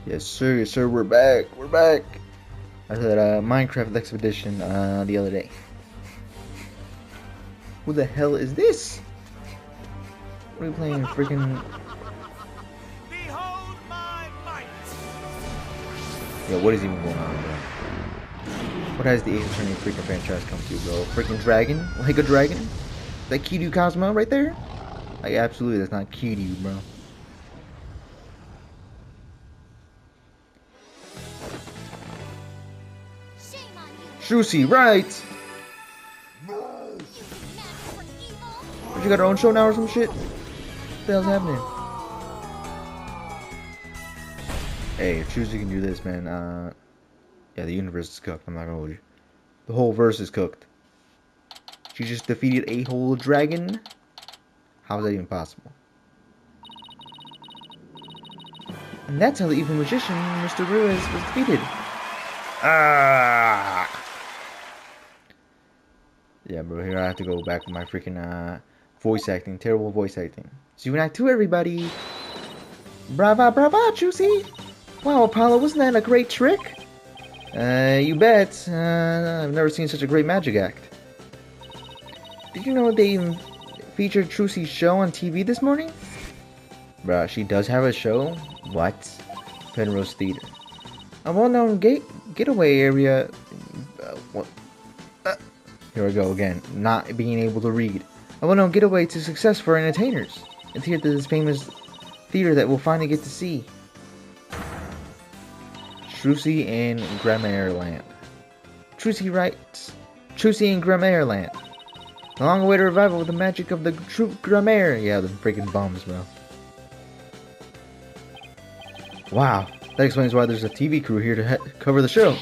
Yes sir, we're back. We're back. I said Minecraft Expedition the other day. Who the hell is this? What are we playing? Freaking. Behold my might. Yo, what is even going on, bro? What has the Ace Attorney freaking franchise come to, bro? Freaking dragon? Like a dragon? That Kiryu Cosmo right there? Like, absolutely, that's not Kiryu, bro. Juicy, right? But you got her own show now or some shit? What the hell's happening? Hey, if Juicy can do this, man, yeah, the universe is cooked, I'm not gonna hold you. The whole verse is cooked. She just defeated a whole dragon? How is that even possible? And that's how the evil magician, Mr. Ruiz, was defeated. Ah! Yeah, bro, here I have to go back to my freaking, voice acting. Terrible voice acting. See you in Act 2, everybody! Brava, brava, Juicy! Wow, Apollo, wasn't that a great trick? You bet. I've never seen such a great magic act. Did you know they even featured Juicy's show on TV this morning? Bruh, she does have a show? What? Penrose Theater. A well-known getaway area. What? Here we go again. Not being able to read. A well-known getaway to success for entertainers. It's here to this famous theater that we'll finally get to see. Trucy in Grammairland. Trucy writes, Trucy in Grammairland. The long-awaited revival with the magic of the true grammar. Yeah, the freaking bombs, bro. Wow, that explains why there's a TV crew here to cover the show.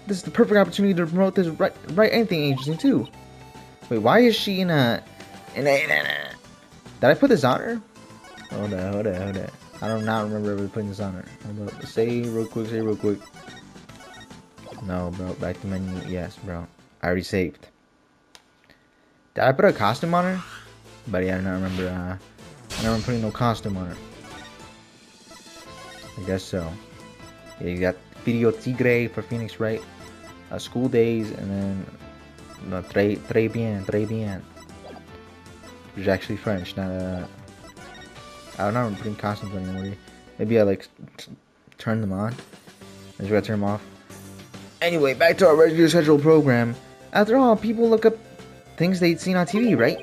This is the perfect opportunity to promote this Wright anything agency too. Wait, why is she in a... Did I put this on her? Hold on. I do not remember ever putting this on her. Hold up. Say real quick. No, bro. Back to menu. Yes, bro. I already saved. Did I put a costume on her? But yeah, I don't remember. I don't remember putting no costume on her. I guess so. Yeah, you got Video Tigre for Phoenix, right? School days, and then no, très bien. Which is actually French, not I don't know, I'm putting costumes on anymore. Maybe I like turn them on. I just gotta turn them off. Anyway, back to our regular scheduled program. After all, people look up things they'd seen on TV, right?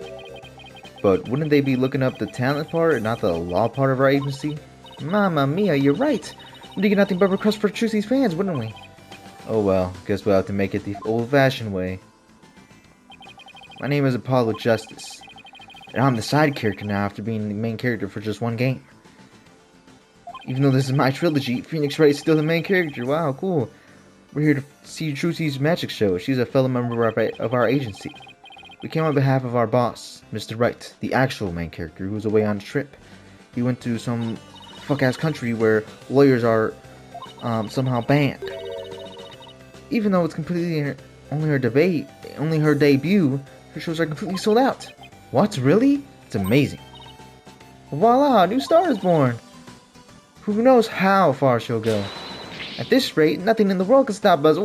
But wouldn't they be looking up the talent part, not the law part of our agency? Mamma mia, you're right. We'd get nothing but requests for Juicy's fans, wouldn't we? Oh well, guess we'll have to make it the old-fashioned way. My name is Apollo Justice, and I'm the side character now after being the main character for just one game. Even though this is my trilogy, Phoenix Wright is still the main character. Wow, cool. We're here to see Juicy's magic show. She's a fellow member of our agency. We came on behalf of our boss, Mr. Wright, the actual main character, who's away on a trip. He went to some fuck-ass country where lawyers are somehow banned. Even though it's completely only her debut, her shows are completely sold out. What? Really? It's amazing. Voila, a new star is born. Who knows how far she'll go. At this rate, nothing in the world can stop us.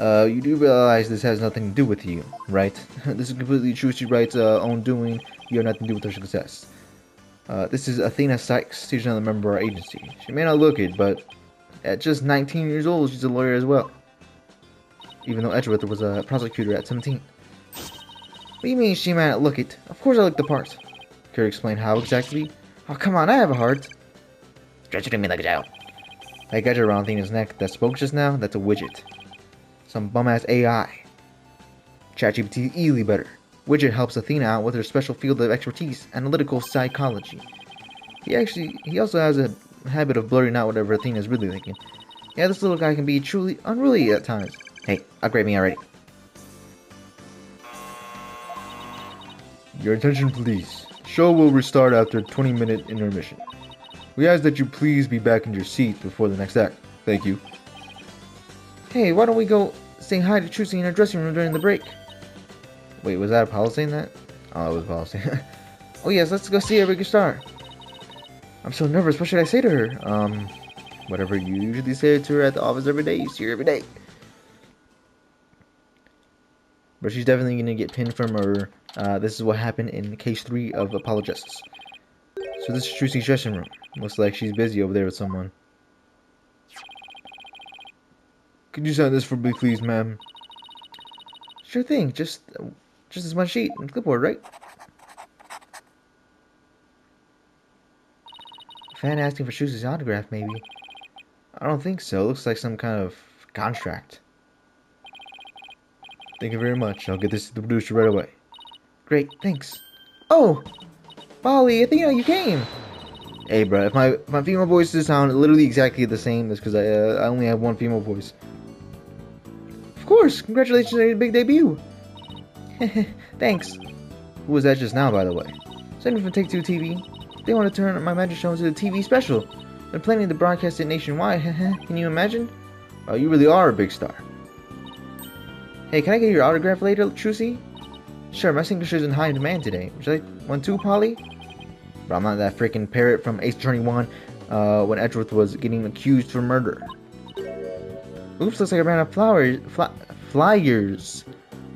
You do realize this has nothing to do with you, right? This is completely Juicy Wright's own doing. You have nothing to do with her success. This is Athena Sykes. She's another member of our agency. She may not look it, but at just 19 years old, she's a lawyer as well. Even though Edgeworth was a prosecutor at 17. What do you mean she may not look it? Of course I look the part. Care to explain how exactly? Oh, come on, I have a heart. Stretch it to me like a child. That gadget around Athena's neck that spoke just now, that's a widget. Some bum-ass AI. ChatGPT is easily better. Widget helps Athena out with her special field of expertise, analytical psychology. He also has a habit of blurring out whatever Athena's really thinking. Yeah, this little guy can be truly unruly at times. Hey, upgrade me already. Your attention please. Show will restart after 20-minute intermission. We ask that you please be back in your seat before the next act. Thank you. Hey, why don't we go say hi to Trucy in her dressing room during the break? Wait, was that Apollo saying that? Oh, it was Apollo saying that. Oh yes, let's go see a bigger star. I'm so nervous. What should I say to her? Whatever you usually say to her at the office every day. You see her every day. But she's definitely gonna get pinned for murder. This is what happened in case 3 of Apollo Justice. So this is Trucy's dressing room. Looks like she's busy over there with someone. Could you sign this for me, please, ma'am? Sure thing. Just this one sheet and clipboard, right? Fan asking for Trucy's autograph, maybe. I don't think so. It looks like some kind of contract. Thank you very much. I'll get this to the producer right away. Great, thanks. Oh, Molly, I think you came. Hey, bro, if my female voices sound literally exactly the same, that's because I only have one female voice. Of course, congratulations on your big debut. Thanks. Who was that just now, by the way? Sending from Take-Two TV. They want to turn my magic show into a TV special. They're planning to broadcast it nationwide. Can you imagine? Oh, you really are a big star. Hey, can I get your autograph later, Trucy? Sure, my signature's in high demand today. Would you like one too, Polly? But I'm not that freaking parrot from Ace Attorney 1 when Edgeworth was getting accused for murder. Oops, looks like I ran out of flyers.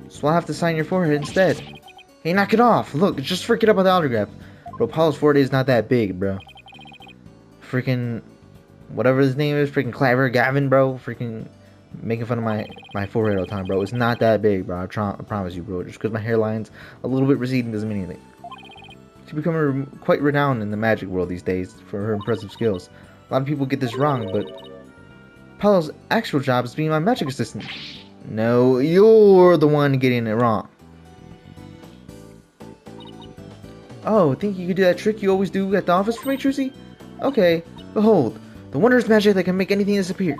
So I'll have to sign your forehead instead. Hey, knock it off. Look, just forget about the autograph. Bro, Apollo's forehead is not that big, bro. Freaking, whatever his name is, freaking Clever Gavin, bro. Freaking making fun of my forehead all the time, bro. It's not that big, bro. I promise you, bro. Just because my hairline's a little bit receding doesn't mean anything. She's becoming quite renowned in the magic world these days for her impressive skills. A lot of people get this wrong, but Apollo's actual job is being my magic assistant. No, you're the one getting it wrong. Oh, think you could do that trick you always do at the office for me, Trucy? Okay, behold, the wondrous magic that can make anything disappear.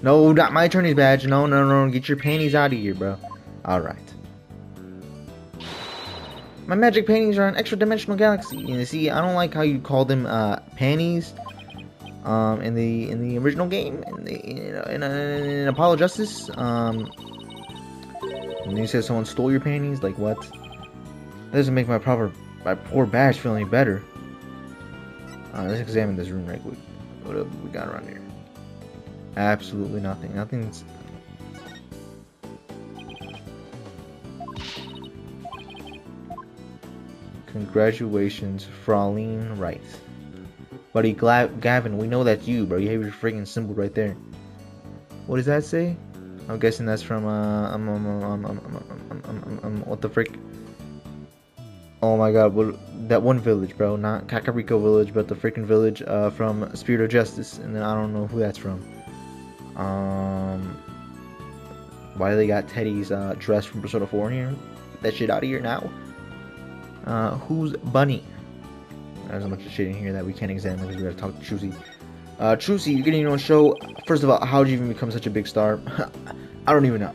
No, not my attorney's badge. No, get your panties out of here, bro. Alright. My magic panties are an extra dimensional galaxy. You see, I don't like how you call them panties. In the original game, in Apollo Justice, and you said someone stole your panties. Like what? That doesn't make my poor badge feel any better. Let's examine this room right quick. What have we got around here? Absolutely nothing. Nothing's. Congratulations, Fraulein Wright. Buddy Gavin, we know that's you, bro. You have your freaking symbol right there. What does that say? I'm guessing that's from what the frick? Oh my god, that one village, bro. Not Kakariko village, but the freaking village from Spirit of Justice. And then I don't know who that's from. Why they got Teddy's dress from Persona 4 in here? Get that shit out of here now. Who's Bunny? There's a bunch of shit in here that we can't examine because we gotta talk to Trucy. Trucy, you're getting your own show. First of all, how did you even become such a big star? I don't even know.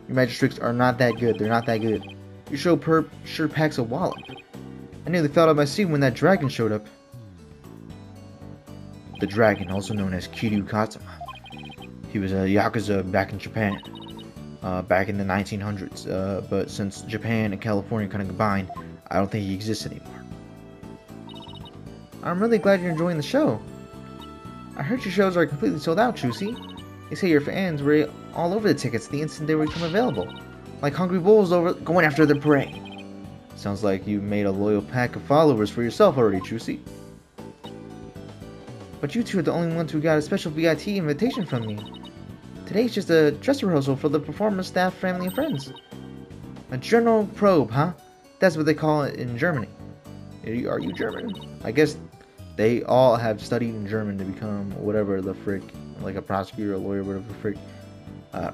Your magic tricks are not that good. They're not that good. Your show sure packs a wallop. I nearly fell out of my seat when that dragon showed up. The dragon, also known as Kiryu Kazuma. He was a Yakuza back in Japan. Back in the 1900s. But since Japan and California kind of combined, I don't think he exists anymore. I'm really glad you're enjoying the show. I heard your shows are completely sold out, Trucy. They say your fans were all over the tickets the instant they become available. Like hungry wolves going after their prey. Sounds like you made a loyal pack of followers for yourself already, Trucy. But you two are the only ones who got a special VIP invitation from me. Today's just a dress rehearsal for the performance staff, family, and friends. A general probe, huh? That's what they call it in Germany. Are you German? I guess they all have studied in German to become whatever the frick, like a prosecutor, a lawyer, whatever the frick,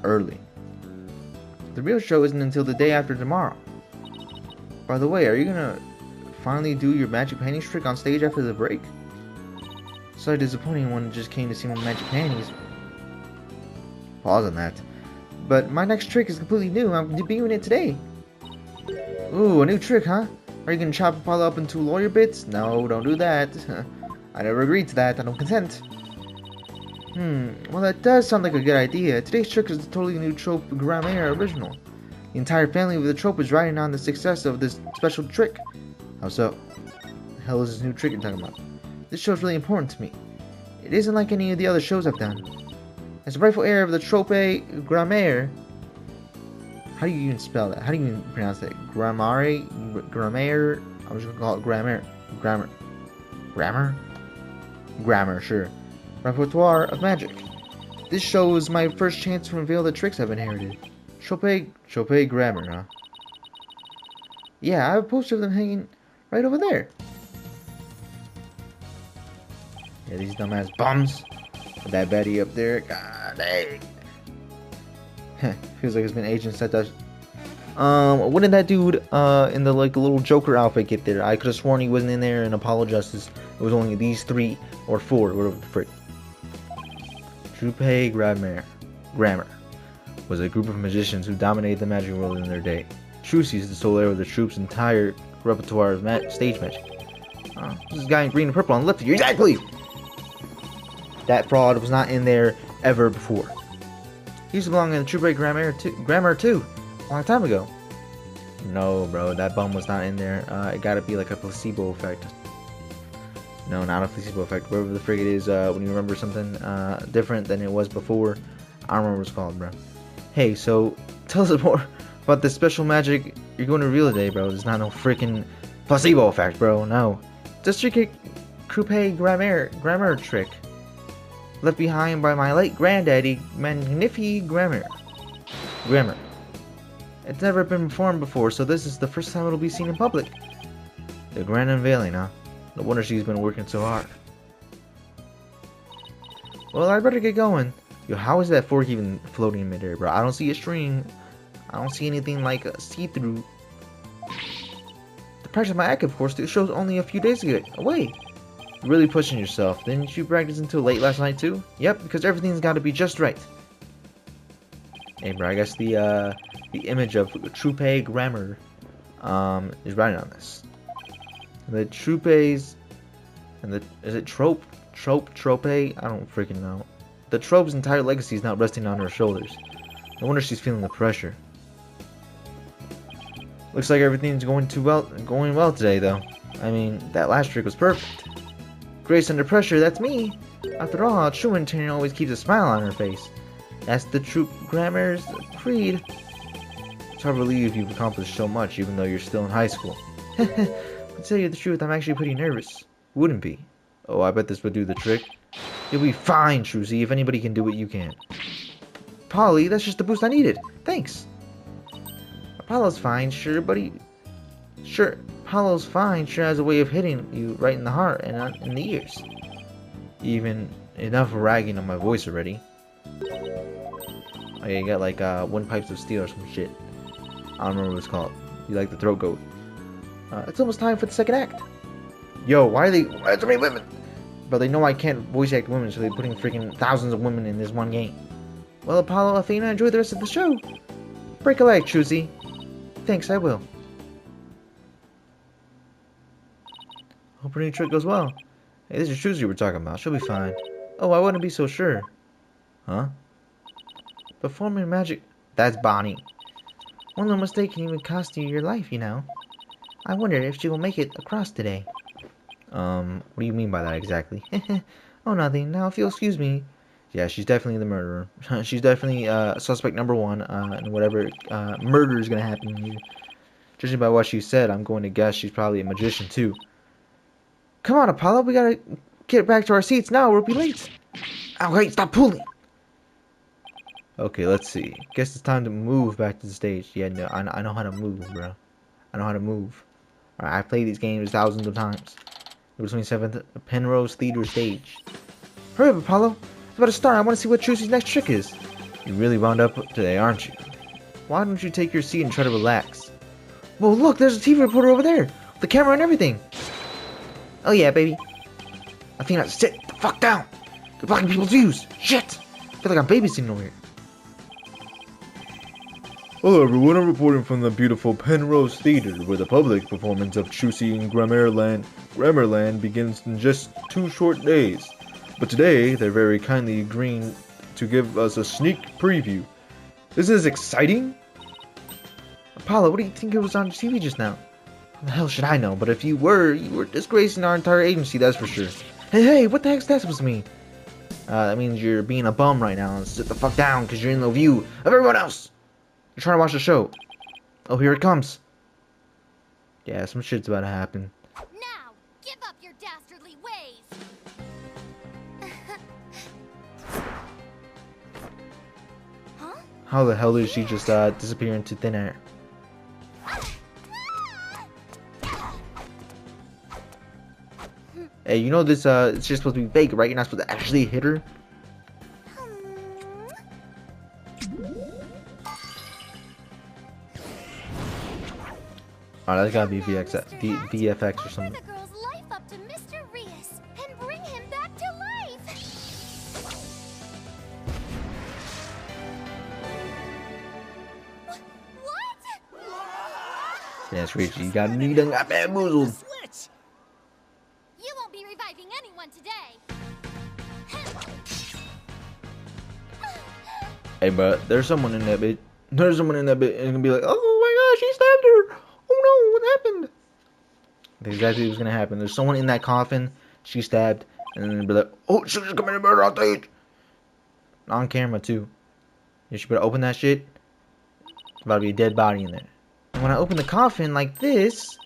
early. The real show isn't until the day after tomorrow. By the way, are you gonna finally do your magic panties trick on stage after the break? So disappointing one just came to see my magic panties. Pause on that. But my next trick is completely new. I'm debuting it today. Ooh, a new trick, huh? Are you gonna chop Apollo up into lawyer bits? No, don't do that. I never agreed to that. I don't consent. Well, that does sound like a good idea. Today's trick is a totally new trope Grammaire original. The entire family of the trope is riding on the success of this special trick. How so? The hell is this new trick you're talking about? This show's really important to me. It isn't like any of the other shows I've done. As the rightful heir of the Trope Grammaire... How do you even spell that? How do you even pronounce that? Grammaire? I'm just gonna call it Grammar. Grammar, sure. Repertoire of magic. This show is my first chance to reveal the tricks I've inherited. Trope Grammar, huh? Yeah, I have a poster of them hanging right over there. Yeah, these dumbass bums. With that Betty up there. God dang. Feels like it's been ages since that. When did that dude in the like little Joker outfit get there? I could have sworn he wasn't in there in Apollo Justice. It was only these 3 or 4, whatever the frick. Troupe Grammar was a group of magicians who dominated the magic world in their day. Trucy is the sole heir of the troupe's entire repertoire of stage magic. This is guy in green and purple on the left of you. Exactly! That fraud was not in there ever before. He used to belong in the Troupe Grammar too, a long time ago. No, bro, that bum was not in there. It gotta be like a placebo effect. No, not a placebo effect. Whatever the frig it is, when you remember something different than it was before. I don't remember what it's called, bro. Hey, so tell us more about this special magic you're going to reveal today, bro. There's not no freaking placebo effect, bro. No. Just a Troupe Grammar trick. Left behind by my late granddaddy, Magnifique Grammar. It's never been performed before, so this is the first time it'll be seen in public. The grand unveiling, huh? No wonder she's been working so hard. Well, I'd better get going. Yo, how is that fork even floating in midair, bro? I don't see a string. I don't see anything like a see-through. The practice of my act, of course, the show's only a few days away. You're really pushing yourself. Didn't you practice until late last night too? Yep, because everything's got to be just right. Hey, bro, I guess the image of Troupe Grammar is right on this. The Troupes and is it Trope? I don't freaking know. The Trope's entire legacy is now resting on her shoulders. No wonder she's feeling the pressure. Looks like everything's going well today, though. I mean, that last trick was perfect. Grace under pressure, that's me. After all, a true intern always keeps a smile on her face. That's the Troupe Grammar's creed. It's hard to believe you've accomplished so much, even though you're still in high school. To tell you the truth, I'm actually pretty nervous. Wouldn't be. Oh, I bet this would do the trick. You'll be fine, Trucy, if anybody can do it, you can. Polly, that's just the boost I needed. Thanks. Apollo's fine, sure, buddy. Sure, Apollo's fine, sure has a way of hitting you right in the heart and in the ears. Even enough ragging on my voice already. Oh, yeah, you got like windpipes of steel or some shit. I don't remember what it's called. You like the throat goat. It's almost time for the second act. Yo, why are so many women? But they know I can't voice act women, so they're putting freaking thousands of women in this one game. Well, Apollo, Athena, enjoy the rest of the show. Break a leg, Trucy. Thanks, I will. Hope her new trick goes well. Hey, this is Trucy we're talking about. She'll be fine. Oh, I wouldn't be so sure. Huh? Performing magic... That's Bonnie. One little mistake can even cost you your life, you know. I wonder if she will make it across today. What do you mean by that exactly? Oh, nothing. Now, if you'll excuse me. Yeah, she's definitely the murderer. She's definitely suspect number 1 in whatever murder is going to happen here. Judging by what she said, I'm going to guess she's probably a magician too. Come on, Apollo. We gotta get back to our seats now or we'll be late. Oh, wait, stop pulling. Okay, let's see. Guess it's time to move back to the stage. Yeah, no, I know how to move, bro. I know how to move. Alright, I've played these games thousands of times. The 27th Penrose Theater stage. Hurry up, Apollo. It's about to start. I want to see what Trucy's next trick is. You're really wound up today, aren't you? Why don't you take your seat and try to relax? Whoa, look, there's a TV reporter over there. The camera and everything. Oh yeah, baby. Athena, sit the fuck down. They're blocking people's views. Shit. I feel like I'm babysitting over here. Hello everyone, I'm reporting from the beautiful Penrose Theater, where the public performance of Trucy in Grammarland begins in just 2 short days. But today, they're very kindly agreeing to give us a sneak preview. Isn't this exciting? Apollo, what do you think it was on TV just now? How the hell should I know? But if you were disgracing our entire agency, that's for sure. Hey, what the heck's that supposed to mean? That means you're being a bum right now. Sit the fuck down, because you're in the view of everyone else. You're trying to watch the show. Oh, here it comes. Yeah, some shit's about to happen. Now, give up your dastardly ways. Huh? How the hell did she just disappear into thin air? Hey, you know this it's just supposed to be fake, right? You're not supposed to actually hit her. Oh, that's gotta be VFX or something. The girl's life up to Mr. Rias and bring him back to life. What? That's Richie. You got me done got bamboozled. You won't be reviving anyone today. Hey, but there's someone in that bit. There's someone in that bit, and it's gonna be like, oh my gosh, she stabbed her. Oh no, what happened? That's exactly what's gonna happen. There's someone in that coffin. She stabbed, and then they'll be like, oh, she just committed murder on stage. On camera too. You should better open that shit. There's about to be a dead body in there. And when I open the coffin like this,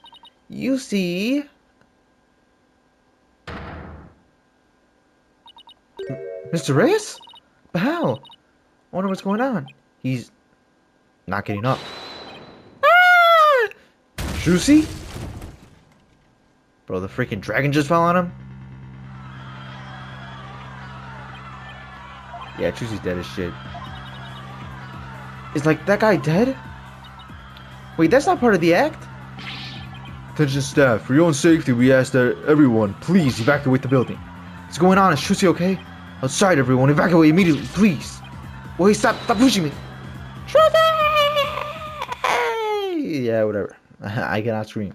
you see Mr. Reyes? But how? I wonder what's going on. He's not getting up. Ah! Juicy? Bro, the freaking dragon just fell on him? Yeah, Juicy's dead as shit. Is like that guy dead? Wait, that's not part of the act? Attention staff, for your own safety, we ask that everyone please evacuate the building. What's going on? Is Juicy okay? Outside, everyone, evacuate immediately, please. Wait, stop pushing me. Yeah, whatever. I cannot scream.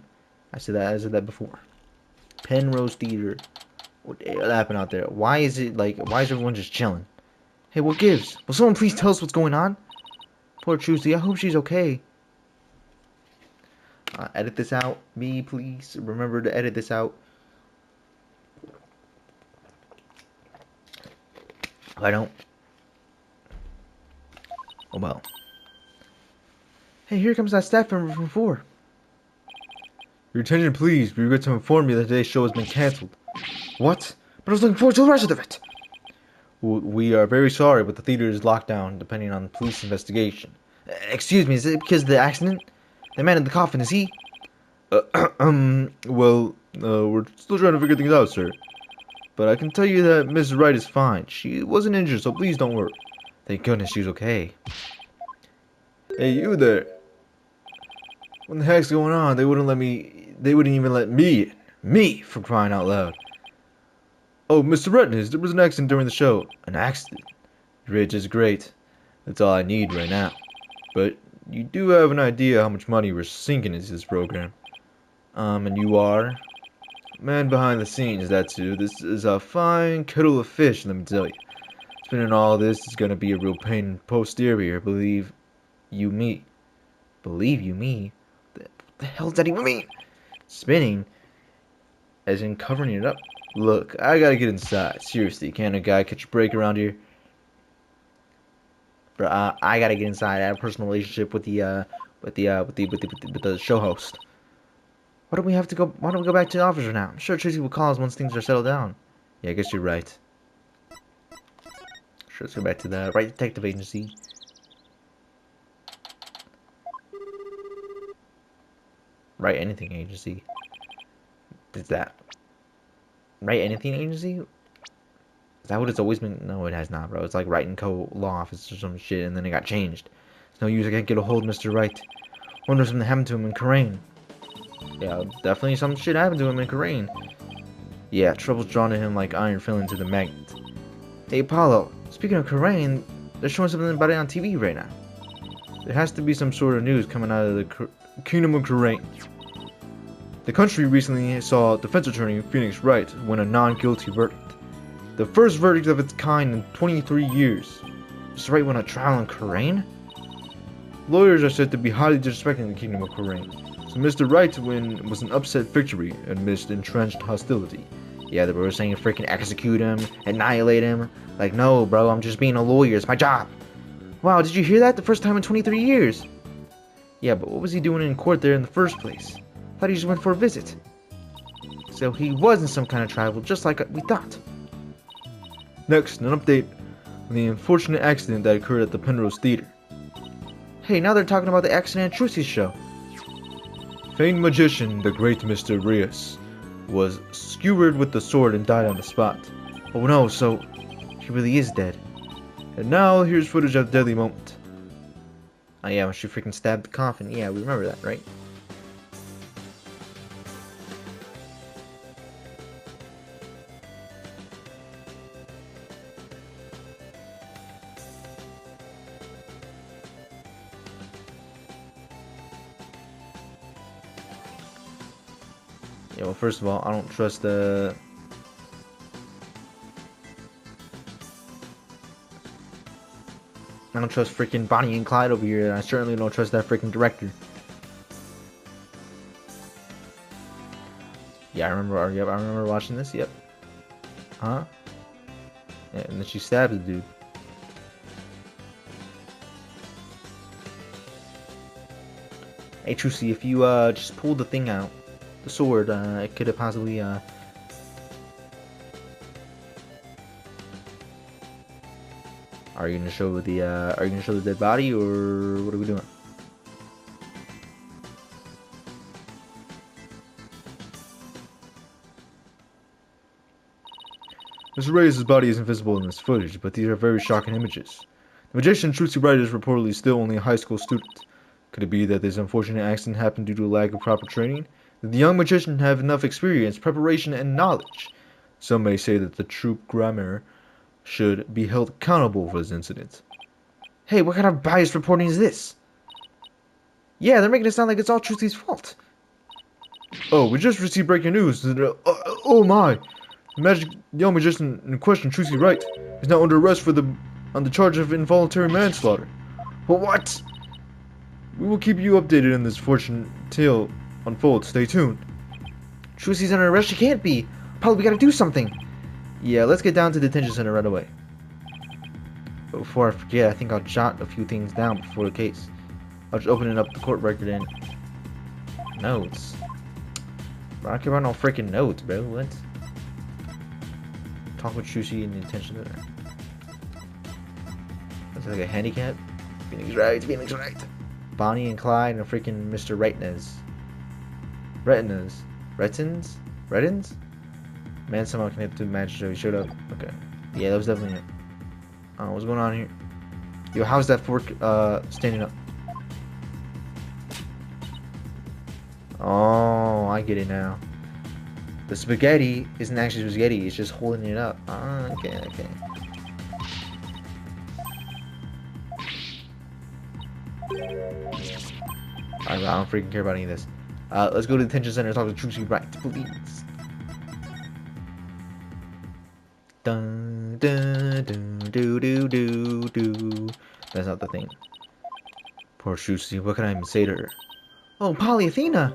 I said that before. Penrose Theater. What the hell happened out there? Why is everyone just chilling? Hey, what gives? Will someone please tell us what's going on? Poor Trucy, I hope she's okay. Edit this out. Me, please. Remember to edit this out. If I don't. Oh well. Hey, here comes that staff member from 4. Your attention, please. We regret to inform you that today's show has been cancelled. What? But I was looking forward to the rest of it. We are very sorry, but the theater is locked down, depending on the police investigation. Excuse me, is it because of the accident? The man in the coffin, is he? Well, we're still trying to figure things out, sir. But I can tell you that Mrs. Wright is fine. She wasn't injured, so please don't worry. Thank goodness she's okay. Hey, you there. What the heck's going on? They wouldn't even let me in. Me, for crying out loud. Oh, Mr. Retinas, there was an accident during the show. An accident? Rich is great. That's all I need right now. But you do have an idea how much money we're sinking into this program. And you are? Man behind the scenes, that too. This is a fine kettle of fish, let me tell you. Spinning all this is gonna be a real pain in posterior, believe you me. Believe you me? What the hell does that even mean? Spinning? As in covering it up? Look, I gotta get inside. Seriously, can't a guy catch a break around here? Bro, I gotta get inside. I have a personal relationship with the show host. Why don't we go back to the office right now? I'm sure Tracy will call us once things are settled down. Yeah, I guess you're right. Sure, let's go back to the Wright Detective Agency. Wright Anything Agency. What's that? Wright Anything Agency? Is that what it's always been? No, it has not, bro. It's like Wright & Co. Law Office or some shit, and then it got changed. It's no use, I can't get a hold of Mr. Wright. Wonder if something happened to him in Corrane. Yeah, definitely some shit happened to him in Corrane. Yeah, trouble's drawn to him like iron filling to the magnet. Hey, Apollo, speaking of Corrane, they're showing something about it on TV right now. There has to be some sort of news coming out of the Kingdom of Corrane. The country recently saw defense attorney Phoenix Wright win a non-guilty verdict. The first verdict of its kind in 23 years. Mr. Wright won a trial in Corrane? Lawyers are said to be highly disrespecting the Kingdom of Corrane, so Mr. Wright's win was an upset victory amidst entrenched hostility. Yeah, they were saying freaking execute him, annihilate him. Like, no, bro, I'm just being a lawyer. It's my job. Wow, did you hear that? The first time in 23 years. Yeah, but what was he doing in court there in the first place? Thought he just went for a visit. So he was in some kind of travel, just like we thought. Next, an update on the unfortunate accident that occurred at the Penrose Theater. Hey, now they're talking about the accident at Trucy's show. Famed magician, the great Mr. Reyes, was skewered with the sword and died on the spot. Oh no, so he really is dead. And now here's footage of the deadly moment. Oh yeah, when she freaking stabbed the coffin. Yeah, we remember that, right? Yeah, well, first of all, I don't trust the... I don't trust freaking Bonnie and Clyde over here, and I certainly don't trust that freaking director. Yeah, I remember watching this, yep. Huh? Yeah, and then she stabbed the dude. Hey, Trucy, if you just pulled the thing out, the sword, it could have possibly Are you gonna show the dead body, or what are we doing? Mr. Reyes' body isn't visible in this footage, but these are very shocking images. The magician Trucy Wright is reportedly still only a high school student. Could it be that this unfortunate accident happened due to a lack of proper training? Did the young magician have enough experience, preparation, and knowledge? Some may say that the troupe grammar should be held accountable for this incident. Hey, what kind of biased reporting is this? Yeah, they're making it sound like it's all Trucy's fault. Oh, we just received breaking news. Oh my! The magic young magician in question, Trucy Wright, is now under arrest on the charge of involuntary manslaughter. But what? We will keep you updated on this fortune tale unfolds. Stay tuned. Trucy's under arrest? She can't be. Probably we gotta do something. Yeah, let's get down to the detention center right away. But before I forget, I think I'll jot a few things down before the case. I'll just open up the court record and notes. I don't care about no freaking notes, bro. What? Talk with Trucy in the detention center. That's like a handicap. Phoenix Wright, Phoenix Wright. Bonnie and Clyde and freaking Mr. Retinas. Retins? Man somehow connected to the match, so he showed up. Okay. Yeah, that was definitely it. What's going on here? Yo, how's that fork standing up? Oh, I get it now. The spaghetti isn't actually spaghetti, it's just holding it up. Okay. I don't freaking care about any of this. Let's go to the detention center and talk to Trucy Wright, please. Dun dun dun do do do do. That's not the thing. Poor Trucy, what can I even say to her? Oh, Polly Athena!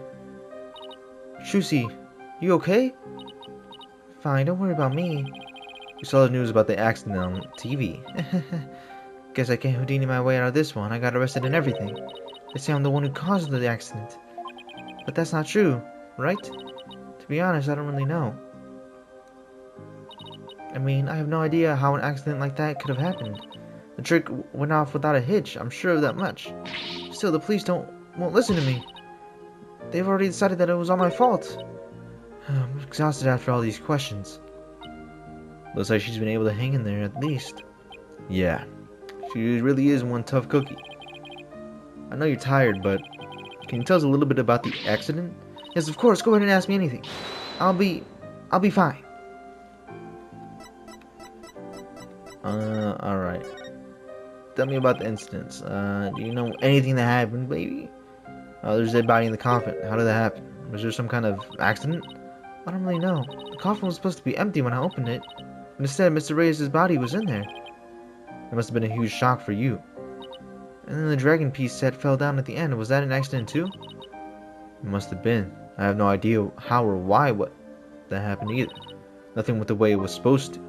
Trucy, you okay? Fine, don't worry about me. We saw the news about the accident on TV. Guess I can't Houdini my way out of this one. I got arrested and everything. They say I'm the one who caused the accident. But that's not true, right? To be honest, I don't really know. I mean, I have no idea how an accident like that could have happened. The trick went off without a hitch, I'm sure of that much. Still, the police won't listen to me. They've already decided that it was all my fault. I'm exhausted after all these questions. Looks like she's been able to hang in there at least. Yeah, she really is one tough cookie. I know you're tired, but can you tell us a little bit about the accident? Yes, of course. Go ahead and ask me anything. I'll be fine. Alright. Tell me about the incidents. Do you know anything that happened, baby? There's a dead body in the coffin. How did that happen? Was there some kind of accident? I don't really know. The coffin was supposed to be empty when I opened it. But instead, Mr. Reyes' body was in there. It must have been a huge shock for you. And then the dragon piece set fell down at the end. Was that an accident too? It must have been. I have no idea how or why that happened either. Nothing with the way it was supposed to.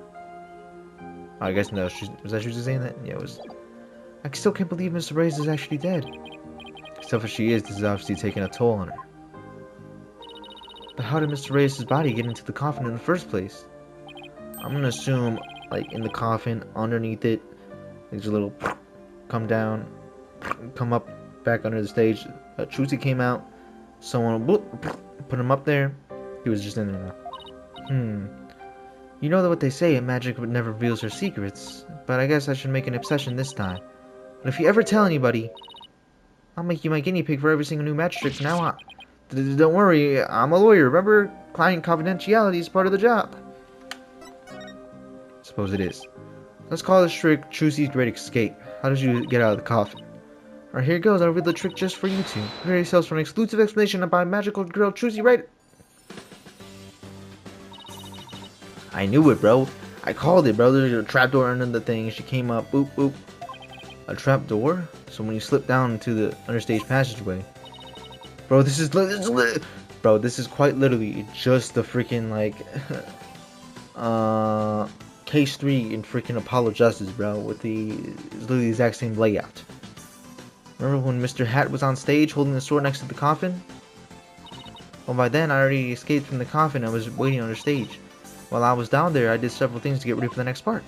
I guess no. Was that Susie saying that? Yeah, it was. I still can't believe Mr. Reyes is actually dead. Selfish she is, this is obviously taking a toll on her. But how did Mr. Reyes' body get into the coffin in the first place? I'm gonna assume, like, in the coffin, underneath it, there's a little come down, come up, back under the stage. Chusi came out, someone put him up there. He was just in there now. You know that what they say, magic never reveals her secrets, but I guess I should make an obsession this time. And if you ever tell anybody, I'll make you my guinea pig for every single new magic trick from now on. Don't worry, I'm a lawyer. Remember, client confidentiality is part of the job. Suppose it is. Let's call this trick Chusi's Great Escape. How did you get out of the coffin? Alright, here goes. I'll reveal the trick just for you two. Prepare yourselves for an exclusive explanation about magical girl Chusi Wright. I knew it, bro. I called it, bro. There's a trapdoor under the thing. She came up. Boop, boop. A trapdoor? So when you slip down into the understage passageway. Bro, this is quite literally just the freaking, like, Case 3 in freaking Apollo Justice, bro. With it's literally the exact same layout. Remember when Mr. Hat was on stage holding the sword next to the coffin? Well, by then I already escaped from the coffin. I was waiting on the stage. While I was down there, I did several things to get ready for the next part.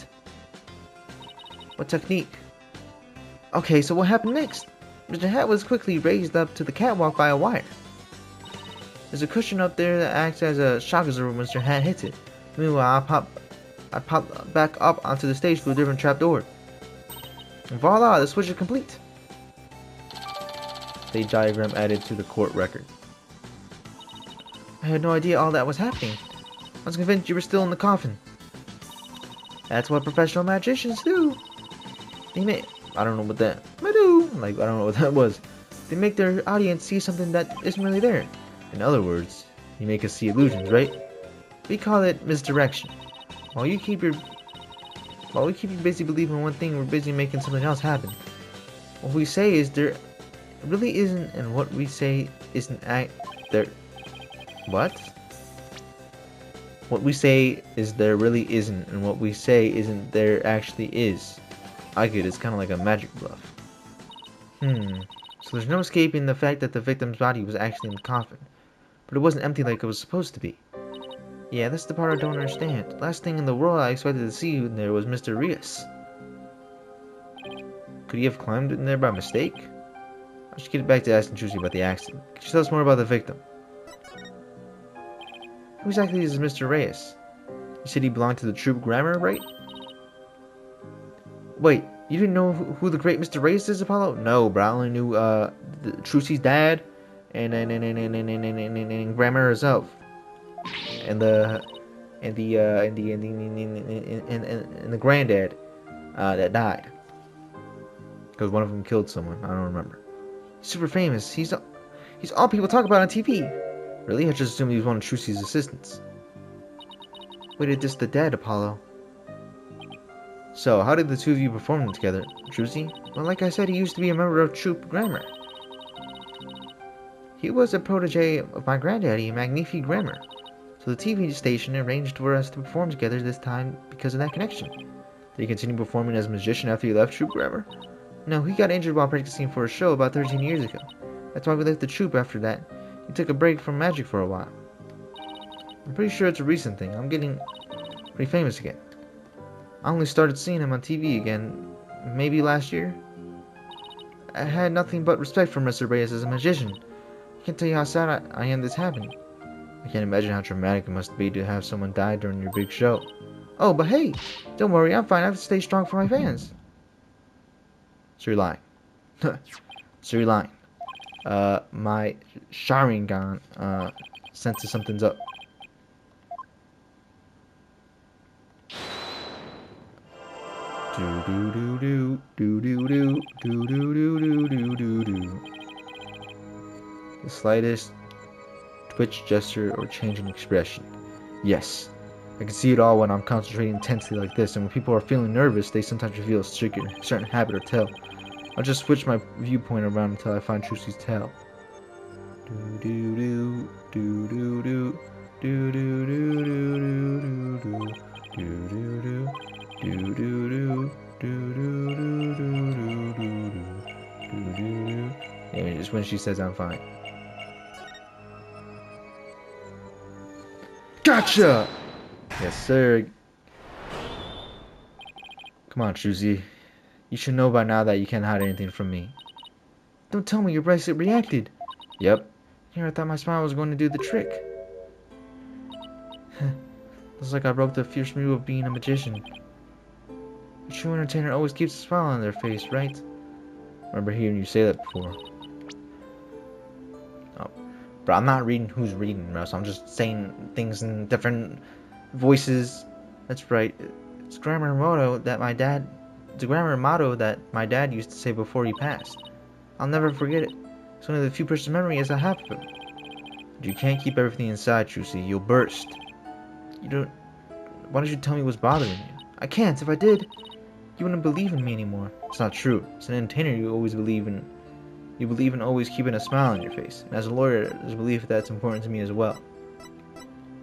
What technique? Okay, so what happened next? Mr. Hat was quickly raised up to the catwalk by a wire. There's a cushion up there that acts as a shock absorber when Mr. Hat hits it. Meanwhile, I pop back up onto the stage through a different trapdoor. And voila, the switch is complete. Stage diagram added to the court record. I had no idea all that was happening. I was convinced you were still in the coffin. That's what professional magicians do. I don't know what that. I don't know what that was. They make their audience see something that isn't really there. In other words, you make us see illusions, right? We call it misdirection. While we keep you busy believing one thing, we're busy making something else happen. What we say is there really isn't, and what we say isn't there. What? What we say is there really isn't, and what we say isn't there actually is. I get it, it's kind of like a magic bluff. So there's no escaping the fact that the victim's body was actually in the coffin. But it wasn't empty like it was supposed to be. Yeah, that's the part I don't understand. Last thing in the world I expected to see in there was Mr. Reyes. Could he have climbed in there by mistake? I should get back to asking Chusi about the accident. Could you tell us more about the victim? Who exactly is Mr. Reyes? You said he belonged to the troop Grammar, right? Wait, you didn't know who the great Mr. Reyes is, Apollo? No, bro. I only knew Chusi's dad and Grammar herself, and the granddad that died because one of them killed someone. I don't remember. He's super famous. He's all people talk about on TV. Really? I just assumed he was one of Chusi's assistants. Wait, is this the dad, Apollo? So, how did the two of you perform together, Chusi? Well, like I said, he used to be a member of Troop Grammar. He was a protege of my granddaddy, Magnifi Grammar. So the TV station arranged for us to perform together this time because of that connection. Did he continue performing as a magician after he left Troop Grammar? No, he got injured while practicing for a show about 13 years ago. That's why we left the troupe after that. He took a break from magic for a while. I'm pretty sure it's a recent thing. I'm getting pretty famous again. I only started seeing him on TV again, maybe last year. I had nothing but respect for Mr. Reyes as a magician. I can't tell you how sad I am this happened. I can't imagine how traumatic it must be to have someone die during your big show. Oh, but hey, don't worry, I'm fine. I have to stay strong for my fans. So you're lying. So you're lying. My Sharingan senses something's up. Do. The slightest twitch, gesture, or change in expression. Yes, I can see it all when I'm concentrating intensely like this, and when people are feeling nervous, they sometimes reveal a certain habit or tell. I'll just switch my viewpoint around until I find Chusi's tail. Do. just when she says I'm fine. Gotcha! Yes, sir. Come on, Chuzi. You should know by now that you can't hide anything from me. Don't tell me your bracelet reacted. Yep. Here, I thought my smile was going to do the trick. Looks like I broke the fierce rule of being a magician. A true entertainer always keeps a smile on their face, right? Remember hearing you say that before. Oh, but I'm not reading who's reading, Russ. I'm just saying things in different voices. That's right. It's a grammar motto that my dad. It's a grammar motto that my dad used to say before he passed. I'll never forget it. It's one of the few precious memories I have of him. But you can't keep everything inside, Trucy. You'll burst. You don't. Why don't you tell me what's bothering you? I can't. If I did, you wouldn't believe in me anymore. It's not true. As an entertainer, you believe in always keeping a smile on your face. And as a lawyer, there's a belief that's important to me as well.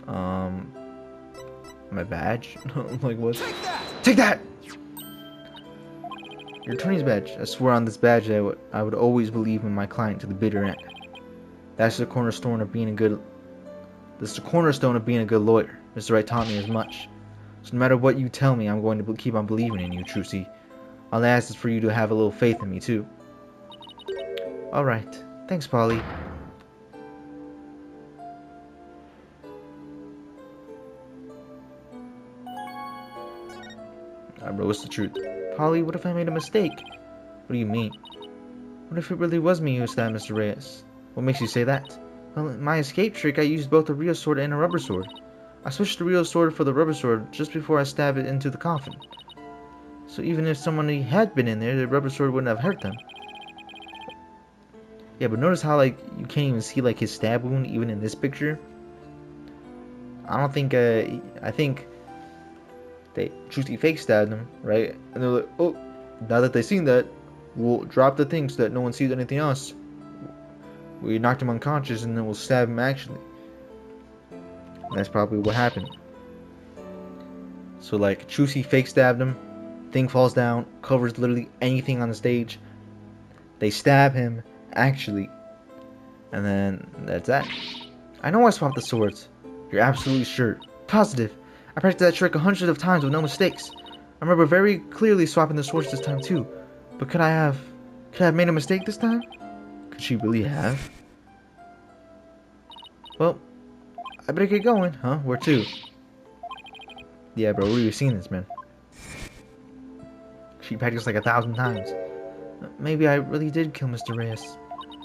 My badge? Like what? Take that! Take that! Your attorney's badge. I swear on this badge that I would always believe in my client to the bitter end. That's the cornerstone of being a good. That's the cornerstone of being a good lawyer. Mr. Wright taught me as much. So no matter what you tell me, I'm going to keep on believing in you, Trucy. All I ask is for you to have a little faith in me too. All right. Thanks, Polly. Bro, what's the truth? Polly, what if I made a mistake? What do you mean? What if it really was me who stabbed Mr. Reyes? What makes you say that? Well, in my escape trick, I used both a real sword and a rubber sword. I switched the real sword for the rubber sword just before I stabbed it into the coffin. So even if someone had been in there, the rubber sword wouldn't have hurt them. Yeah, but notice how, like, you can't even see, like, his stab wound even in this picture? I don't think, I think they truly fake stabbed him, right? And they're like, oh, now that they've seen that, we'll drop the thing so that no one sees anything else. We knocked him unconscious and then we'll stab him actually. And that's probably what happened. So like, Trucy fake stabbed him, thing falls down, covers literally anything on the stage. They stab him, actually. And then, that's that. I know I swapped the swords. You're absolutely sure. Positive. I practiced that trick 100 of times with no mistakes. I remember very clearly swapping the swords this time too. But could I have made a mistake this time? Could she really have? Well, I better get going, huh? Where to? Yeah, bro, where are you seeing this, man? She practiced like 1,000 times. Maybe I really did kill Mr. Reyes.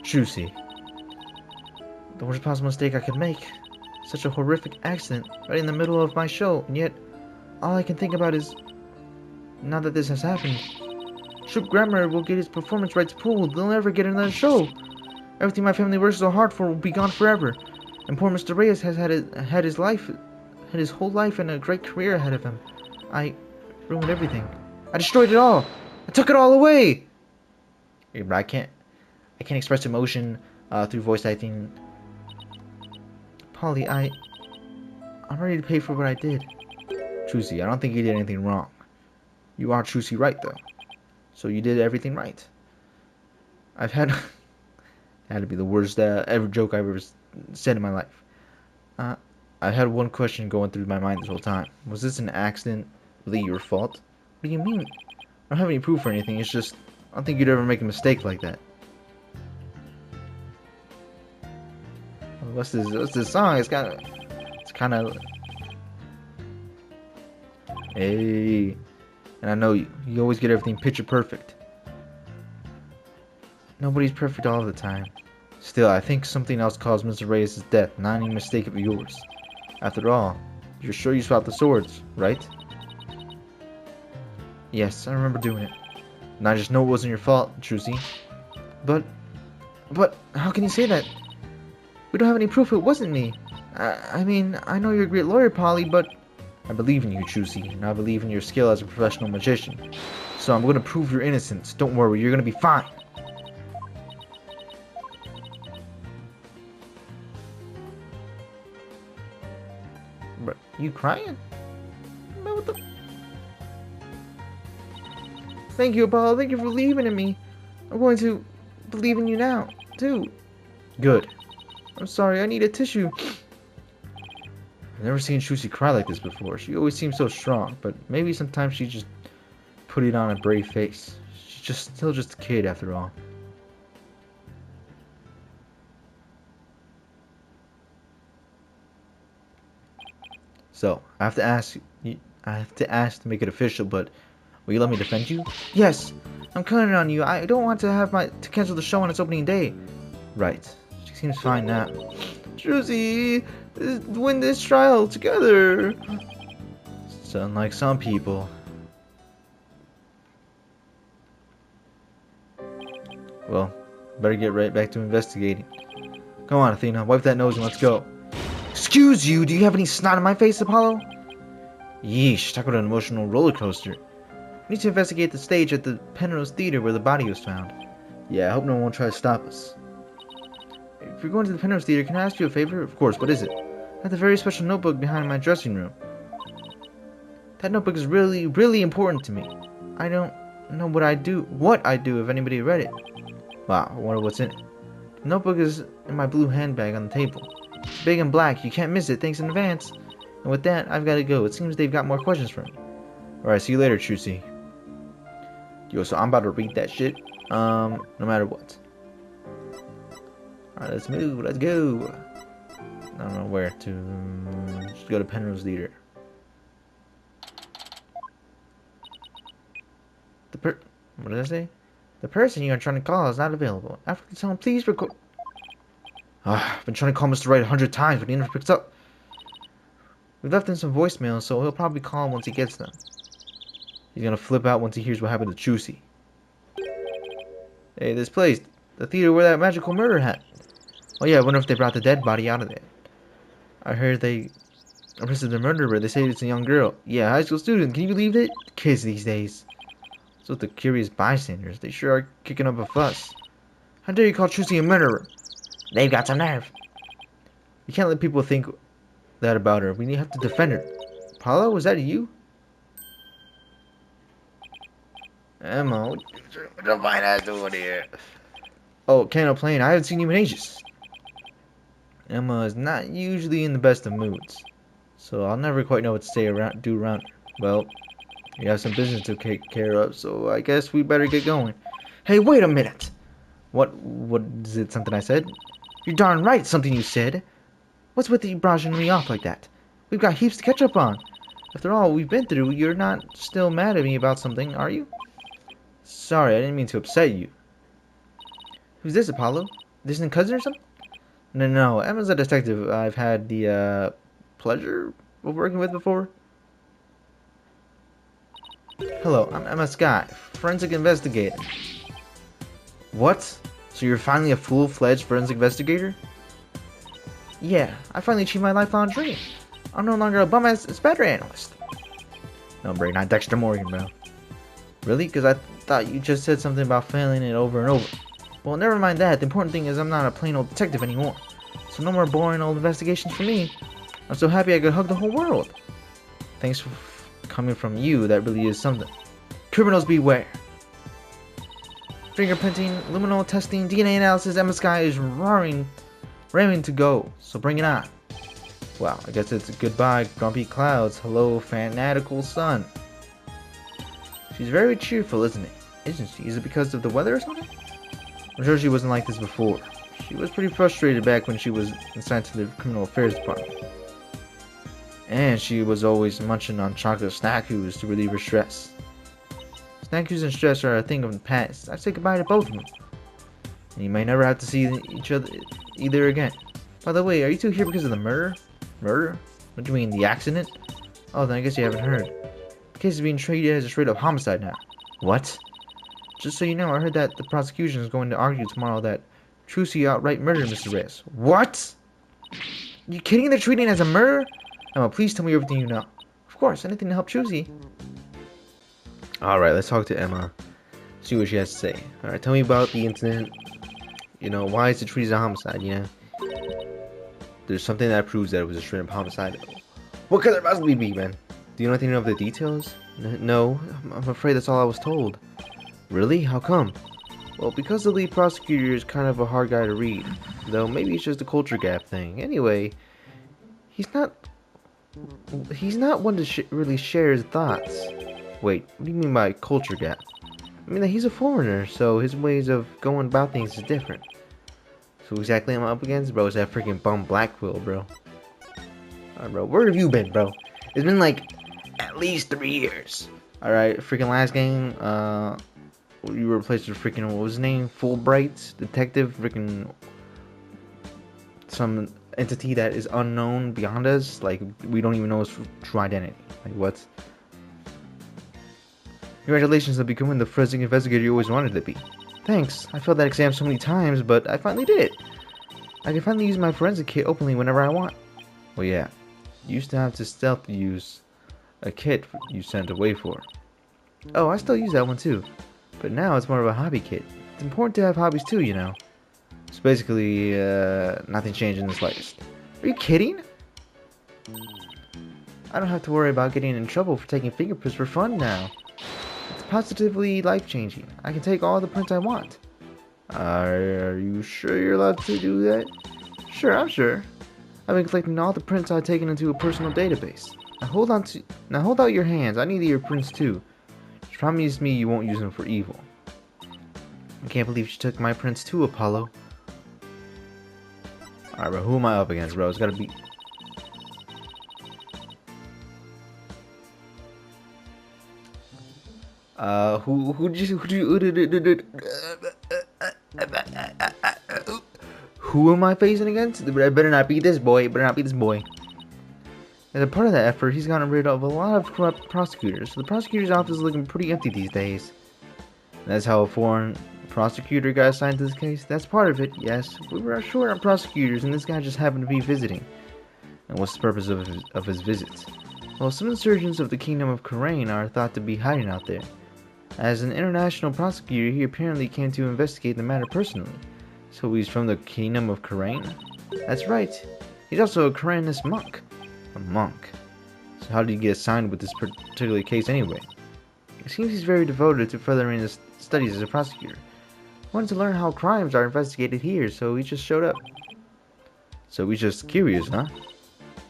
Juicy. The worst possible mistake I could make. Such a horrific accident right in the middle of my show, and yet all I can think about is, now that this has happened, Shrimp Grammar will get his performance rights pulled. They'll never get another show. Everything my family works so hard for will be gone forever. And poor Mr. Reyes has had his whole life and a great career ahead of him. I ruined everything. I destroyed it all. I took it all away. Yeah, but I can't express emotion through voice acting. Polly, I'm ready to pay for what I did. Trucy, I don't think you did anything wrong. You are Trucy Wright, though. So you did everything right. I've had... had to be the worst ever joke I've ever said in my life. I had one question going through my mind this whole time. Was this an accident? Really your fault? What do you mean? I don't have any proof or anything. It's just... I don't think you'd ever make a mistake like that. What's this song? It's kind of... Hey... And I know you always get everything picture perfect. Nobody's perfect all the time. Still, I think something else caused Mr. Reyes' death, not any mistake of yours. After all, you're sure you swapped the swords, right? Yes, I remember doing it. And I just know it wasn't your fault, Trucy. But, how can you say that? We don't have any proof it wasn't me. I mean, I know you're a great lawyer, Polly, but... I believe in you, Trucy, and I believe in your skill as a professional magician. So I'm going to prove your innocence. Don't worry, you're going to be fine. But you crying? What the... Thank you, Apollo. Thank you for believing in me. I'm going to believe in you now. too. Good. I'm sorry, I need a tissue. I've never seen Shusi cry like this before. She always seems so strong, but maybe sometimes she just put it on a brave face. She's still just a kid after all. So, I have to ask to make it official, but will you let me defend you? Yes! I'm counting on you. I don't want to cancel the show on its opening day. Right. She seems fine now. Josie, win this trial together. So unlike some people. Well, better get right back to investigating. Come on, Athena, wipe that nose and let's go. Excuse you, do you have any snot on my face, Apollo? Yeesh, talk about an emotional roller coaster. We need to investigate the stage at the Penrose Theater where the body was found. Yeah, I hope no one will try to stop us. If you're going to the Penrose Theater, can I ask you a favor? Of course, what is it? I have a very special notebook behind my dressing room. That notebook is really, really important to me. I don't know what I'd do if anybody read it. Wow, I wonder what's in it. The notebook is in my blue handbag on the table. It's big and black, you can't miss it, thanks in advance. And with that, I've got to go. It seems they've got more questions for me. Alright, see you later, Trucy. Yo, so I'm about to read that shit, no matter what. Alright, let's move, let's go. I don't know where to, just go to Penrose Theater. What did I say? The person you are trying to call is not available. After the tone, please record. I've been trying to call Mr. Wright 100 times, but he never picks up. We've left him some voicemails, so he'll probably call once he gets them. He's gonna flip out once he hears what happened to Chusey. Hey, this place, the theater where that magical murder happened. Oh yeah, I wonder if they brought the dead body out of there. I heard they arrested the murderer. They say it's a young girl. Yeah, high school student. Can you believe it? Kids these days. So with the curious bystanders, they sure are kicking up a fuss. How dare you call Chusey a murderer? They've got some nerve. You can't let people think that about her. We have to defend her. Paula, was that you? Emma, what the fine ass doing here? Oh, Ken Plain, I haven't seen you in ages. Emma is not usually in the best of moods, so I'll never quite know what to do around her. Well, we have some business to take care of, so I guess we better get going. Hey, wait a minute! What is it, something I said? You're darn right, something you said. What's with you brushing me off like that? We've got heaps to catch up on. After all we've been through, you're not still mad at me about something, are you? Sorry, I didn't mean to upset you. Who's this, Apollo? Distant cousin or something? No, Emma's a detective I've had the pleasure of working with before. Hello, I'm Emma Sky, forensic investigator. What? So you're finally a full-fledged forensic investigator? Yeah, I finally achieved my lifelong dream. I'm no longer a bum-ass inspector analyst. No, Bray, not Dexter Morgan, bro. Really? Because I thought you just said something about failing it over and over. Well, never mind that. The important thing is I'm not a plain old detective anymore. So no more boring old investigations for me. I'm so happy I could hug the whole world. Thanks for coming from you. That really is something. Criminals beware. Fingerprinting, luminol testing, DNA analysis. Emma Sky is raring to go. So bring it on. Wow, I guess it's goodbye, grumpy clouds. Hello, fanatical sun. She's very cheerful, isn't she? Is it because of the weather or something? I'm sure she wasn't like this before. She was pretty frustrated back when she was assigned to the criminal affairs department. And she was always munching on chocolate snackoos to relieve her stress. Snackoos and stress are a thing of the past. I say goodbye to both of them. And you may never have to see each other either again. By the way, are you two here because of the murder? Murder? What do you mean, the accident? Oh, then I guess you haven't heard. The case is being treated as a straight-up homicide now. What? Just so you know, I heard that the prosecution is going to argue tomorrow that Trucy outright murdered Mr. Reyes. What? You kidding? They're treating it as a murder? Emma, please tell me everything you know. Of course, anything to help Trucy. Alright, let's talk to Emma. See what she has to say. Alright, tell me about the incident. You know, why is it treated as a homicide, you know? There's something that proves that it was a straight-up homicide. What could there possibly be, man? Do you know anything of the details? No, I'm afraid that's all I was told. Really? How come? Well, because the lead prosecutor is kind of a hard guy to read, though maybe it's just a culture gap thing. Anyway, he's not one to really share his thoughts. Wait, what do you mean by culture gap? I mean that he's a foreigner, so his ways of going about things is different. So exactly I'm up against, bro, is that freaking bum Blackwell, bro. Alright, bro, where have you been, bro? It's been like at least 3 years. Alright, freaking last game, you were replaced with freaking, what was his name? Fulbright detective, freaking some entity that is unknown beyond us. Like, we don't even know his true identity. Like, what? Congratulations on becoming the forensic investigator you always wanted to be. Thanks. I failed that exam so many times, but I finally did it. I can finally use my forensic kit openly whenever I want. Well, yeah. You used to have to stealth use a kit you sent away for. Oh, I still use that one too. But now it's more of a hobby kit. It's important to have hobbies too, you know. So basically, nothing changed in the slightest. Are you kidding? I don't have to worry about getting in trouble for taking fingerprints for fun now. It's positively life-changing. I can take all the prints I want. Are you sure you're allowed to do that? Sure, I'm sure. I've been collecting all the prints I've taken into a personal database. Now hold out your hands. I need your prints too. Just promise me you won't use them for evil. I can't believe you took my prints too, Apollo. Alright, bro, who am I up against, bro? It's gotta be... Who am I facing against? I better not be this boy. As a part of that effort, he's gotten rid of a lot of corrupt prosecutors. So the prosecutor's office is looking pretty empty these days. And that's how a foreign prosecutor got assigned to this case? That's part of it, yes. We were short on prosecutors, and this guy just happened to be visiting. And what's the purpose of his visits? Well, some insurgents of the Kingdom of Kharain are thought to be hiding out there. As an international prosecutor, he apparently came to investigate the matter personally. So he's from the Kingdom of Kharain? That's right. He's also a Kharainist monk. A monk. So how did he get assigned with this particular case anyway? It seems he's very devoted to furthering his studies as a prosecutor. He wanted to learn how crimes are investigated here, so he just showed up. So he's just curious, huh?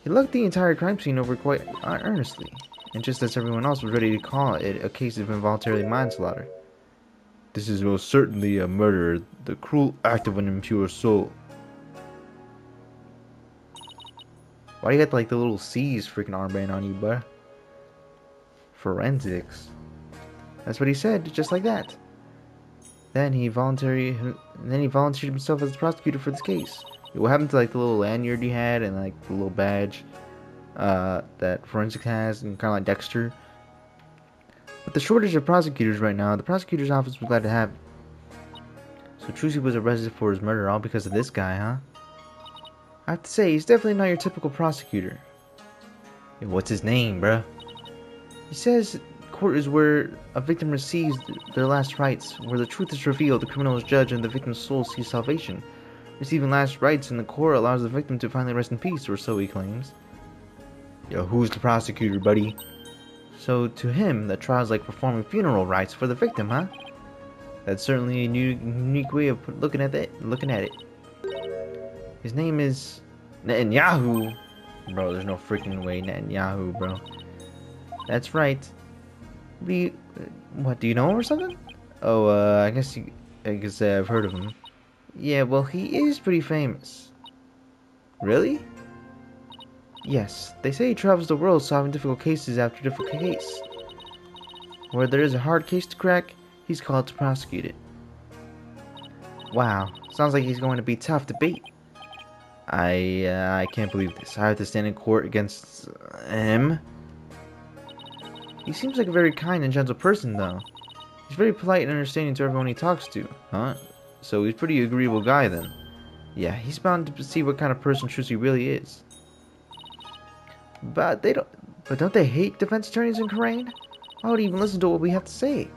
He looked the entire crime scene over quite earnestly, and just as everyone else was ready to call it a case of involuntary manslaughter. This is most certainly a murder, the cruel act of an impure soul. Why you got like the little C's freaking armband on you, bruh? Forensics. That's what he said, just like that. Then he volunteered himself as the prosecutor for this case. What happened to like the little lanyard he had and like the little badge that forensics has, and kind of like Dexter? With the shortage of prosecutors right now, the prosecutor's office was glad to have it. So Trucy was arrested for his murder all because of this guy, huh? I have to say, he's definitely not your typical prosecutor. Hey, what's his name, bruh? He says court is where a victim receives their last rites, where the truth is revealed, the criminal is judged, and the victim's soul sees salvation. Receiving last rites in the court allows the victim to finally rest in peace, or so he claims. Yo, who's the prosecutor, buddy? So to him, the trial's like performing funeral rites for the victim, huh? That's certainly a unique way of looking at it. His name is Netanyahu. Bro, there's no freaking way Netanyahu, bro. That's right. What, do you know him or something? Oh, I guess I've heard of him. Yeah, well, he is pretty famous. Really? Yes, they say he travels the world solving difficult cases after difficult case. Where there is a hard case to crack, he's called to prosecute it. Wow, sounds like he's going to be tough to beat. I can't believe this. I have to stand in court against him. He seems like a very kind and gentle person, though. He's very polite and understanding to everyone he talks to. Huh? So he's a pretty agreeable guy, then. Yeah, he's bound to see what kind of person Trucy really is. But don't they hate defense attorneys in Kharain? Why would he even listen to what we have to say?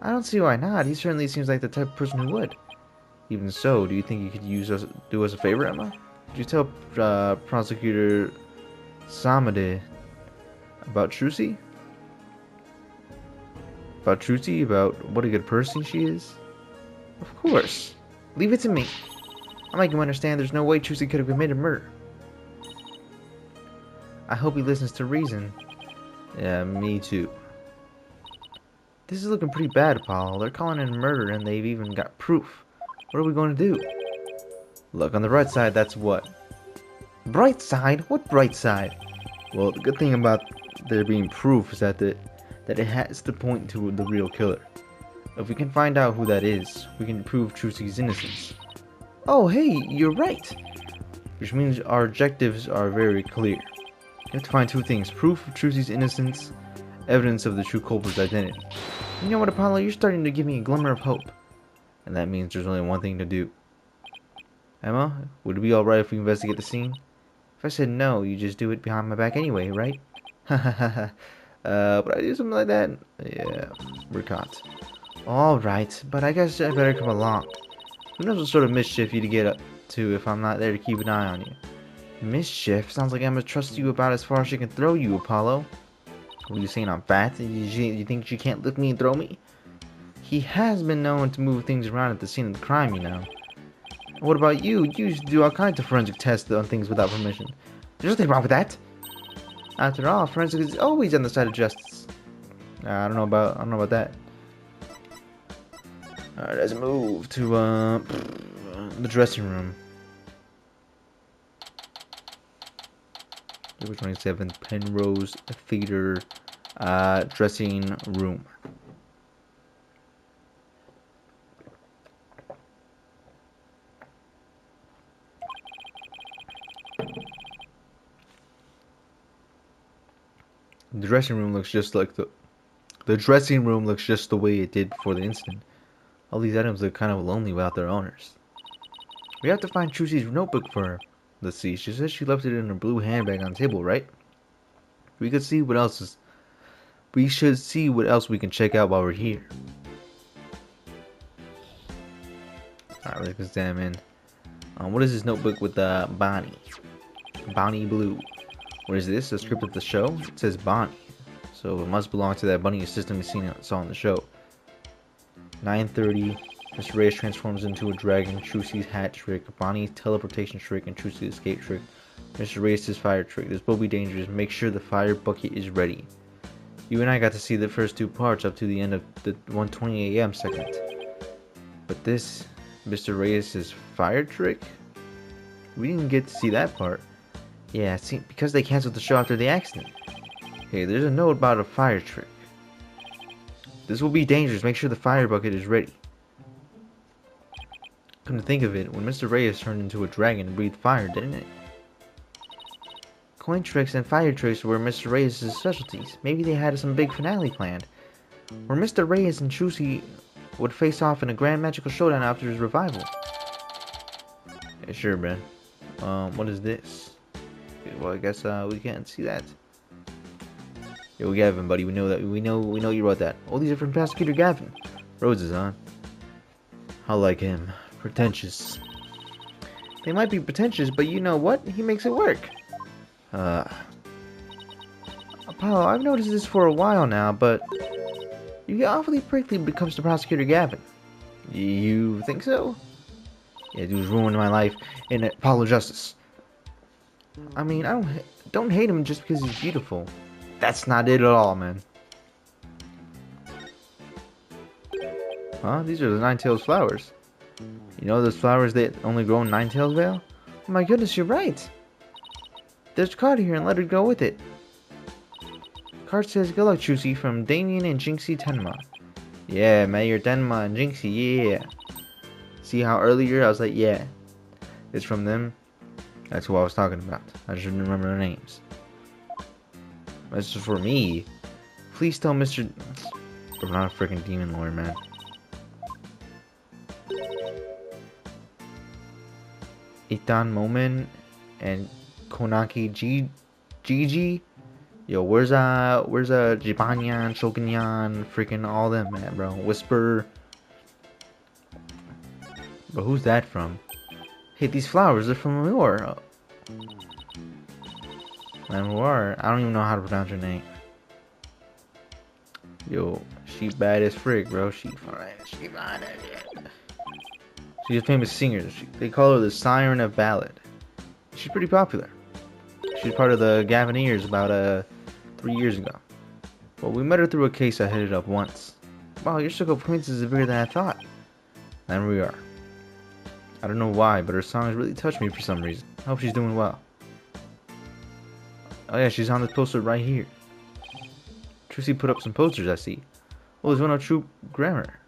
I don't see why not. He certainly seems like the type of person who would. Even so, do you think you could do us a favor, Emma? Could you tell Prosecutor Samade about Trucy? About Trucy? About what a good person she is? Of course. Leave it to me. I'll make him understand there's no way Trucy could have committed murder. I hope he listens to reason. Yeah, me too. This is looking pretty bad, Apollo. They're calling it murder and they've even got proof. What are we going to do? Look, on the right side, that's what? Bright side? What bright side? Well, the good thing about there being proof is that it has to point to the real killer. If we can find out who that is, we can prove Trucy's innocence. Oh, hey, you're right! Which means our objectives are very clear. You have to find two things: proof of Trucy's innocence, evidence of the true culprit's identity. You know what, Apollo? You're starting to give me a glimmer of hope. And that means there's only one thing to do. Emma, would it be alright if we investigate the scene? If I said no, you just do it behind my back anyway, right? Hahaha. Would I do something like that? Yeah, we're caught. Alright, but I guess I better come along. Who knows what sort of mischief you'd get up to if I'm not there to keep an eye on you. Mischief? Sounds like Emma trusts you about as far as she can throw you, Apollo. What are you saying, I'm fat? You think she can't lift me and throw me? He has been known to move things around at the scene of the crime, you know. What about you? You used to do all kinds of forensic tests on things without permission. There's nothing wrong with that. After all, forensic is always on the side of justice. I don't know about that. Alright, let's move to the dressing room. October 27th, Penrose Theater dressing room. The dressing room looks just like the dressing room looks just the way it did before the incident. All these items look kind of lonely without their owners. We have to find Trucy's notebook for her. Let's see. She says she left it in her blue handbag on the table, right? We should see what else we can check out while we're here. Alright, let's examine. What is this notebook with Bonnie? Bonnie Blue. What is this? A script of the show? It says Bonnie. So it must belong to that bunny assistant we saw in the show. 9:30. Mr. Reyes transforms into a dragon. Trucy's hat trick. Bonnie's teleportation trick and Trucy's escape trick. Mr. Reyes' fire trick. This will be dangerous. Make sure the fire bucket is ready. You and I got to see the first two parts up to the end of the 1:20 a.m. segment. But this, Mr. Reyes' fire trick? We didn't get to see that part. Yeah, see, because they canceled the show after the accident. Hey, there's a note about a fire trick. This will be dangerous. Make sure the fire bucket is ready. Come to think of it, when Mr. Reyes turned into a dragon and breathed fire, didn't it? Coin tricks and fire tricks were Mr. Reyes' specialties. Maybe they had some big finale planned, where Mr. Reyes and Trucy would face off in a grand magical showdown after his revival. Yeah, sure, man. What is this? Okay, well, I guess we can't see that. Yo, Gavin, buddy, we know that. We know you wrote that. Oh, these are from Prosecutor Gavin. Roses, huh? I like him. Pretentious. They might be pretentious, but you know what? He makes it work. Apollo, I've noticed this for a while now, but you get awfully prickly when it comes to Prosecutor Gavin. You think so? Yeah, dude's ruined my life in Apollo Justice. I mean, I don't hate him just because he's beautiful. That's not it at all, man. Huh? These are the Nine-Tails flowers. You know those flowers that only grow in Nine-Tails Vale? Oh my goodness, you're right. There's a card here and let her go with it. Card says, "Good luck, Trucy," from Damien and Jinxie Tenma. Yeah, Mayor Tenma and Jinxie, yeah. See how earlier I was like, yeah. It's from them. That's who I was talking about. I just didn't remember their names. This is for me. Please tell Mr. I'm not a freaking demon lord, man. Itan Momen and Konaki Gigi. Yo, where's Jibanyan, Shogunyan, freaking all them, man, bro. Whisper. But who's that from? Hey, these flowers are from Amur. Amur? I don't even know how to pronounce your name. Yo, she bad as frick, bro. She fine. She fine as shit. She's a famous singer. They call her the Siren of Ballad. She's pretty popular. She's part of the Gavineers about 3 years ago. Well, we met her through a case I headed up once. Wow, your circle of acquaintances is bigger than I thought. And we are. I don't know why, but her songs really touched me for some reason. I hope she's doing well. Oh yeah, she's on this poster right here. Trucy put up some posters, I see. Oh, there's one on True Grammar.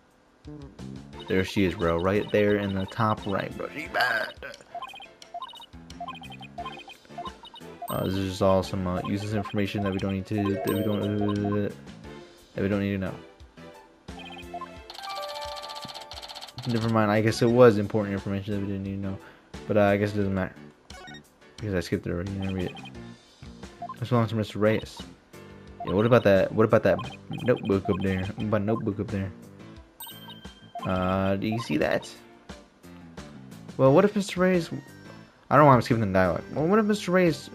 There she is, bro. Right there in the top right, bro. She bad. This is just all some useless information that we don't need to know. Never mind. I guess it was important information that we didn't need to know, but I guess it doesn't matter because I skipped it already and didn't read it. This belongs to Mr. Reyes. Yeah. What about that? What about that notebook up there? What about notebook up there? Do you see that? Well, what if Mr. Reyes? I don't know why I'm skipping the dialogue. Well, what if Mr. Reyes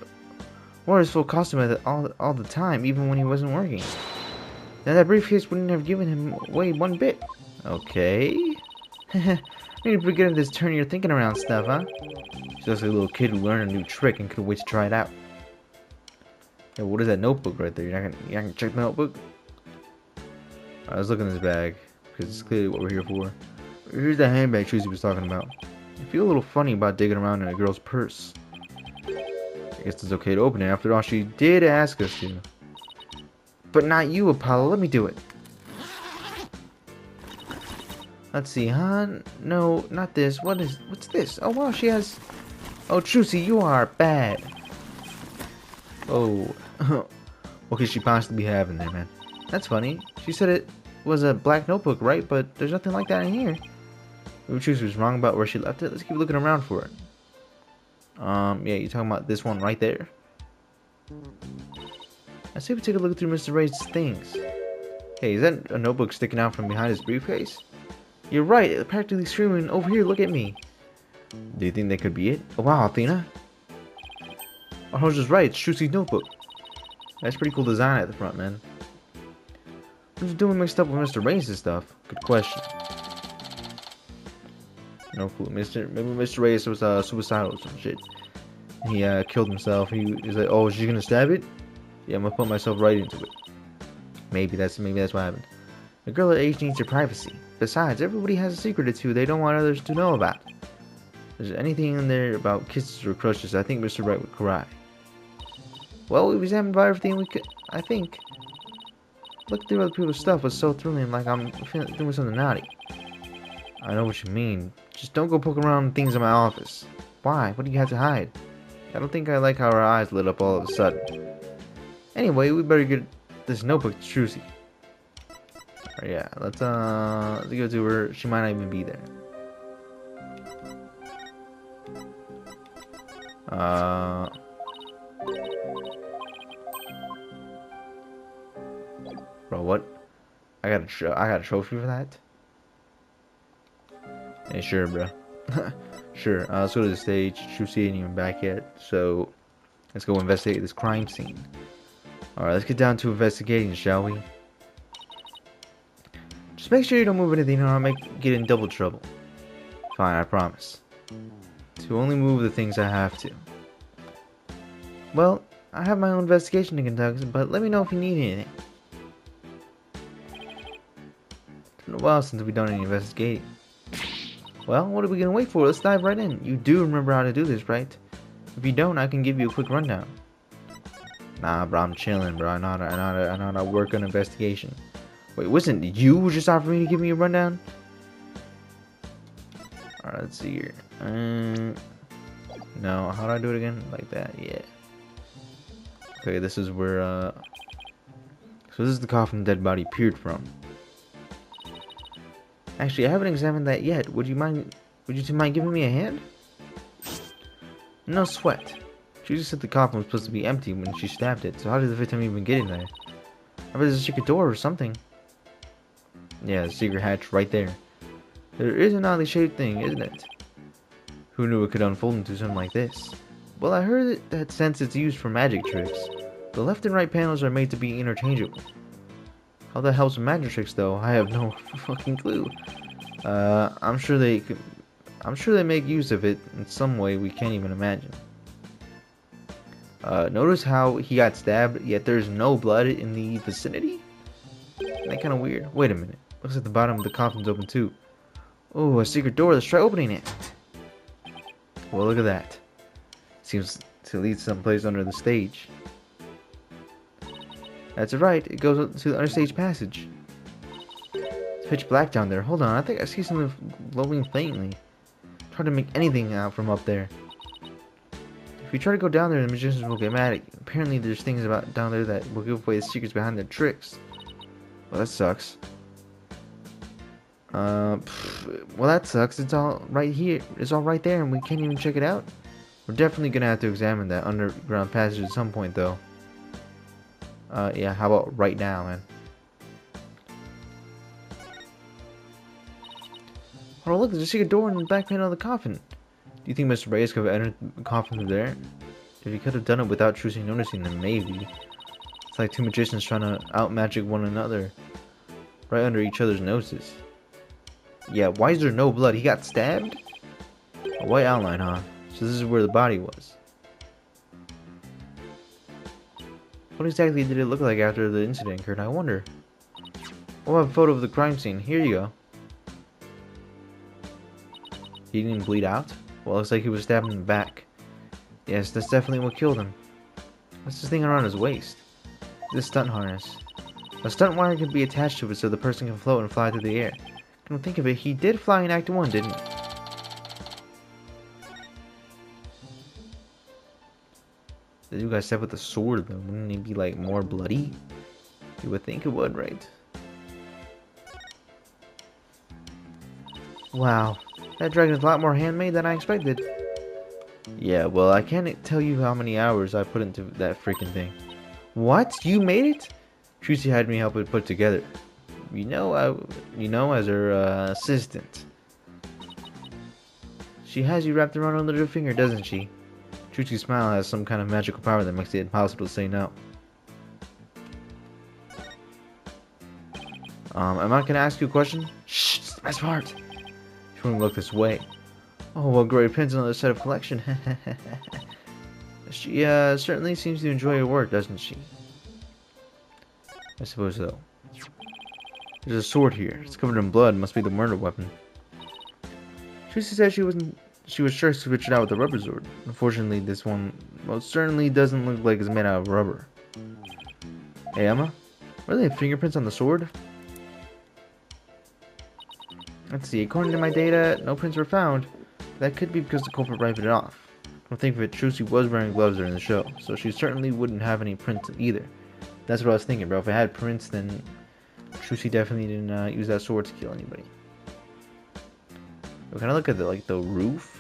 wore his full costume all the time, even when he wasn't working? Then that briefcase wouldn't have given him away one bit. Okay. I need to be good at this turn your thinking around stuff, huh? She's just like a little kid who learned a new trick and couldn't wait to try it out. Yo, what is that notebook right there? You're not gonna check the notebook? I was looking in this bag because it's clearly what we're here for. Here's the handbag Trucy was talking about. I feel a little funny about digging around in a girl's purse. I guess it's okay to open it. After all, she did ask us to. But not you, Apollo. Let me do it. Let's see, huh? No, not this. What's this? Oh, wow, she has... Oh, Trucy, you are bad. Oh. What could she possibly be having there, man? That's funny. She said it was a black notebook, right? But there's nothing like that in here. Maybe Trucy was wrong about where she left it. Let's keep looking around for it. Yeah, you're talking about this one right there. Let's see if we take a look through Mr. Ray's things. Hey, is that a notebook sticking out from behind his briefcase? You're right, it's practically screaming, over here, look at me. Do you think that could be it? Oh wow, Athena. Oh, I was just right, it's Trucy's notebook. That's pretty cool design at the front, man. What's doing mixed up with Mr. Reyes' stuff? Good question. No clue. Maybe Mr. Reyes was suicidal or some shit. He killed himself. He's like, oh, is she gonna stab it? Yeah, I'm gonna put myself right into it. Maybe that's what happened. A girl at age needs her privacy. Besides, everybody has a secret or two they don't want others to know about. If there's anything in there about kisses or crushes, I think Mr. Wright would cry. Well, we've examined about everything we could. I think looking through other people's stuff was so thrilling, like I'm doing something naughty. I know what you mean. Just don't go poking around things in my office. Why? What do you have to hide? I don't think I like how her eyes lit up all of a sudden. Anyway, we better get this notebook to Trucy. Alright, yeah, let's go to her. She might not even be there. Bro, what? I got a trophy for that? Hey, sure, bro. Sure. Let's go to the stage. Trucy ain't even back yet, so let's go investigate this crime scene. Alright, let's get down to investigating, shall we? Just make sure you don't move anything or I'll get in double trouble. Fine, I promise. To only move the things I have to. Well, I have my own investigation to conduct, but let me know if you need anything. It's been a while since we've done any investigating. Well, what are we gonna wait for? Let's dive right in. You do remember how to do this, right? If you don't, I can give you a quick rundown. Nah, bro, I'm chilling, bro. I know how to work on investigation. Wait, wasn't you who just offered me to give me a rundown? Alright, let's see here. No, how do I do it again? Like that, yeah. Okay, this is where, so this is the coffin the dead body peered from. Actually, I haven't examined that yet. Would you mind giving me a hand? No sweat. She just said the coffin was supposed to be empty when she stabbed it, so how did the victim even get in there? I bet there's a secret door or something. Yeah, the secret hatch right there. There is an oddly shaped thing, isn't it? Who knew it could unfold into something like this? Well, I heard that since it's used for magic tricks, the left and right panels are made to be interchangeable. How the hell's magic tricks though? I have no fucking clue. I'm sure they could. I'm sure they make use of it in some way we can't even imagine. Notice how he got stabbed, yet there's no blood in the vicinity? Isn't that kind of weird? Wait a minute. Looks like the bottom of the coffin's open too. Oh, a secret door. Let's try opening it. Well, look at that. Seems to lead someplace under the stage. That's right. It goes to the understage passage. It's pitch black down there. Hold on. I think I see something glowing faintly. It's hard to make anything out from up there. If you try to go down there, the magicians will get mad at you. Apparently, there's things about down there that will give away the secrets behind their tricks. Well, that sucks. Well, that sucks. It's all right here. It's all right there, and we can't even check it out. We're definitely gonna have to examine that underground passage at some point, though. Yeah. How about right now, man? Oh, look! There's a secret door in the back panel of the coffin. Do you think Mr. Reyes could have entered the coffin through there? If he could have done it without Trucy noticing, then maybe. It's like two magicians trying to out-magic one another, right under each other's noses. Yeah, why is there no blood? He got stabbed? A white outline, huh? So this is where the body was. What exactly did it look like after the incident occurred? I wonder. Oh, I have a photo of the crime scene. Here you go. He didn't bleed out? Well, it looks like he was stabbed in the back. Yes, that's definitely what killed him. What's this thing around his waist? This stunt harness. A stunt wire can be attached to it so the person can float and fly through the air. Come think of it, he did fly in Act 1, didn't he? The dude got stabbed with a sword, though. Wouldn't he be, like, more bloody? You would think it would, right? Wow. That dragon's a lot more handmade than I expected. Yeah, well, I can't tell you how many hours I put into that freaking thing. What? You made it? Trucy had me help it put together. You know, as her assistant. She has you wrapped around her little finger, doesn't she? Trucy's smile has some kind of magical power that makes it impossible to say no. Am I gonna ask you a question? Shh, it's the best part. She wouldn't look this way. Oh, well, great pins another set of collection. She certainly seems to enjoy her work, doesn't she? I suppose so. There's a sword here. It's covered in blood. Must be the murder weapon. Tracy said she was sure to switch it out with the rubber sword. Unfortunately, this one most certainly doesn't look like it's made out of rubber. Hey, Emma? Are there fingerprints on the sword? Let's see. According to my data, no prints were found. That could be because the culprit wiped it off. Don't think of it, Trucy was wearing gloves during the show, so she certainly wouldn't have any prints either. That's what I was thinking, bro. If it had prints, then Trucy definitely didn't use that sword to kill anybody. We kind of look at the roof.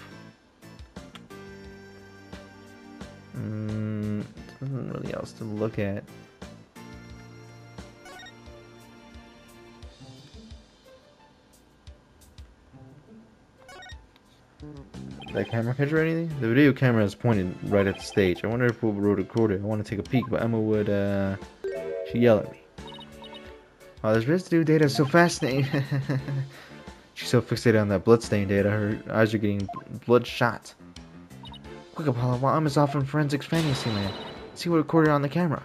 Nothing really else to look at. That camera catcher or anything? The video camera is pointed right at the stage. I wonder if we'll record it. I want to take a peek, but Emma would, she'd yell at me. Oh, this residue data is so fascinating. She's so fixated on that bloodstain data, her eyes are getting bloodshot. Quick, Apollo, while Emma's off in forensics fantasy land, see what recorded on the camera.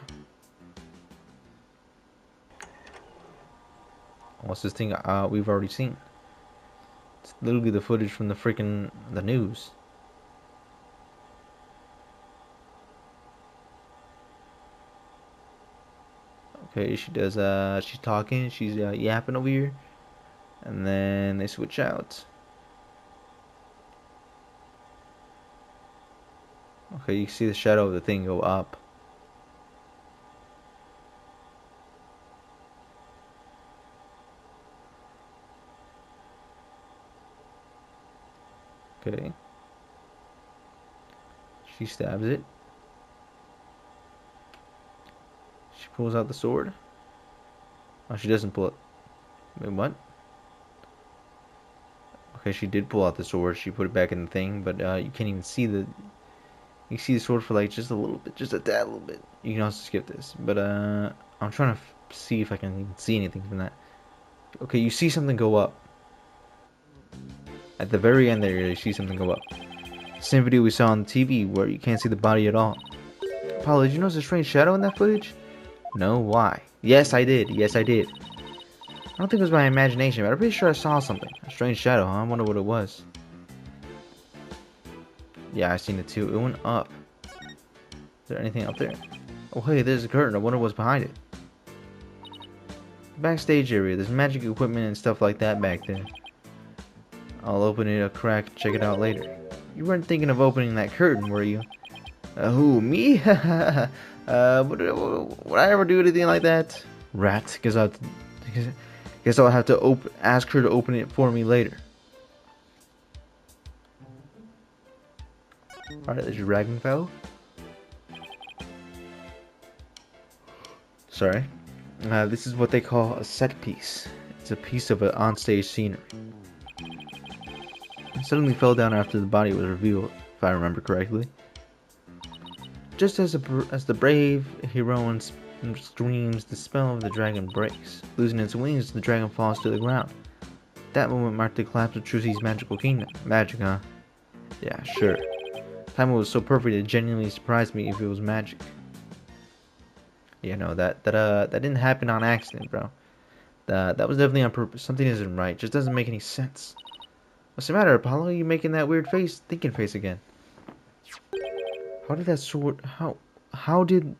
What's this thing we've already seen? It's literally the footage from the news. Okay, she does, she's talking, she's yapping over here. And then they switch out. Okay, you can see the shadow of the thing go up. Okay. She stabs it. She pulls out the sword. Oh, she doesn't pull it. Wait, what? Okay, she did pull out the sword. She put it back in the thing, but you can't even see You see the sword for like just a little bit, just a tad little bit. You can also skip this, but I'm trying to see if I can even see anything from that. Okay, you see something go up. At the very end there, you see something go up. Same video we saw on TV where you can't see the body at all. Apollo, did you notice a strange shadow in that footage? No, why? Yes, I did. Yes, I did. I don't think it was my imagination, but I'm pretty sure I saw something. A strange shadow, huh? I wonder what it was. Yeah, I seen it too. It went up. Is there anything up there? Oh, hey, there's a curtain. I wonder what's behind it. Backstage area. There's magic equipment and stuff like that back there. I'll open it a crack, check it out later. You weren't thinking of opening that curtain, were you? Who, me? Would I ever do anything like that? Rat, guess I'll have to ask her to open it for me later. Alright, there's your dragon fellow. Sorry. This is what they call a set piece. It's a piece of an onstage scenery. It suddenly fell down after the body was revealed, if I remember correctly. Just as the brave heroine screams, the spell of the dragon breaks. Losing its wings, the dragon falls to the ground. That moment marked the collapse of Trucy's magical kingdom. Magic, huh? Yeah, sure. Timing was so perfect it genuinely surprised me if it was magic. Yeah, no, that didn't happen on accident, bro. That was definitely on purpose. Something isn't right. Just doesn't make any sense. What's the matter, Apollo? You making that weird thinking face again? How did that sword? How did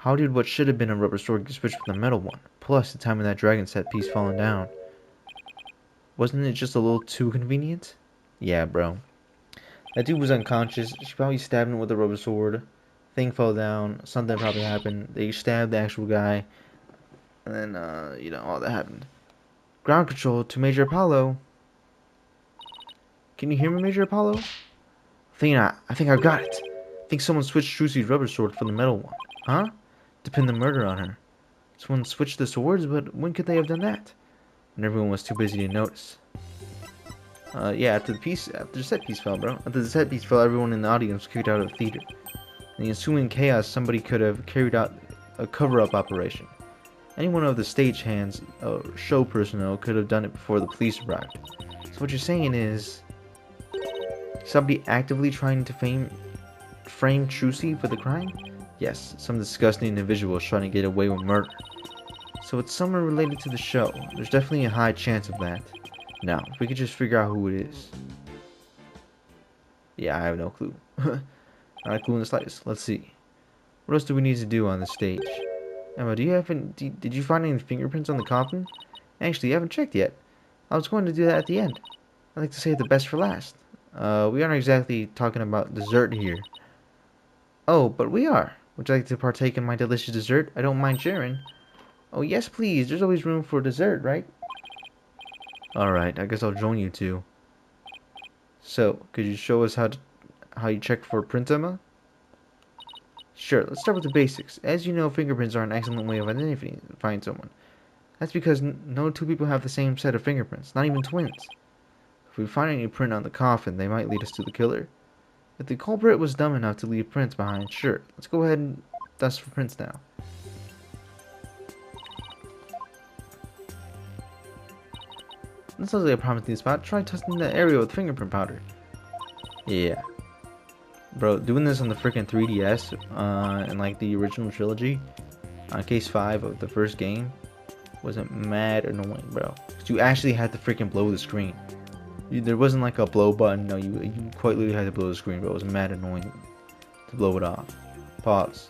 what should have been a rubber sword get switched with a metal one? Plus, the time of that dragon set piece falling down. Wasn't it just a little too convenient? Yeah, bro. That dude was unconscious. She probably stabbed him with a rubber sword. Thing fell down. Something probably happened. They stabbed the actual guy. And then, you know, all that happened. Ground control to Major Apollo. Can you hear me, Major Apollo? I think I've got it. I think someone switched Trucy's rubber sword for the metal one. Huh? To pin the murder on her. Someone switched the swords, but when could they have done that? And everyone was too busy to notice. Yeah, after the set piece fell, bro. After the set piece fell, everyone in the audience was kicked out of the theater. In the ensuing chaos, somebody could have carried out a cover-up operation. Anyone of the stagehands, show personnel, could have done it before the police arrived. So what you're saying is, somebody actively trying to frame Trucy for the crime? Yes, some disgusting individual is trying to get away with murder. So it's someone related to the show. There's definitely a high chance of that. Now, if we could just figure out who it is. Yeah, I have no clue. Not a clue in the slightest. Let's see. What else do we need to do on the stage? Emma, did you find any fingerprints on the coffin? Actually, you haven't checked yet. I was going to do that at the end. I like to save the best for last. We aren't exactly talking about dessert here. Oh, but we are. Would you like to partake in my delicious dessert? I don't mind sharing. Oh, yes, please. There's always room for dessert, right? Alright, I guess I'll join you two. So, could you show us how you check for prints, Emma? Sure, let's start with the basics. As you know, fingerprints are an excellent way of identifying someone. That's because no two people have the same set of fingerprints, not even twins. If we find any print on the coffin, they might lead us to the killer. If the culprit was dumb enough to leave prints behind, sure, let's go ahead and dust for prints now. That sounds like a promising spot. Try testing that area with fingerprint powder. Yeah. Bro, doing this on the freaking 3DS, in like the original trilogy, on case 5 of the first game, was mad annoying, bro. Because you actually had to freaking blow the screen. There wasn't like a blow button, no, you quite literally had to blow the screen, bro. It was mad annoying to blow it off. Pause.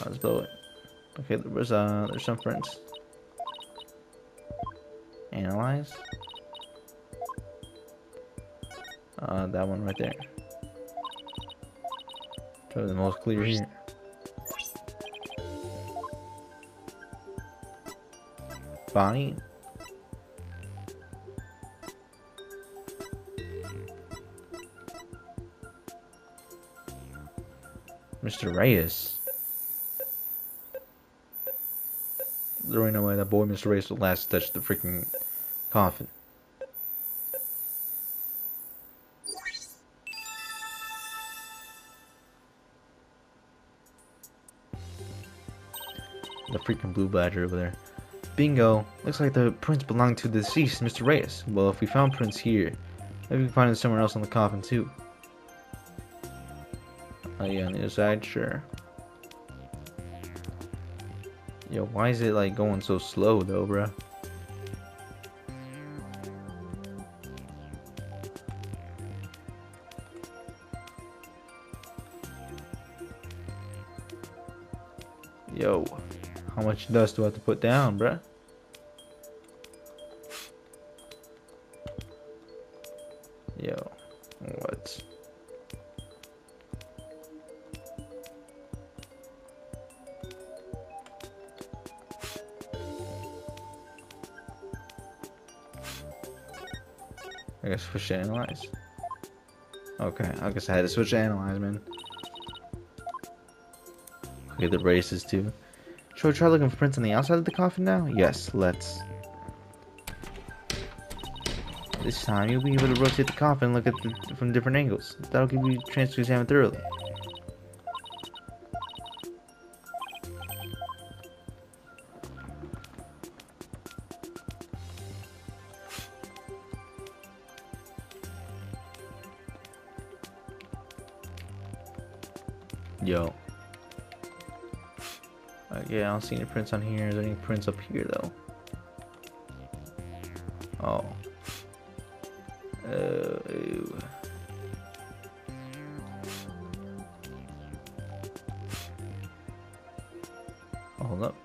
Let's blow it. Okay, there's some prints. Analyze. That one right there. Probably the most clear here. Bonnie. Mr. Reyes. There ain't no way that boy Mr. Reyes will last to touch the freaking coffin. The freaking blue badger over there. Bingo! Looks like the prints belong to the deceased, Mr. Reyes. Well, if we found prints here, maybe we can find it somewhere else on the coffin too. Oh yeah, on the other side, sure. Yo, why is it like going so slow though, bruh? Yo, how much dust do I have to put down, bruh? Yo, what? I guess switch to analyze. Okay, I guess I had to switch to analyze, man. Okay, the braces too. Should we try looking for prints on the outside of the coffin now? Yes, let's. This time you'll be able to rotate the coffin and look at it from different angles. That'll give you a chance to examine thoroughly. Yo. Yeah, I don't see any prints on here. Is there any prints up here though? Oh. Ew. Oh, hold up.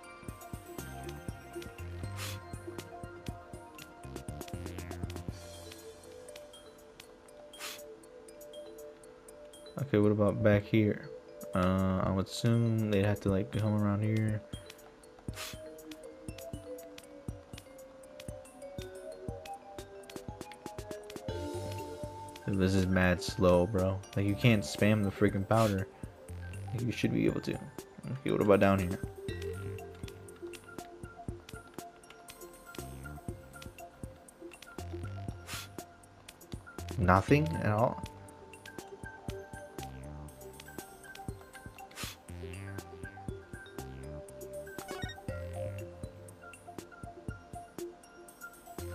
Okay, what about back here? I would assume they'd have to like come around here. This is mad slow, bro. Like, you can't spam the freaking powder. Like, you should be able to. Okay, what about down here? Nothing at all?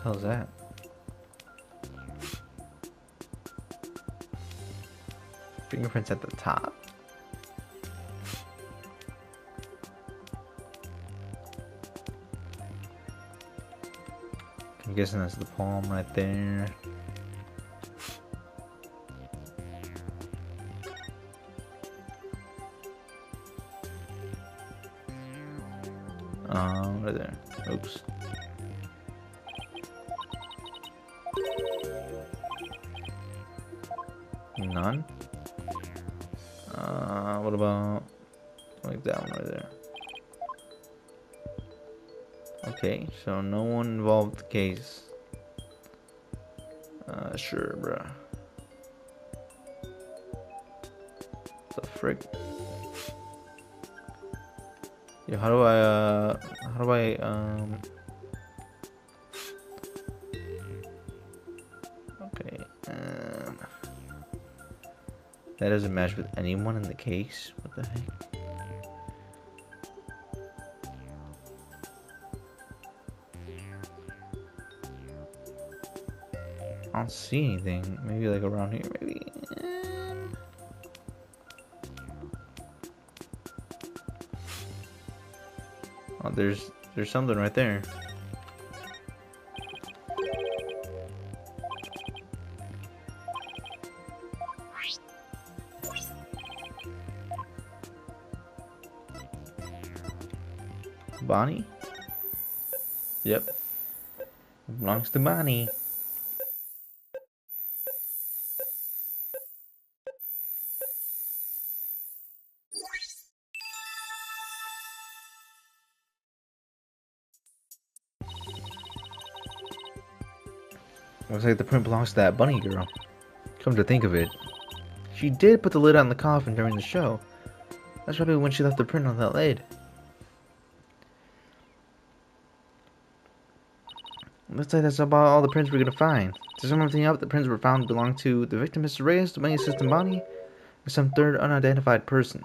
How's that? Fingerprints at the top. I'm guessing that's the palm right there. Right there. Oops. None. What about like that one right there? Okay, so no one involved with the case. Sure, bruh. The frick? Yeah, how do I, okay, that doesn't match with anyone in the case? What the heck? I don't see anything. Maybe like around here, maybe. Oh, there's something right there. Bonnie? Yep. Belongs to Bonnie. Looks like the print belongs to that bunny girl. Come to think of it, she did put the lid on the coffin during the show. That's probably when she left the print on that lid. Looks like that's about all the prints we're gonna find. To sum everything up, the prints were found to belong to the victim, Mr. Reyes, the bunny assistant Bonnie, and some third unidentified person.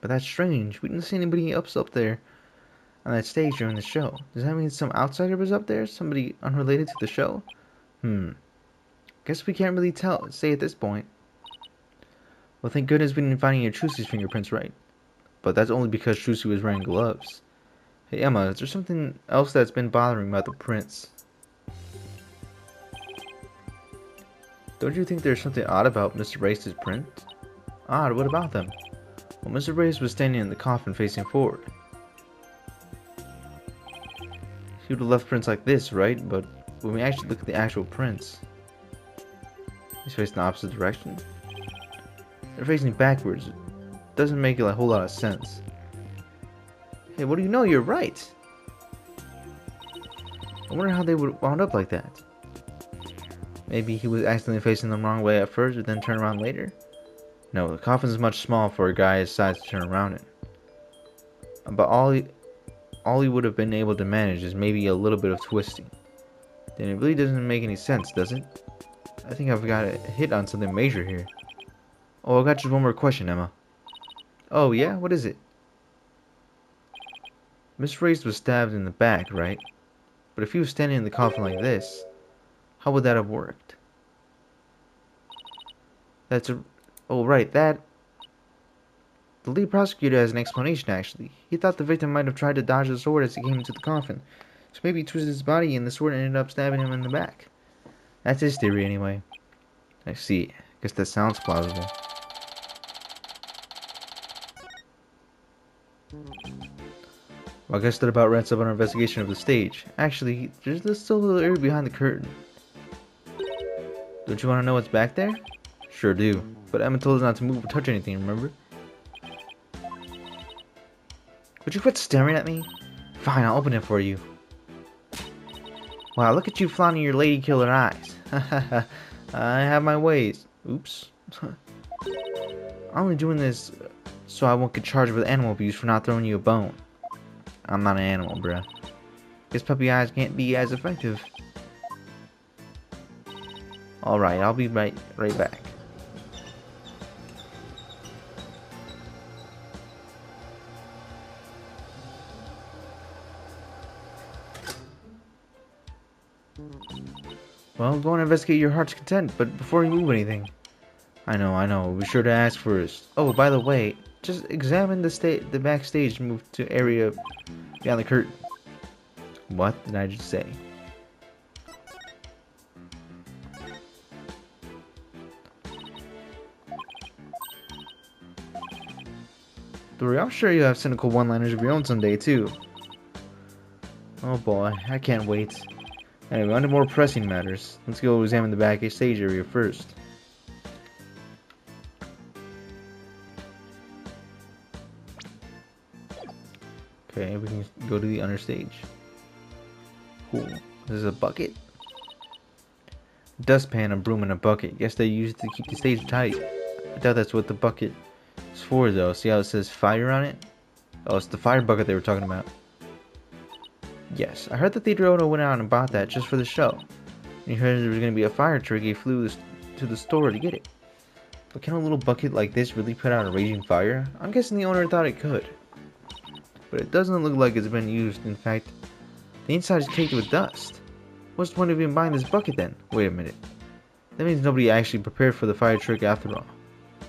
But that's strange. We didn't see anybody else up there. on that stage during the show. Does that mean some outsider was up there? Somebody unrelated to the show? Guess we can't really say at this point. Well, thank goodness we didn't find any of Trucy's fingerprints, right? But that's only because Trucy was wearing gloves. Hey Emma, is there something else that's been bothering about the prints? Don't you think there's something odd about Mr. Race's print? Odd? What about them? Well, Mr. Race was standing in the coffin facing forward. He would have left prints like this, right? But when we actually look at the actual prints, he's facing the opposite direction. They're facing backwards. It doesn't make a whole lot of sense. Hey, what do you know? You're right. I wonder how they would wound up like that. Maybe he was accidentally facing them the wrong way at first, but then turn around later? No, the coffin is much small for a guy his size to turn around in. But all he would have been able to manage is maybe a little bit of twisting. Then it really doesn't make any sense, does it? I think I've got a hit on something major here. Oh, I got just one more question, Emma. Oh, yeah? What is it? Miss Race was stabbed in the back, right? But if he was standing in the coffin like this, how would that have worked? Oh, right, that... The lead prosecutor has an explanation, actually. He thought the victim might have tried to dodge the sword as he came into the coffin. So maybe he twisted his body and the sword ended up stabbing him in the back. That's his theory, anyway. I see. I guess that sounds plausible. Well, I guess that about wraps up on our investigation of the stage. Actually, there's still a little area behind the curtain. Don't you want to know what's back there? Sure do. But Emma told us not to move or touch anything, remember? Would you quit staring at me? Fine, I'll open it for you. Wow, look at you flaunting your lady killer eyes. I have my ways. Oops. I'm only doing this so I won't get charged with animal abuse for not throwing you a bone. I'm not an animal, bruh. Guess puppy eyes can't be as effective. Alright, I'll be right back. Well, go and investigate your heart's content, but before you move anything. I know. Be sure to ask first. Oh, by the way, just examine the backstage and move to area beyond the curtain. What did I just say? Dory, I'm sure you have cynical one-liners of your own someday, too. Oh boy, I can't wait. Anyway, on to more pressing matters. Let's go examine the backstage area first. Okay, we can go to the understage. Cool. This is a bucket? Dustpan, a broom, and a bucket. Guess they use it to keep the stage tight. I doubt that's what the bucket is for, though. See how it says fire on it? Oh, it's the fire bucket they were talking about. Yes, I heard that the owner went out and bought that just for the show. When he heard there was going to be a fire truck, he flew to the store to get it. But can a little bucket like this really put out a raging fire? I'm guessing the owner thought it could. But it doesn't look like it's been used. In fact, the inside is caked with dust. What's the point of even buying this bucket then? Wait a minute. That means nobody actually prepared for the fire truck after all.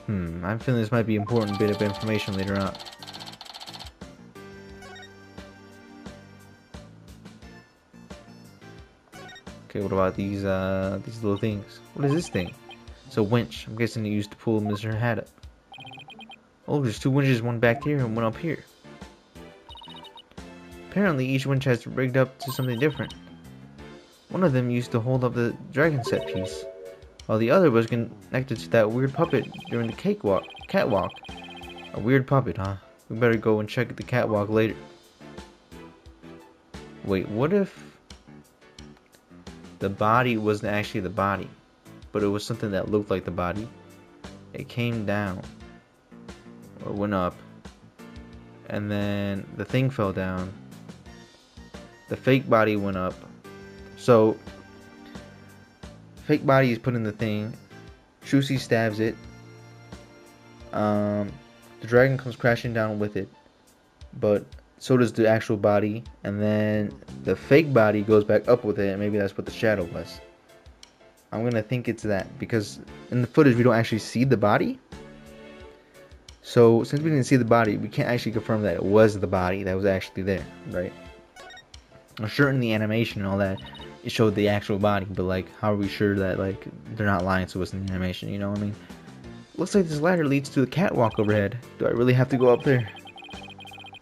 I'm feeling this might be an important bit of information later on. Okay, what about these little things? What is this thing? It's a winch. I'm guessing it used to pull Mr. Hat up. Oh, there's two winches, one back here and one up here. Apparently, each winch has rigged up to something different. One of them used to hold up the dragon set piece, while the other was connected to that weird puppet during the catwalk. A weird puppet, huh? We better go and check the catwalk later. Wait, what if the body wasn't actually the body, but it was something that looked like the body? It came down, or went up, and then the thing fell down. The fake body went up. So, fake body is put in the thing. Trucy stabs it. The dragon comes crashing down with it. But so does the actual body, and then the fake body goes back up with it, and maybe that's what the shadow was. I'm gonna think it's that, because in the footage we don't actually see the body. So since we didn't see the body, we can't actually confirm that it was the body that was actually there, right? I'm sure in the animation and all that, it showed the actual body, but like, how are we sure that like they're not lying to us in the animation? You know what I mean? Looks like this ladder leads to the catwalk overhead. Do I really have to go up there?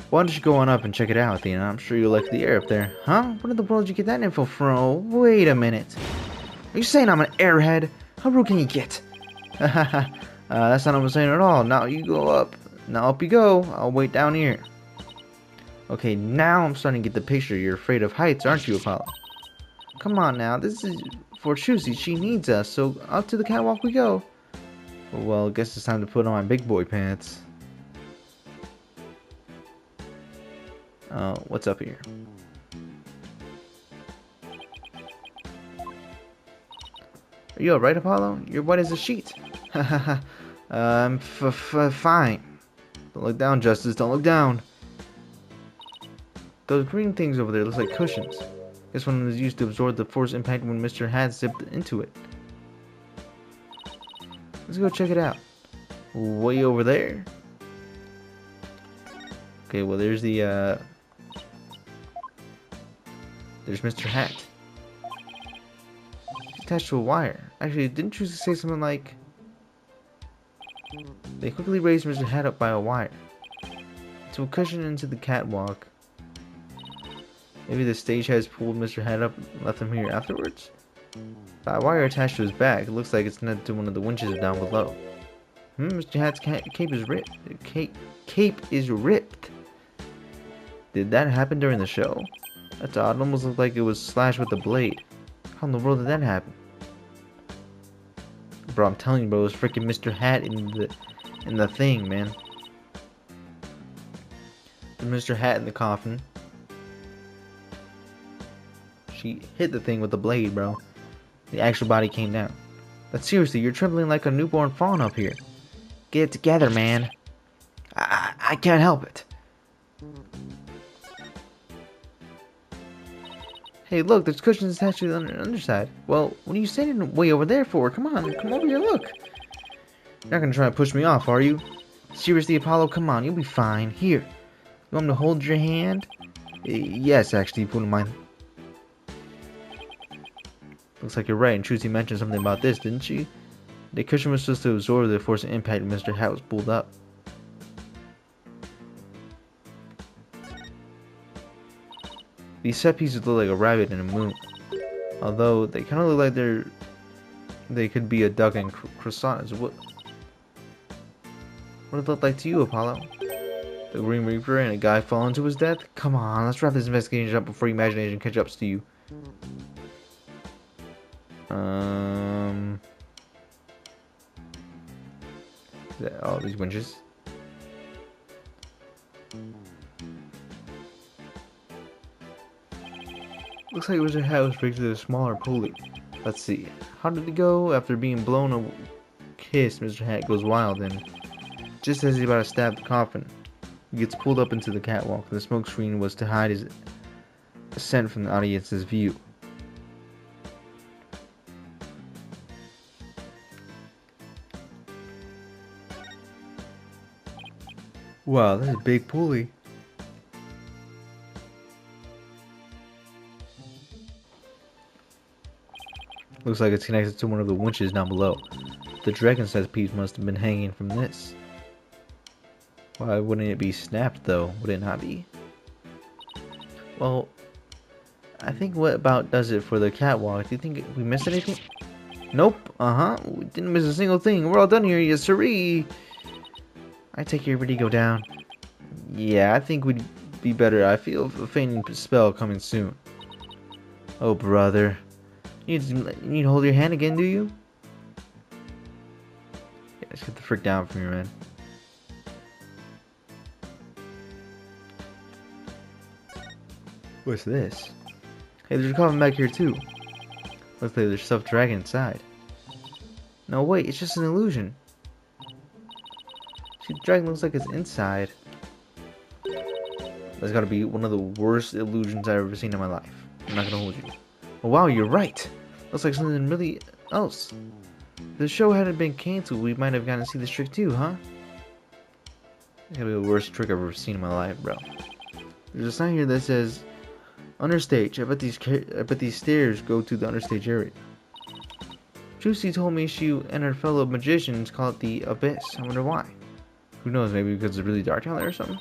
Why don't you go on up and check it out, Athena? I'm sure you'll like the air up there. Huh? Where in the world did you get that info from? Wait a minute. Are you saying I'm an airhead? How rude can you get? That's not what I'm saying at all. Now you go up. Now up you go. I'll wait down here. Okay, now I'm starting to get the picture. You're afraid of heights, aren't you, Apollo? Come on now. This is for Chusi. She needs us. So up to the catwalk we go. Well, I guess it's time to put on my big boy pants. What's up here? Are you alright, Apollo? You're white as a sheet. I'm fine. Don't look down, Justice. Don't look down. Those green things over there look like cushions. Guess one was used to absorb the force impact when Mr. Hat zipped into it. Let's go check it out. Way over there. Okay, well there's the there's Mr. Hat. He's attached to a wire. Actually, didn't you say something like they quickly raised Mr. Hat up by a wire to a cushion into the catwalk? Maybe the stage has pulled Mr. Hat up and left him here afterwards? By a wire attached to his back, it looks like it's connected to one of the winches down below. Mr. Hat's cape is ripped. Cape is ripped. Did that happen during the show? That's odd. It almost looked like it was slashed with a blade. How in the world did that happen? Bro, I'm telling you, bro, it was freaking Mr. Hat in the thing, man. There's Mr. Hat in the coffin. She hit the thing with the blade, bro. The actual body came down. But seriously, you're trembling like a newborn fawn up here. Get it together, man. I can't help it. Hey, look, there's cushions attached to the underside. Well, what are you standing way over there for? Come on, come over here, look. You're not gonna try to push me off, are you? Seriously, Apollo, come on, you'll be fine. Here, you want me to hold your hand? Yes, actually, put in mine. Looks like you're right, and Chusi mentioned something about this, didn't she? The cushion was supposed to absorb the force of impact when Mr. Hat was pulled up. These set pieces look like a rabbit and a moon. Although, they kind of look like they could be a duck and croissant as well. What did it look like to you, Apollo? The Green Reaper and a guy falling to his death? Come on, let's wrap this investigation up before your imagination catch up to you. Is that all these winches? Looks like Mr. Hat was rigged to a smaller pulley. Let's see. How did it go? After being blown a kiss, Mr. Hat goes wild, and just as he's about to stab the coffin, he gets pulled up into the catwalk. The smoke screen was to hide his ascent from the audience's view. Wow, that's a big pulley. Looks like it's connected to one of the winches down below. The dragon set piece must have been hanging from this. Why wouldn't it be snapped though? Would it not be? Well, I think what about does it for the catwalk? Do you think we missed anything? Nope. We didn't miss a single thing. We're all done here. Yes, sirree. I take you ready to go down. Yeah, I think we'd be better. I feel a fainting spell coming soon. Oh, brother. You need to hold your hand again, do you? Yeah, let's get the frick down from here, man. What's this? Hey, there's a coffin back here, too. Looks like there's stuffed dragon inside. No, wait, it's just an illusion. See, the dragon looks like it's inside. That's gotta be one of the worst illusions I've ever seen in my life. I'm not gonna hold you. Oh wow, you're right. Looks like something really else. If the show hadn't been canceled, we might have gotten to see this trick too, huh? It's gotta be the worst trick I've ever seen in my life, bro. There's a sign here that says understage. I bet these stairs go to the understage area. Juicy told me she and her fellow magicians call it the abyss. I wonder why. Who knows, maybe because it's really dark down there or something?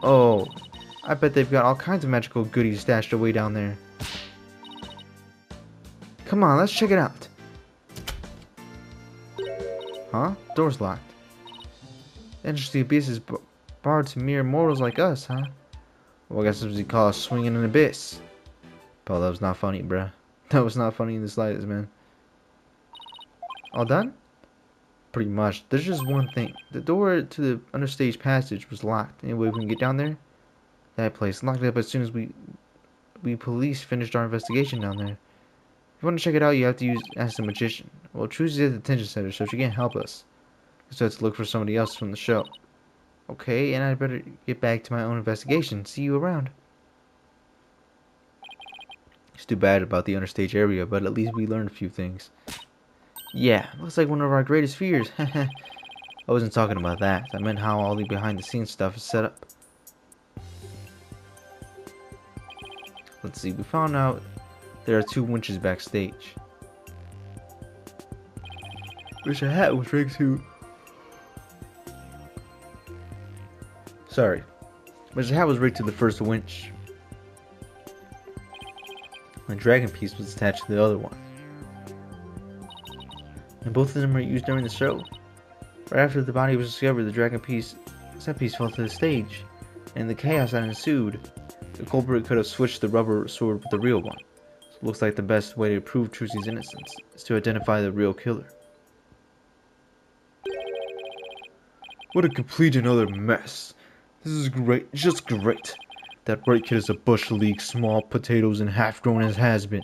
Oh, I bet they've got all kinds of magical goodies stashed away down there. Come on, let's check it out. Huh? Door's locked. Interesting, abyss is barred to mere mortals like us, huh? Well, I guess that's what you call swinging an abyss. Oh, that was not funny, bruh. That was not funny in the slightest, man. All done? Pretty much. There's just one thing. The door to the understage passage was locked. Anyway, we can get down there. That place locked up as soon as we police finished our investigation down there. If you want to check it out, you have to ask the magician. Well, Trucy's at the detention center, so she can't help us. So I have to look for somebody else from the show. Okay, and I'd better get back to my own investigation. See you around. It's too bad about the understage area, but at least we learned a few things. Yeah, looks like one of our greatest fears. I wasn't talking about that. I meant how all the behind-the-scenes stuff is set up. Let's see, we found out there are 2 winches backstage. Mr. Hat was rigged to... Sorry. Mr. Hat was rigged to the first winch. The dragon piece was attached to the other one. And both of them were used during the show. Right after the body was discovered, the dragon set piece fell to the stage. And in the chaos that ensued, the culprit could have switched the rubber sword with the real one. So it looks like the best way to prove Trucy's innocence is to identify the real killer. What a complete and utter mess. This is great, just great. That Wright kid is a bush league, small potatoes and half-grown as has been.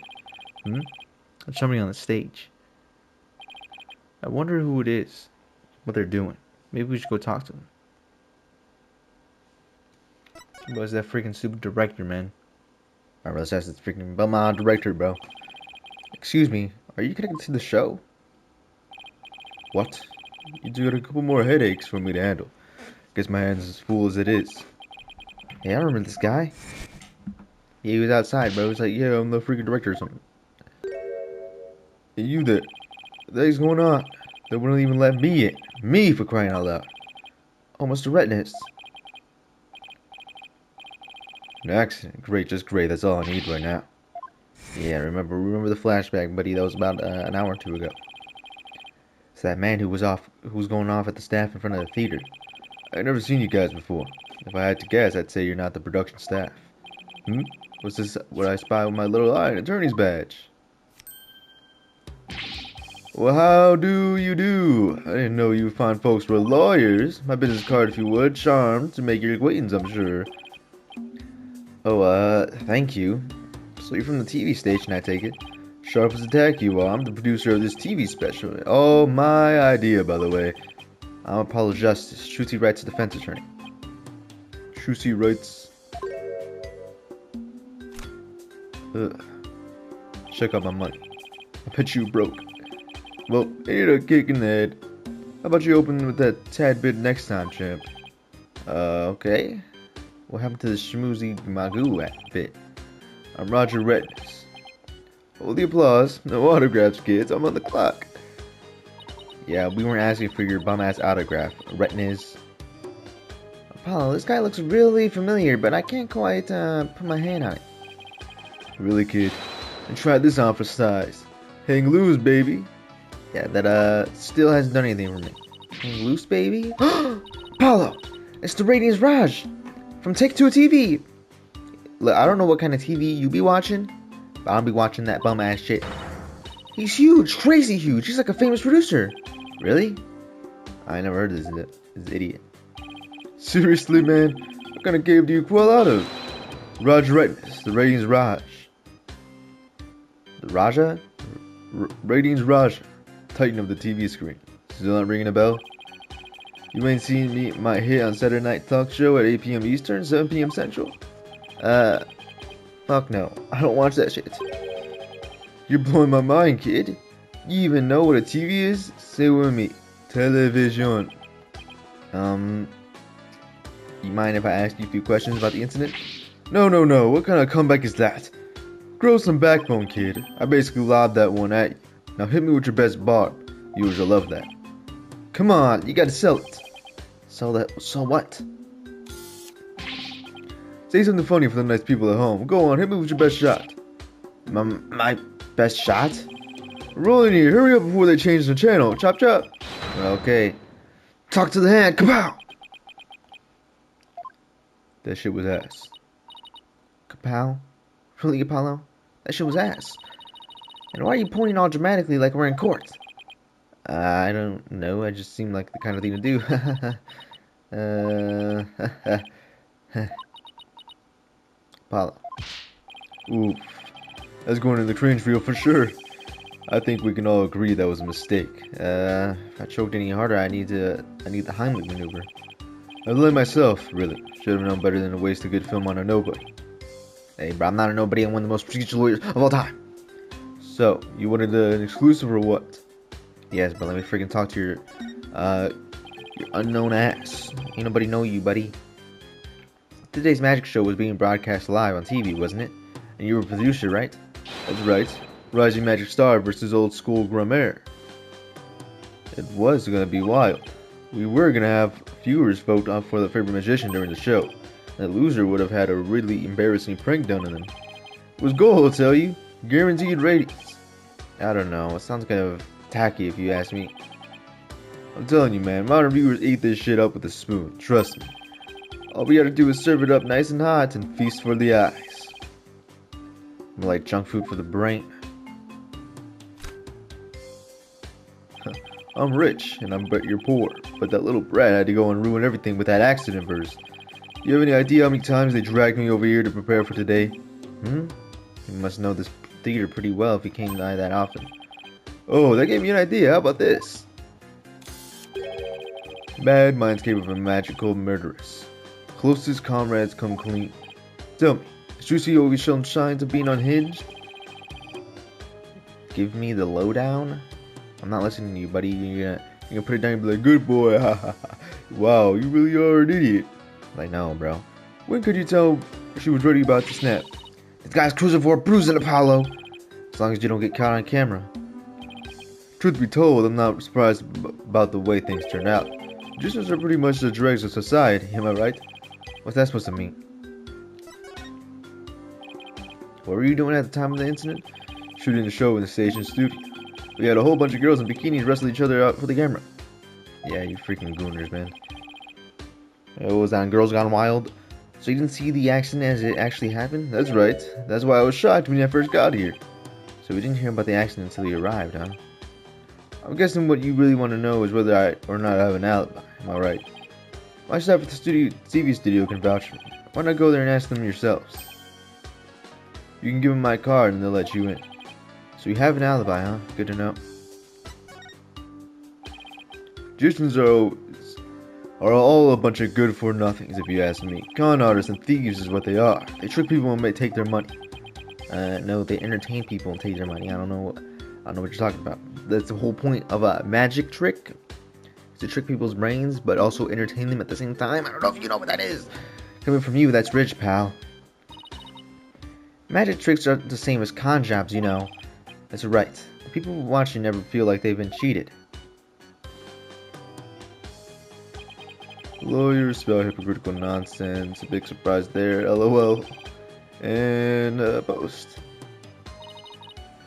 There's somebody on the stage. I wonder who it is, what they're doing. Maybe we should go talk to them. What's that freaking stupid director, man? Alright, let's ask this freaking Belmont director, bro. Excuse me, are you connected to the show? What? You do got a couple more headaches for me to handle. Guess my hands as full as it is. Hey, I remember this guy. Yeah, he was outside, bro. He was like, yeah, I'm the freaking director or something. Hey, you there? What the heck's going on? They wouldn't even let me in. Me, for crying out loud. Oh, Mr. Redness. An accident. Great, just great. That's all I need right now. Yeah, remember the flashback, buddy. That was about an hour or 2 ago. It's that man who was going off at the staff in front of the theater. I've never seen you guys before. If I had to guess, I'd say you're not the production staff. What's this? What I spy with my little eye? An attorney's badge. Well, how do you do? I didn't know you fine folks were lawyers. My business card, if you would. Charmed to make your acquaintance, I'm sure. Oh, thank you. So you're from the TV station, I take it? Sharp as a tack you are. I'm the producer of this TV special. Oh, my idea, by the way. I'm Apollo Justice, Trucy Wright's defense attorney. Trucy Wright's... Ugh. Check out my money. I bet you broke. Well, ain't a kick in the head. How about you open with that tad bit next time, champ? Okay. What happened to the schmoozy magoo bit? I'm Roger Redness. Hold the applause. No autographs, kids. I'm on the clock. Yeah, we weren't asking for your bum-ass autograph, Redness. Apollo, this guy looks really familiar, but I can't quite put my hand on it. Really, kid? And try this on for size. Hang loose, baby. Yeah, that still hasn't done anything for me. Hang loose, baby? Apollo! It's the Ratings Raj! From Take-Two TV! Look, I don't know what kind of TV you be watching, but I'll be watching that bum-ass shit. He's huge! Crazy huge! He's like a famous producer! Really? I never heard of this idiot. Seriously, man? What kind of cave do you crawl out of? Roger Redness, the Ratings Raj. The Raja? Ratings Raja. Titan of the TV screen. Still not ringing a bell? You ain't seen me my hit on Saturday Night Talk Show at 8 p.m. Eastern, 7 p.m. Central? Fuck no. I don't watch that shit. You're blowing my mind, kid. You even know what a TV is? Say it with me. Television. You mind if I ask you a few questions about the incident? No. What kind of comeback is that? Grow some backbone, kid. I basically lobbed that one at you. Now hit me with your best barb. Viewers will love that. Come on, you gotta sell it. Sell that? Sell what? Say something funny for the nice people at home. Go on, hit me with your best shot. My best shot? Rolling here, hurry up before they change the channel. Chop chop. Okay. Talk to the hand, kapow! That shit was ass. Kapow? Really, Apollo? That shit was ass. And why are you pointing all dramatically like we're in court? I don't know, I just seemed like the kind of thing to do. Apollo. Oof. That's going in the cringe reel for sure. I think we can all agree that was a mistake. If I choked any harder, I need the Heimlich maneuver. I blame myself, really. Should have known better than to waste a good film on a nobody. Hey, bro, I'm not a nobody. I'm one of the most prestigious lawyers of all time. So, you wanted an exclusive or what? Yes, but let me freaking talk to your unknown ass. Ain't nobody know you, buddy. Today's magic show was being broadcast live on TV, wasn't it? And you were a producer, right? That's right. Rising magic star versus old school grammar. It was gonna be wild. We were gonna have viewers vote on for the favorite magician during the show. The loser would have had a really embarrassing prank done on them. It was gold, I'll tell you. Guaranteed ratings. I don't know. It sounds kind of tacky if you ask me. I'm telling you, man. Modern viewers eat this shit up with a spoon. Trust me. All we gotta do is serve it up nice and hot and feast for the eyes. More like junk food for the brain. I'm rich, and I bet you're poor. But that little brat had to go and ruin everything with that accident verse. You have any idea how many times they dragged me over here to prepare for today? You must know this theater pretty well if you came by that often. Oh, that gave me an idea. How about this? Bad minds came of a magical murderess. Closest comrades come clean. Tell me, has Juicy always shown signs of being unhinged? Give me the lowdown? I'm not listening to you, buddy. You're gonna put it down and be like, good boy. Wow, you really are an idiot. Like, no, bro. When could you tell she was ready about to snap? This guy's cruising for a bruising, Apollo. As long as you don't get caught on camera. Truth be told, I'm not surprised about the way things turned out. Magicians are pretty much the dregs of society, am I right? What's that supposed to mean? What were you doing at the time of the incident? Shooting the show in the station studio. We had a whole bunch of girls in bikinis wrestle each other out for the camera. Yeah, you freaking gooners, man. What was that on Girls Gone Wild? So you didn't see the accident as it actually happened? That's right. That's why I was shocked when I first got here. So we didn't hear about the accident until you arrived, huh? I'm guessing what you really want to know is whether I or not have an alibi. Am I right? My staff at the TV studio can vouch for me. Why not go there and ask them yourselves? You can give them my card and they'll let you in. So you have an alibi, huh? Good to know. Magicians are all a bunch of good-for-nothings, if you ask me. Con artists and thieves is what they are. They trick people and take their money. No, they entertain people and take their money. I don't know what you're talking about. That's the whole point of a magic trick. Is to trick people's brains, but also entertain them at the same time. I don't know if you know what that is. Coming from you, that's rich, pal. Magic tricks are the same as con jobs, you know. That's right. The people watching never feel like they've been cheated. Lawyers spell hypocritical nonsense. A big surprise there. LOL. And post.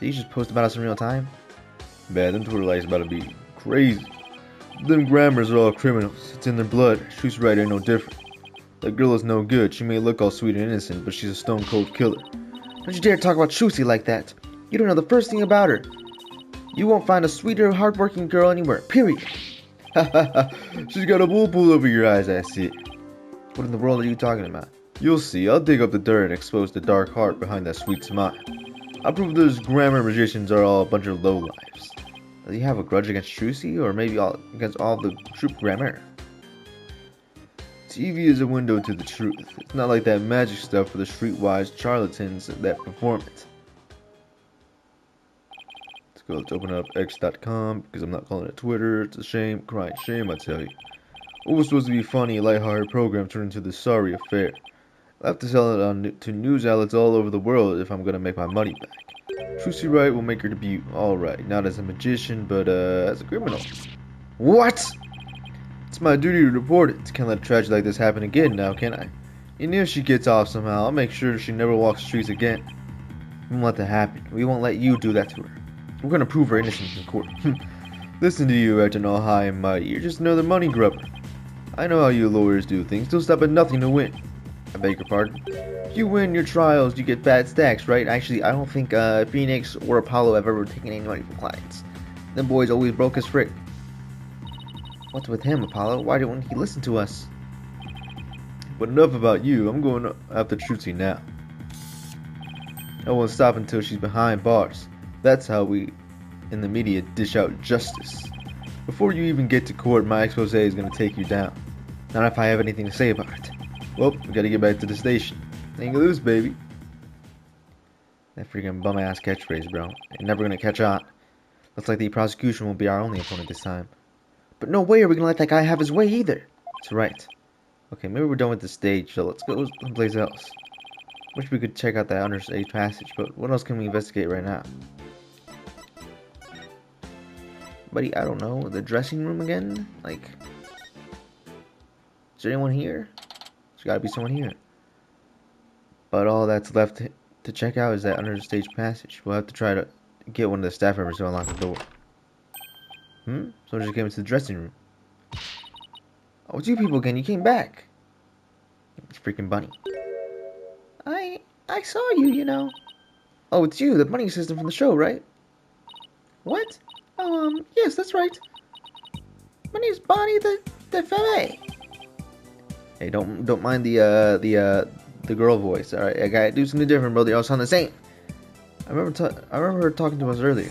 Did you just post about us in real time? Man, them Twitter likes about to be crazy. Them grammars are all criminals. It's in their blood. Shoots right ain't no different. That girl is no good. She may look all sweet and innocent, but she's a stone cold killer. Don't you dare talk about Shooty like that. You don't know the first thing about her. You won't find a sweeter, hardworking girl anywhere. Period. She's got a bull over your eyes, I see. What in the world are you talking about? You'll see. I'll dig up the dirt and expose the dark heart behind that sweet smile. I'll prove those grammar magicians are all a bunch of lowlifes. Do you have a grudge against Trucy, or maybe against all the troop grammar? TV is a window to the truth. It's not like that magic stuff for the streetwise charlatans that perform it. Let's go, let's open up x.com because I'm not calling it Twitter. It's a shame, crying shame, I tell you. What was supposed to be a funny, lighthearted program turned into this sorry affair. I'll have to sell it to news outlets all over the world if I'm gonna make my money back. Trucy Wright will make her debut, alright, not as a magician, but as a criminal. What? It's my duty to report it. Can't let a tragedy like this happen again now, can I? And if she gets off somehow, I'll make sure she never walks the streets again. We won't let that happen. We won't let you do that to her. We're gonna prove her innocence in court. Listen to you acting all high and mighty. You're just another money grubber. I know how you lawyers do things. Don't stop at nothing to win. I beg your pardon? If you win your trials, you get bad stacks, right? Actually, I don't think Phoenix or Apollo have ever taken any money from clients. Them boys always broke as frick. What's with him, Apollo? Why didn't he listen to us? But enough about you. I'm going after Trucy now. No one stop until she's behind bars. That's how we, in the media, dish out justice. Before you even get to court, my expose is going to take you down. Not if I have anything to say about it. Well, we gotta get back to the station. Hang loose, baby. That freaking bum-ass catchphrase, bro. Ain't never gonna catch on. Looks like the prosecution will be our only opponent this time. But no way are we gonna let that guy have his way either. That's right. Okay, maybe we're done with the stage, so let's go someplace else. Wish we could check out that understage passage, but what else can we investigate right now? Buddy, I don't know. The dressing room again? Like, is there anyone here? There's gotta be someone here. But all that's left to check out is that understage passage. We'll have to try to get one of the staff members to unlock the door. Someone just came into the dressing room. Oh, it's you people again. You came back. It's freaking Bunny. I saw you, you know. Oh, it's you, the bunny assistant from the show, right? What? Oh, yes, that's right. My name's Bonnie the Femme. Hey, don't mind the girl voice. All right, I gotta do something different, brother. Y'all sound the same. I remember her talking to us earlier.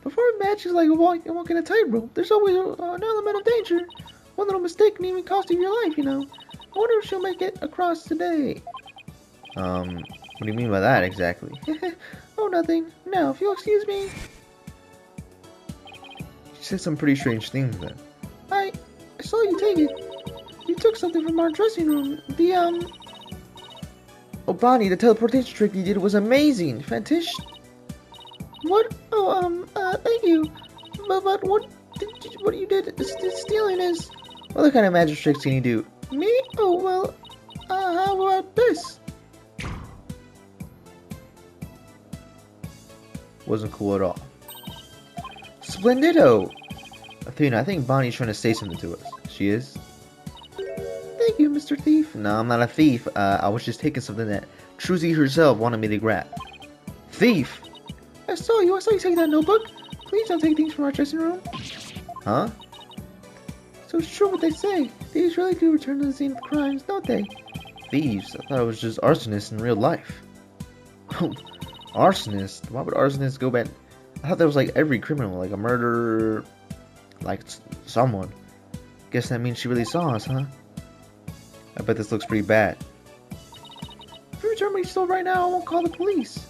Before a match is like walking a tightrope. There's always an element of danger. One little mistake can even cost you your life, you know. I wonder if she'll make it across today. What do you mean by that exactly? Oh, nothing. Now, if you'll excuse me. She said some pretty strange things then. I saw you take it. You took something from our dressing room. Oh, Bonnie, the teleportation trick you did was amazing. Fantastic. What? Oh, thank you. But what you did stealing is... What other kind of magic tricks can you do? Me? Oh, well, how about this? Wasn't cool at all. Splendido! Athena, I think Bonnie's trying to say something to us. She is? Thank you, Mr. Thief. No, I'm not a thief. I was just taking something that Trucy herself wanted me to grab. Thief? I saw you take that notebook. Please don't take things from our dressing room. Huh? So it's true what they say. Thieves really do return to the scene of crimes, don't they? Thieves? I thought it was just arsonists in real life. Arsonist? Why would arsonists go back? I thought that was like every criminal, like a murderer, like someone. Guess that means she really saw us, huh? I bet this looks pretty bad. If you return what you stole right now, I won't call the police.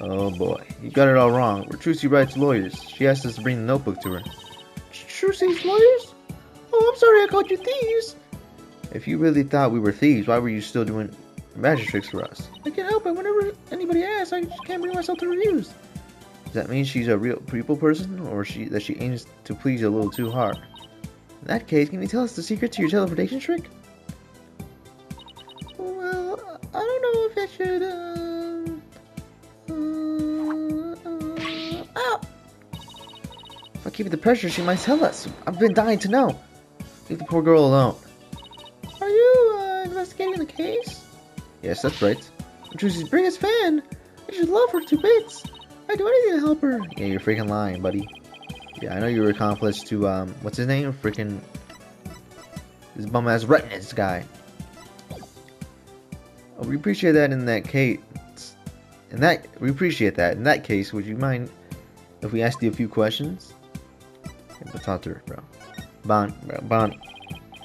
Oh boy, you got it all wrong. We're Trucy Wright's lawyers. She asked us to bring the notebook to her. Trucy's lawyers? Oh, I'm sorry I called you thieves. If you really thought we were thieves, why were you still doing magic tricks for us? I can't help it. Whenever anybody asks, I just can't bring myself to refuse. Does that mean she's a real people person, or that she aims to please you a little too hard? In that case, can you tell us the secret to your teleportation trick? Well, I don't know if I should, Ow! If I keep it the pressure, she might tell us. I've been dying to know. Leave the poor girl alone. Are you, investigating the case? Yes, that's right. I'm Trucy's biggest fan. I should love her to bits. I'd do anything to help her. Yeah, you're freaking lying, buddy. Yeah, I know you were accomplice to, what's his name? Freaking... This bum-ass retinous guy. Oh, we appreciate that in that case. We appreciate that. In that case, would you mind if we asked you a few questions? Yeah, let's talk to her, bro. Bonnie.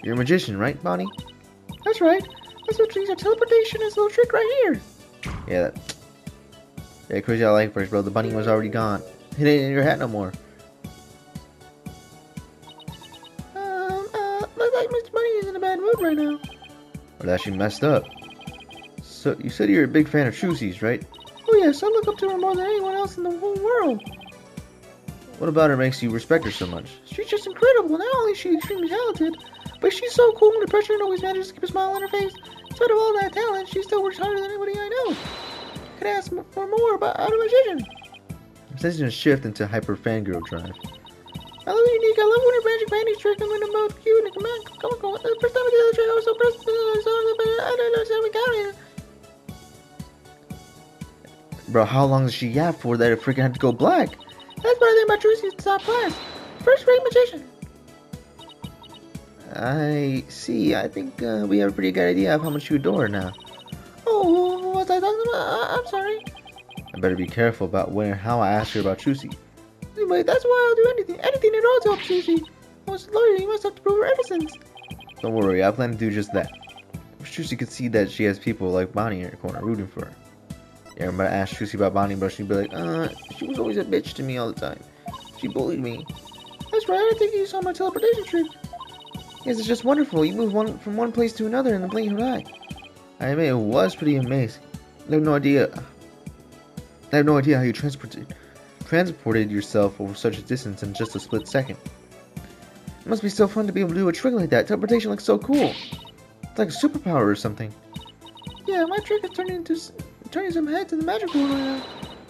You're a magician, right, Bonnie? That's right. That's what brings our teleportation is a little trick right here. Yeah, crazy how life works, bro. The bunny was already gone. It ain't in your hat no more. Looks like Mr. Bunny is in a bad mood right now. Well, that she messed up. So, you said you're a big fan of Choosie's, right? Oh yes, I look up to her more than anyone else in the whole world. What about her makes you respect her so much? She's just incredible. Not only is she extremely talented, but she's so cool under pressure and always manages to keep a smile on her face. In spite of all that talent, she still works harder than anybody I know. Could ask for more about how to magician. I'm sensing a shift into hyper fangirl drive. I love Unique. I love when her magic panties trick. I'm in the mode cute and come on. The first time I did the trick, I was so pressed. I don't understand we got it. Bro, how long does she yap for that it freaking had to go black? That's what I think about Trucy's top class. First rate magician. I see. I think we have a pretty good idea of how much you adore her now. Oh, what was I talking about? I'm sorry. I better be careful about when and how I ask her about Trucy. Anyway, that's why I'll do anything at all to help Trucy. I was loyal, you must have to prove her innocence. Don't worry, I plan to do just that. If Trucy could see that she has people like Bonnie in her corner rooting for her. Yeah, I'm gonna ask Trucy about Bonnie, but she'd be like, she was always a bitch to me all the time. She bullied me. That's right, I think you saw my teleportation trick. Yes, it's just wonderful. You move from one place to another in the blink of an eye. I admit it was pretty amazing. I have no idea how you transported yourself over such a distance in just a split second. It must be so fun to be able to do a trick like that. Teleportation looks so cool. It's like a superpower or something. Yeah, my trick is turning some heads in the magic world right now.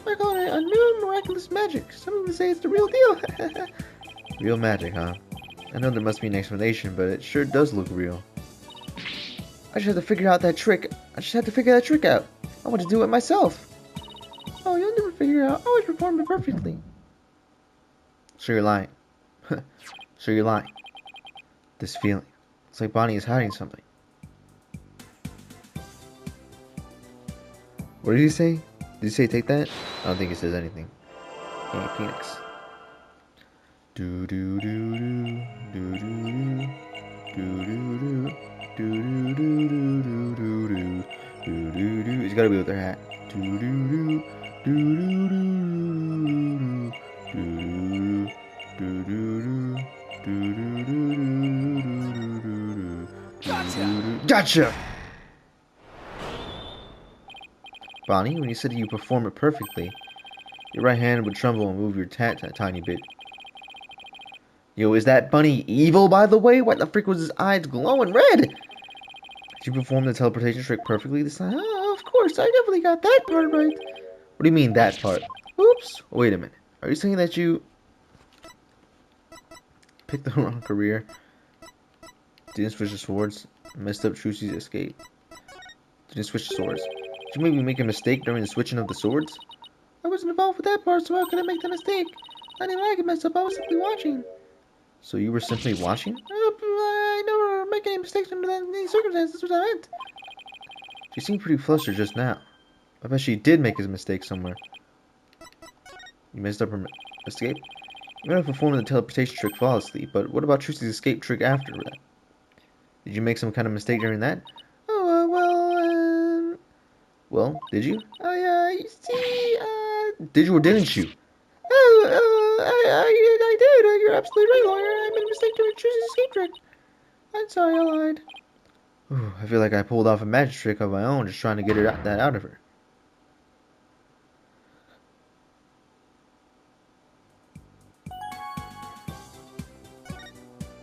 I call it a new miraculous magic. Some people say it's the real deal. Real magic, huh? I know there must be an explanation, but it sure does look real. I just have to figure out that trick. Out. I want to do it myself. Oh, you'll never figure it out. I always perform it perfectly. So you're lying. So you're lying. This feeling. It's like Bonnie is hiding something. What did he say? Did he say take that? I don't think he says anything. Hey, Phoenix. Do do do do do do do do do do do do do do do do. He's gotta be with their hat. Do do do do do do do do do. Gotcha. Bonnie, when you said you perform it perfectly, your right hand would tremble and move your tat a tiny bit. Yo, is that bunny evil, by the way? Why the frick was his eyes glowing red? Did you perform the teleportation trick perfectly this time? Oh, of course, I definitely got that part right. What do you mean, that part? Oops. Wait a minute. Are you saying that you picked the wrong career? Didn't switch the swords? Messed up Trucy's escape? Didn't switch the swords? Did you maybe make a mistake during the switching of the swords? I wasn't involved with that part, so how could I make that mistake? Not even I could mess up. I was simply watching. So you were simply watching? I never make any mistakes under any circumstances. That's what I meant. She seemed pretty flustered just now. I bet she did make a mistake somewhere. You messed up her escape? You might have performed the teleportation trick flawlessly, but what about Trucy's escape trick after that? Did you make some kind of mistake during that? Oh, well, did you? You see, did you or didn't you? I did. You're absolutely right, lawyer. I made a mistake during Trucy's escape trick. I'm sorry, I lied. Ooh, I feel like I pulled off a magic trick of my own just trying to get that out of her.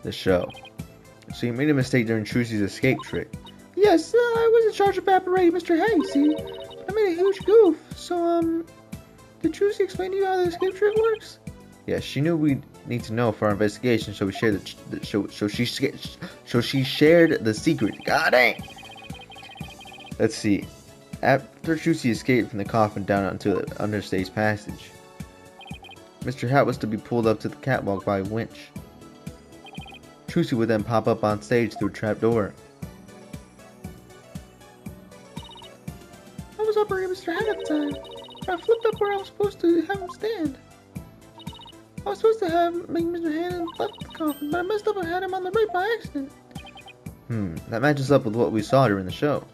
The show. So you made a mistake during Trucy's escape trick. Yes, I was in charge of apparating Mr. Hay, see? But I made a huge goof. So, did Trucy explain to you how the escape trick works? Yes, she knew we'd need to know for our investigation, so we shared she shared the secret. God dang! Let's see. After Trucy escaped from the coffin down onto the understage passage, Mr. Hat was to be pulled up to the catwalk by a winch. Trucy would then pop up on stage through a trapdoor. I was operating Mr. Hat at the time. I flipped up where I was supposed to have him stand. I was supposed to make Mr. Hat left the coffin, but I messed up and had him on the right by accident. That matches up with what we saw during the show.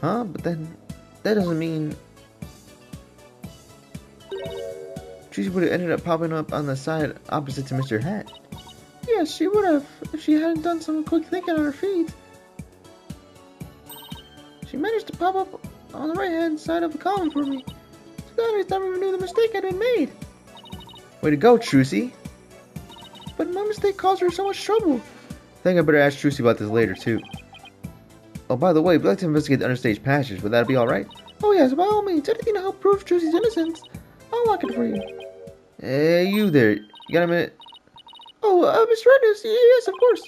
Huh? But then, that doesn't mean... Trucy would have ended up popping up on the side opposite to Mr. Hat. Yes, she would have, if she hadn't done some quick thinking on her feet. She managed to pop up on the right-hand side of the column for me. So that I never even knew the mistake had been made. Way to go, Trucy. But my mistake caused her so much trouble. I think I better ask Trucy about this later, too. Oh, by the way, we'd like to investigate the understage passage. Would that be alright? Oh, yes, by all means. Anything to help prove Trucy's innocence. I'll lock it for you. Hey, you there. You got a minute? Oh, Mr. Redness. Yes, of course.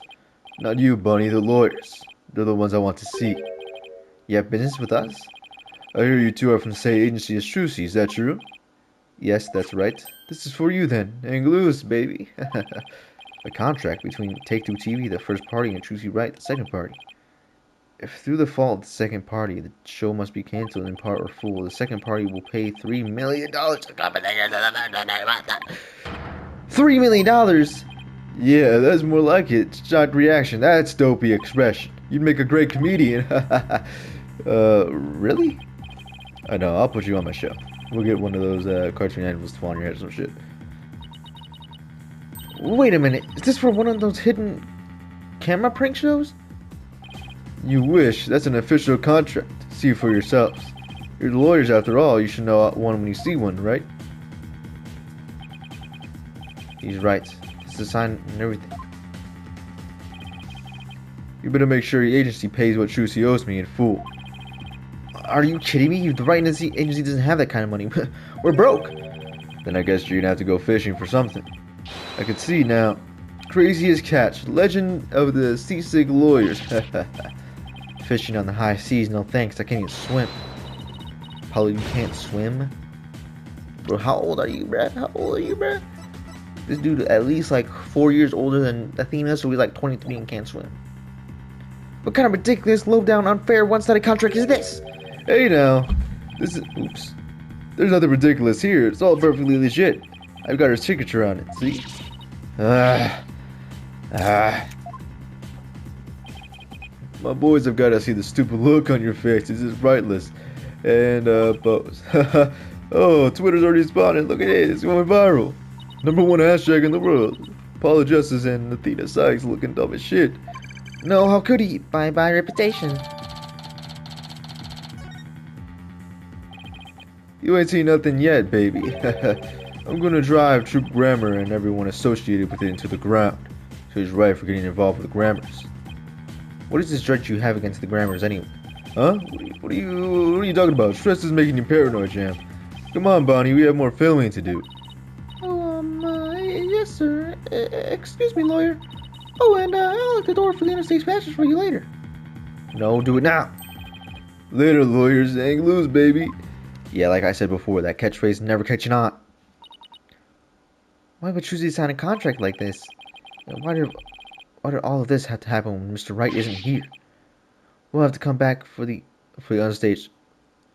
Not you, Bunny. The lawyers. They're the ones I want to see. You have business with us? I hear you two are from the same agency as Trucy. Is that true? Yes, that's right. This is for you, then. Hang loose, baby. A contract between Take-Two TV, the first party, and Trucy Wright, the second party. If through the fault of the second party, the show must be cancelled in part or full, the second party will pay $3 million. $3 million? Yeah, that's more like it. Shocked reaction. That's dopey expression. You'd make a great comedian. Really? I know, I'll put you on my show. We'll get one of those cartoon animals to fall on your head or some shit. Wait a minute, is this for one of those hidden camera prank shows? You wish. That's an official contract. See for yourselves. You're the lawyers after all. You should know one when you see one, right? He's right. It's a sign and everything. You better make sure your agency pays what Trucy owes me in full. Are you kidding me? The Wright agency doesn't have that kind of money. We're broke. Then I guess you're gonna have to go fishing for something. I can see now. Craziest catch. Legend of the seasick lawyers. Fishing on the high seas, no thanks. I can't even swim. Paulo, you can't swim? Bro, how old are you, bruh? How old are you, bruh? This dude at least like 4 years older than Athena, so he's like 23 and can't swim. What kind of ridiculous, low-down, unfair, one-sided contract is this? Hey now, this is... Oops. There's nothing ridiculous here. It's all perfectly legit. I've got her signature on it, see? My boys have got to see the stupid look on your face. It's just rightless. And, pose. Oh, Twitter's already responded. Look at it. It's going viral. #1 hashtag in the world. Paula Justice and Athena Sykes looking dumb as shit. No, how could he? Bye-bye reputation. You ain't seen nothing yet, baby. I'm gonna drive Troop Grammar and everyone associated with it into the ground. So he's right for getting involved with the Grammars. What is this judge you have against the Grammars anyway? Huh? What are you talking about? Stress is making you paranoid, Jam. Come on, Bonnie, we have more filming to do. Oh, yes, sir. Excuse me, lawyer. Oh, and I'll lock the door for the interstate passage for you later. No, do it now. Later, lawyers. Hang loose, baby. Yeah, like I said before, that catchphrase never catching on. Why would Trucy sign a contract like this? Why did all of this have to happen when Mr. Wright isn't here? We'll have to come back for the unstage.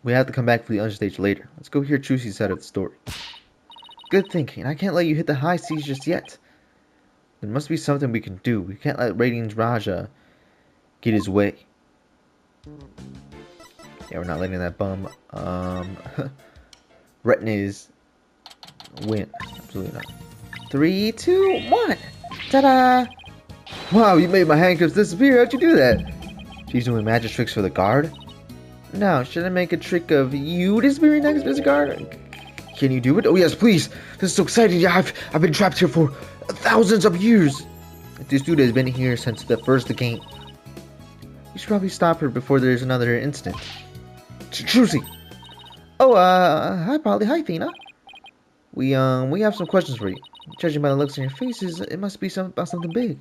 We have to come back for the unstage later. Let's go hear Trucy's side of the story. Good thinking. I can't let you hit the high seas just yet. There must be something we can do. We can't let Ratings Raja get his way. Yeah, we're not letting that bum Retinas win. Absolutely not. 3, 2, 1. Ta-da! Wow, you made my handcuffs disappear. How'd you do that? She's doing magic tricks for the guard? No, should I make a trick of you disappearing next, Mr. Guard? Can you do it? Oh yes, please. This is so exciting. Yeah, I've been trapped here for thousands of years. This dude has been here since the first of the game. You should probably stop her before there's another incident. Trucy. Oh, hi Polly, hi Athena. We have some questions for you. Judging by the looks on your faces, it must be about something big.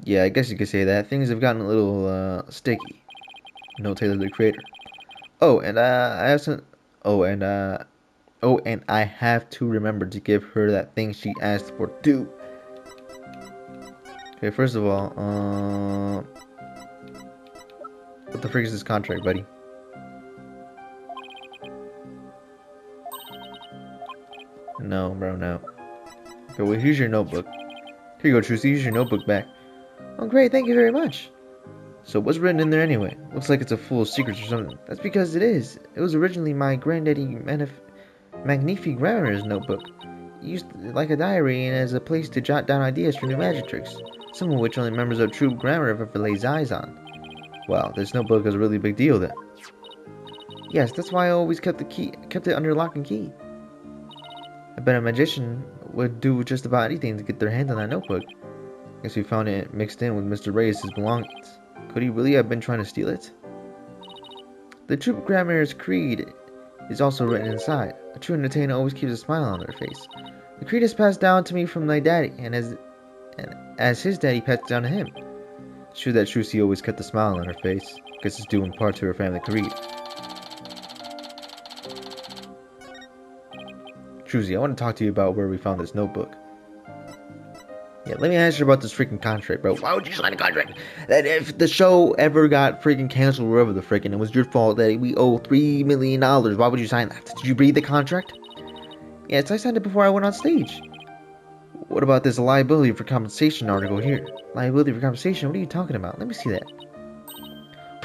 Yeah, I guess you could say that. Things have gotten a little sticky. No Taylor the creator. Oh, and I have some. Oh, and I have to remember to give her that thing she asked for too. Okay, first of all, what the frick is this contract, buddy? No, bro, no. Okay, well, here's your notebook. Here you go, Trucy. Here's your notebook back. Oh great, thank you very much. So what's written in there anyway? Looks like it's a full of secrets or something. That's because it is. It was originally my granddaddy Magnifique Grammar's notebook. He used like a diary and as a place to jot down ideas for new magic tricks, some of which only members of true grammar have ever laid eyes on. Wow, this notebook is a really big deal then. Yes, that's why I always kept it under lock and key. I bet a magician would do just about anything to get their hands on that notebook. Guess we found it mixed in with Mr. Reyes' belongings. Could he really have been trying to steal it? The true grammar's creed is also written inside. A true entertainer always keeps a smile on their face. The creed is passed down to me from my daddy, and as his daddy passed it down to him. It's true that Trucy always kept a smile on her face. Guess it's due in part to her family creed. Trucy, I want to talk to you about where we found this notebook. Yeah, let me ask you about this freaking contract, bro. Why would you sign a contract? That if the show ever got freaking canceled, wherever the freaking, it was your fault that we owe $3 million. Why would you sign that? Did you read the contract? Yes, I signed it before I went on stage. What about this liability for compensation article here? Liability for compensation? What are you talking about? Let me see that.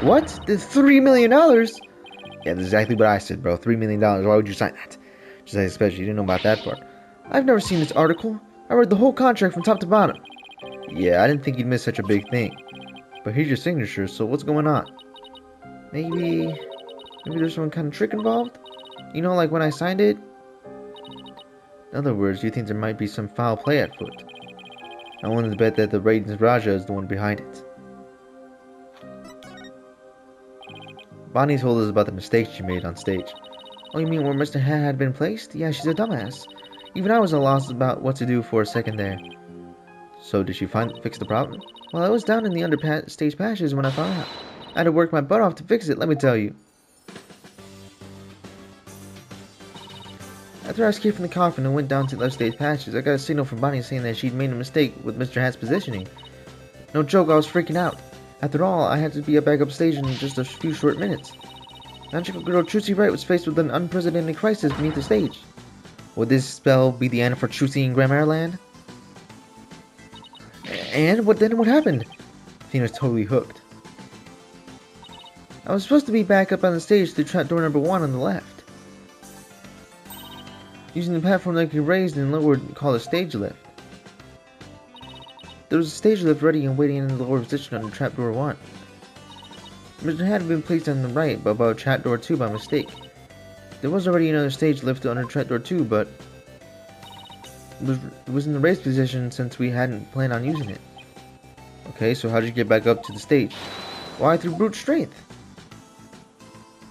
What? The $3 million? Yeah, that's exactly what I said, bro. $3 million. Why would you sign that? Just as especially, you didn't know about that part. I've never seen this article. I read the whole contract from top to bottom. Yeah, I didn't think you'd miss such a big thing. But here's your signature, so what's going on? Maybe there's some kind of trick involved? You know, like when I signed it? In other words, you think there might be some foul play at foot. I wanted to bet that the Raiden's Raja is the one behind it. Bonnie told us about the mistakes she made on stage. Oh, you mean where Mr. Han had been placed? Yeah, she's a dumbass. Even I was at a loss about what to do for a second there. So did she fix the problem? Well, I was down in the understage passages when I found out. I had to work my butt off to fix it, let me tell you. After I escaped from the coffin and went down to the left stage passages, I got a signal from Bonnie saying that she'd made a mistake with Mr. Hat's positioning. No joke, I was freaking out. After all, I had to be back up stage in just a few short minutes. Magical girl Trucy Wright was faced with an unprecedented crisis beneath the stage. Would this spell be the end for Trucy in Grammarland? And what happened? Tina's totally hooked. I was supposed to be back up on the stage through trapdoor number 1 on the left. Using the platform that could be raised and lowered called a stage lift. There was a stage lift ready and waiting in the lower position under trapdoor 1. Mr. had been placed on the right, but above trapdoor 2 by mistake. There was already another stage lift under trapdoor 2, but it was in the raised position since we hadn't planned on using it. Okay, so how did you get back up to the stage? Why, through brute strength.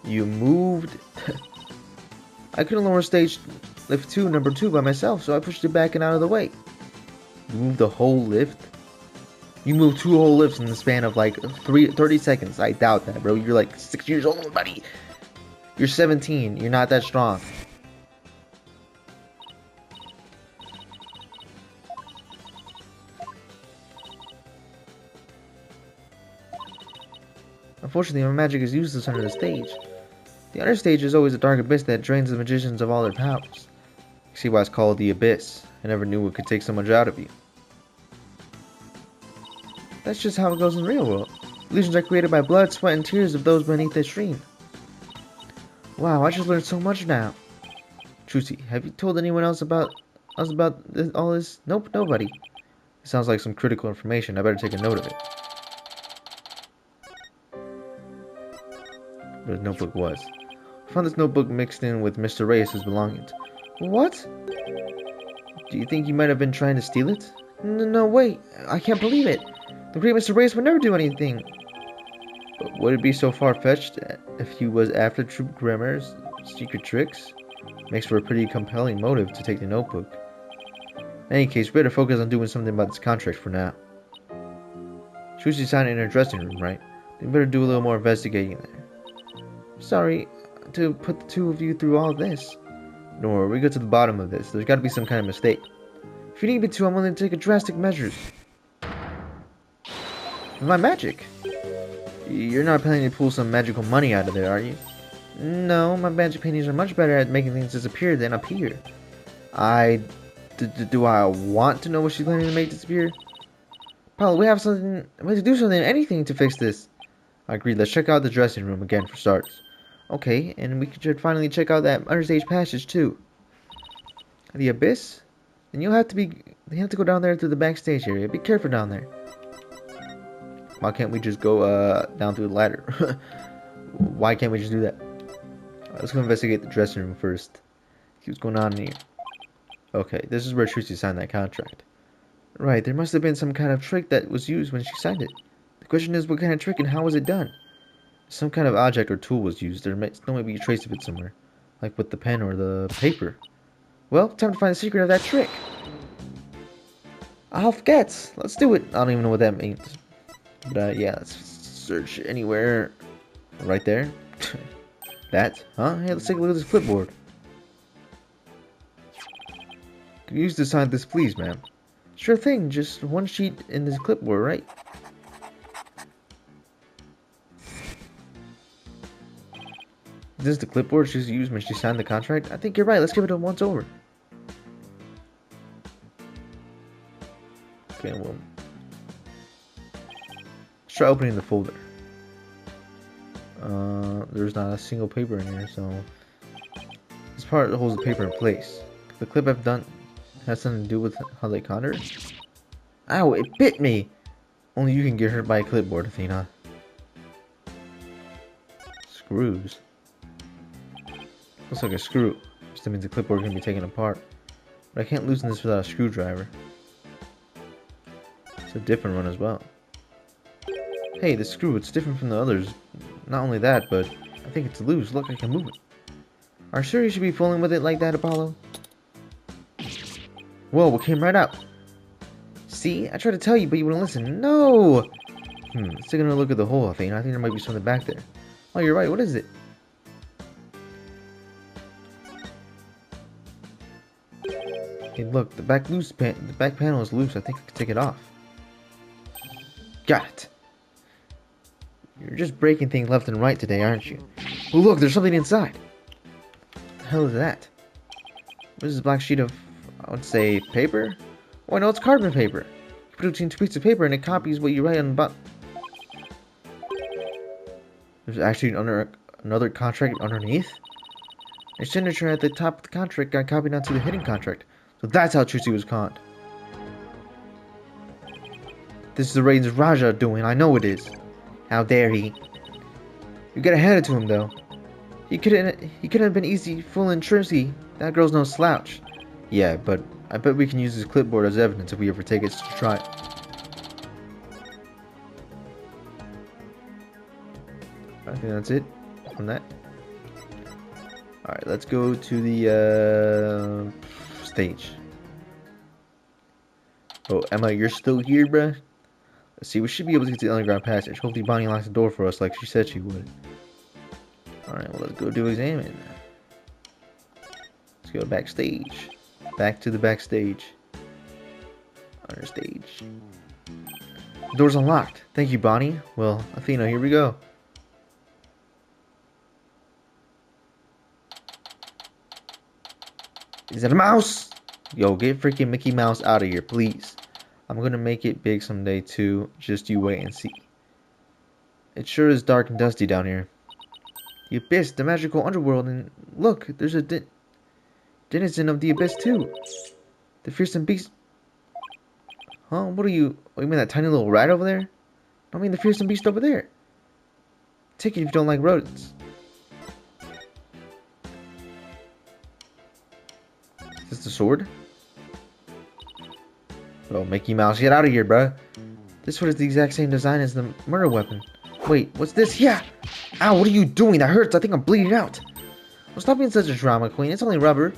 You moved. I couldn't lower stage lift number 2 by myself, so I pushed it back and out of the way. You moved the whole lift? You moved 2 whole lifts in the span of like 30 seconds. I doubt that, bro. You're like 6 years old, buddy. You're 17. You're not that strong. Unfortunately, my magic is useless under the stage. The understage is always a dark abyss that drains the magicians of all their powers. You see why it's called the Abyss. I never knew it could take so much out of you. That's just how it goes in the real world. Illusions are created by blood, sweat, and tears of those beneath the stream. Wow, I just learned so much now. Trucy, have you told anyone else about all this? Nope, nobody. It sounds like some critical information. I better take a note of it. Where the notebook was. I found this notebook mixed in with Mr. Reyes' belongings. What? Do you think you might have been trying to steal it? No, wait. I can't believe it. The great Mr. Reyes would never do anything. But would it be so far-fetched if he was after Troop Grammar's secret tricks? Makes for a pretty compelling motive to take the notebook. In any case, we better focus on doing something about this contract for now. Trucy signed it in her dressing room, right? We better do a little more investigating there. Sorry to put the two of you through all this. Don't worry, we get to the bottom of this. There's got to be some kind of mistake. If you need me to, I'm willing to take drastic measures. My magic? You're not planning to pull some magical money out of there, are you? No, my magic paintings are much better at making things disappear than appear. Do I want to know what she's planning to make disappear? Paul, we have something. We have to do something, anything to fix this. I agree. Let's check out the dressing room again for starters. Okay, and we should finally check out that understage passage too. The abyss? Then you'll have to be. You have to go down there to the backstage area. Be careful down there. Why can't we just go down through the ladder? Why can't we just do that? Let's go investigate the dressing room first. See what's going on in here. Okay, this is where Tracy signed that contract. Right, there must have been some kind of trick that was used when she signed it. The question is, what kind of trick and how was it done? Some kind of object or tool was used. There might be a trace of it somewhere. Like with the pen or the paper. Well, time to find the secret of that trick. I'll forget. Let's do it. I don't even know what that means. But yeah, let's search anywhere. Right there. That? Huh? Hey, let's take a look at this clipboard. Could you use to sign this, please, ma'am? Sure thing. Just one sheet in this clipboard, right? Is this the clipboard she used when she signed the contract? I think you're right. Let's give it a once over. Okay, well. Let's try opening the folder. There's not a single paper in here, so this part holds the paper in place. The clip I've done has something to do with how they caught her. Ow, it bit me! Only you can get hurt by a clipboard, Athena. Screws. Looks like a screw. Which means the clipboard can be taken apart. But I can't loosen this without a screwdriver. It's a different one as well. Hey, the screw, it's different from the others. Not only that, but I think it's loose. Look, I can move it. Are you sure you should be fooling with it like that, Apollo? Whoa, it came right out. See? I tried to tell you, but you wouldn't listen. No! Let's take another look at the hole, Athena. I think there might be something back there. Oh, you're right. What is it? Hey, look. The back panel is loose. I think I can take it off. Got it. You're just breaking things left and right today, aren't you? Oh, look, there's something inside. What the hell is that? What is this black sheet of, I would say, paper? Oh, I know it's carbon paper. You put it between two pieces of paper and it copies what you write on the bottom. There's actually another contract underneath. A signature at the top of the contract got copied onto the hidden contract. So that's how Trixie was caught. This is the Raiden's Raja doing. I know it is. How dare he? You gotta hand it to him, though. He couldn't have been easy fooling Trixie. That girl's no slouch. Yeah, but I bet we can use this clipboard as evidence if we ever take it to try it. I think that's it on that. Alright, let's go to the stage. Oh, Emma, you're still here, bruh? Let's see, we should be able to get to the underground passage. Hopefully Bonnie locks the door for us like she said she would. Alright, well, let's go do examine. Let's go backstage. Back to the backstage. Understage. The door's unlocked. Thank you, Bonnie. Well, Athena, here we go. Is that a mouse? Yo, get freaking Mickey Mouse out of here, please. I'm gonna make it big someday too. Just you wait and see. It sure is dark and dusty down here. The Abyss, the magical underworld, and look, there's a denizen of the Abyss too. The fearsome beast. Huh? What are you? Oh, you mean that tiny little rat over there? I mean the fearsome beast over there. Take it if you don't like rodents. Is this the sword? Oh, Mickey Mouse, get out of here, bruh. This sword is the exact same design as the murder weapon. Wait, what's this? Yeah! Ow, what are you doing? That hurts. I think I'm bleeding out. Well, stop being such a drama queen. It's only rubber.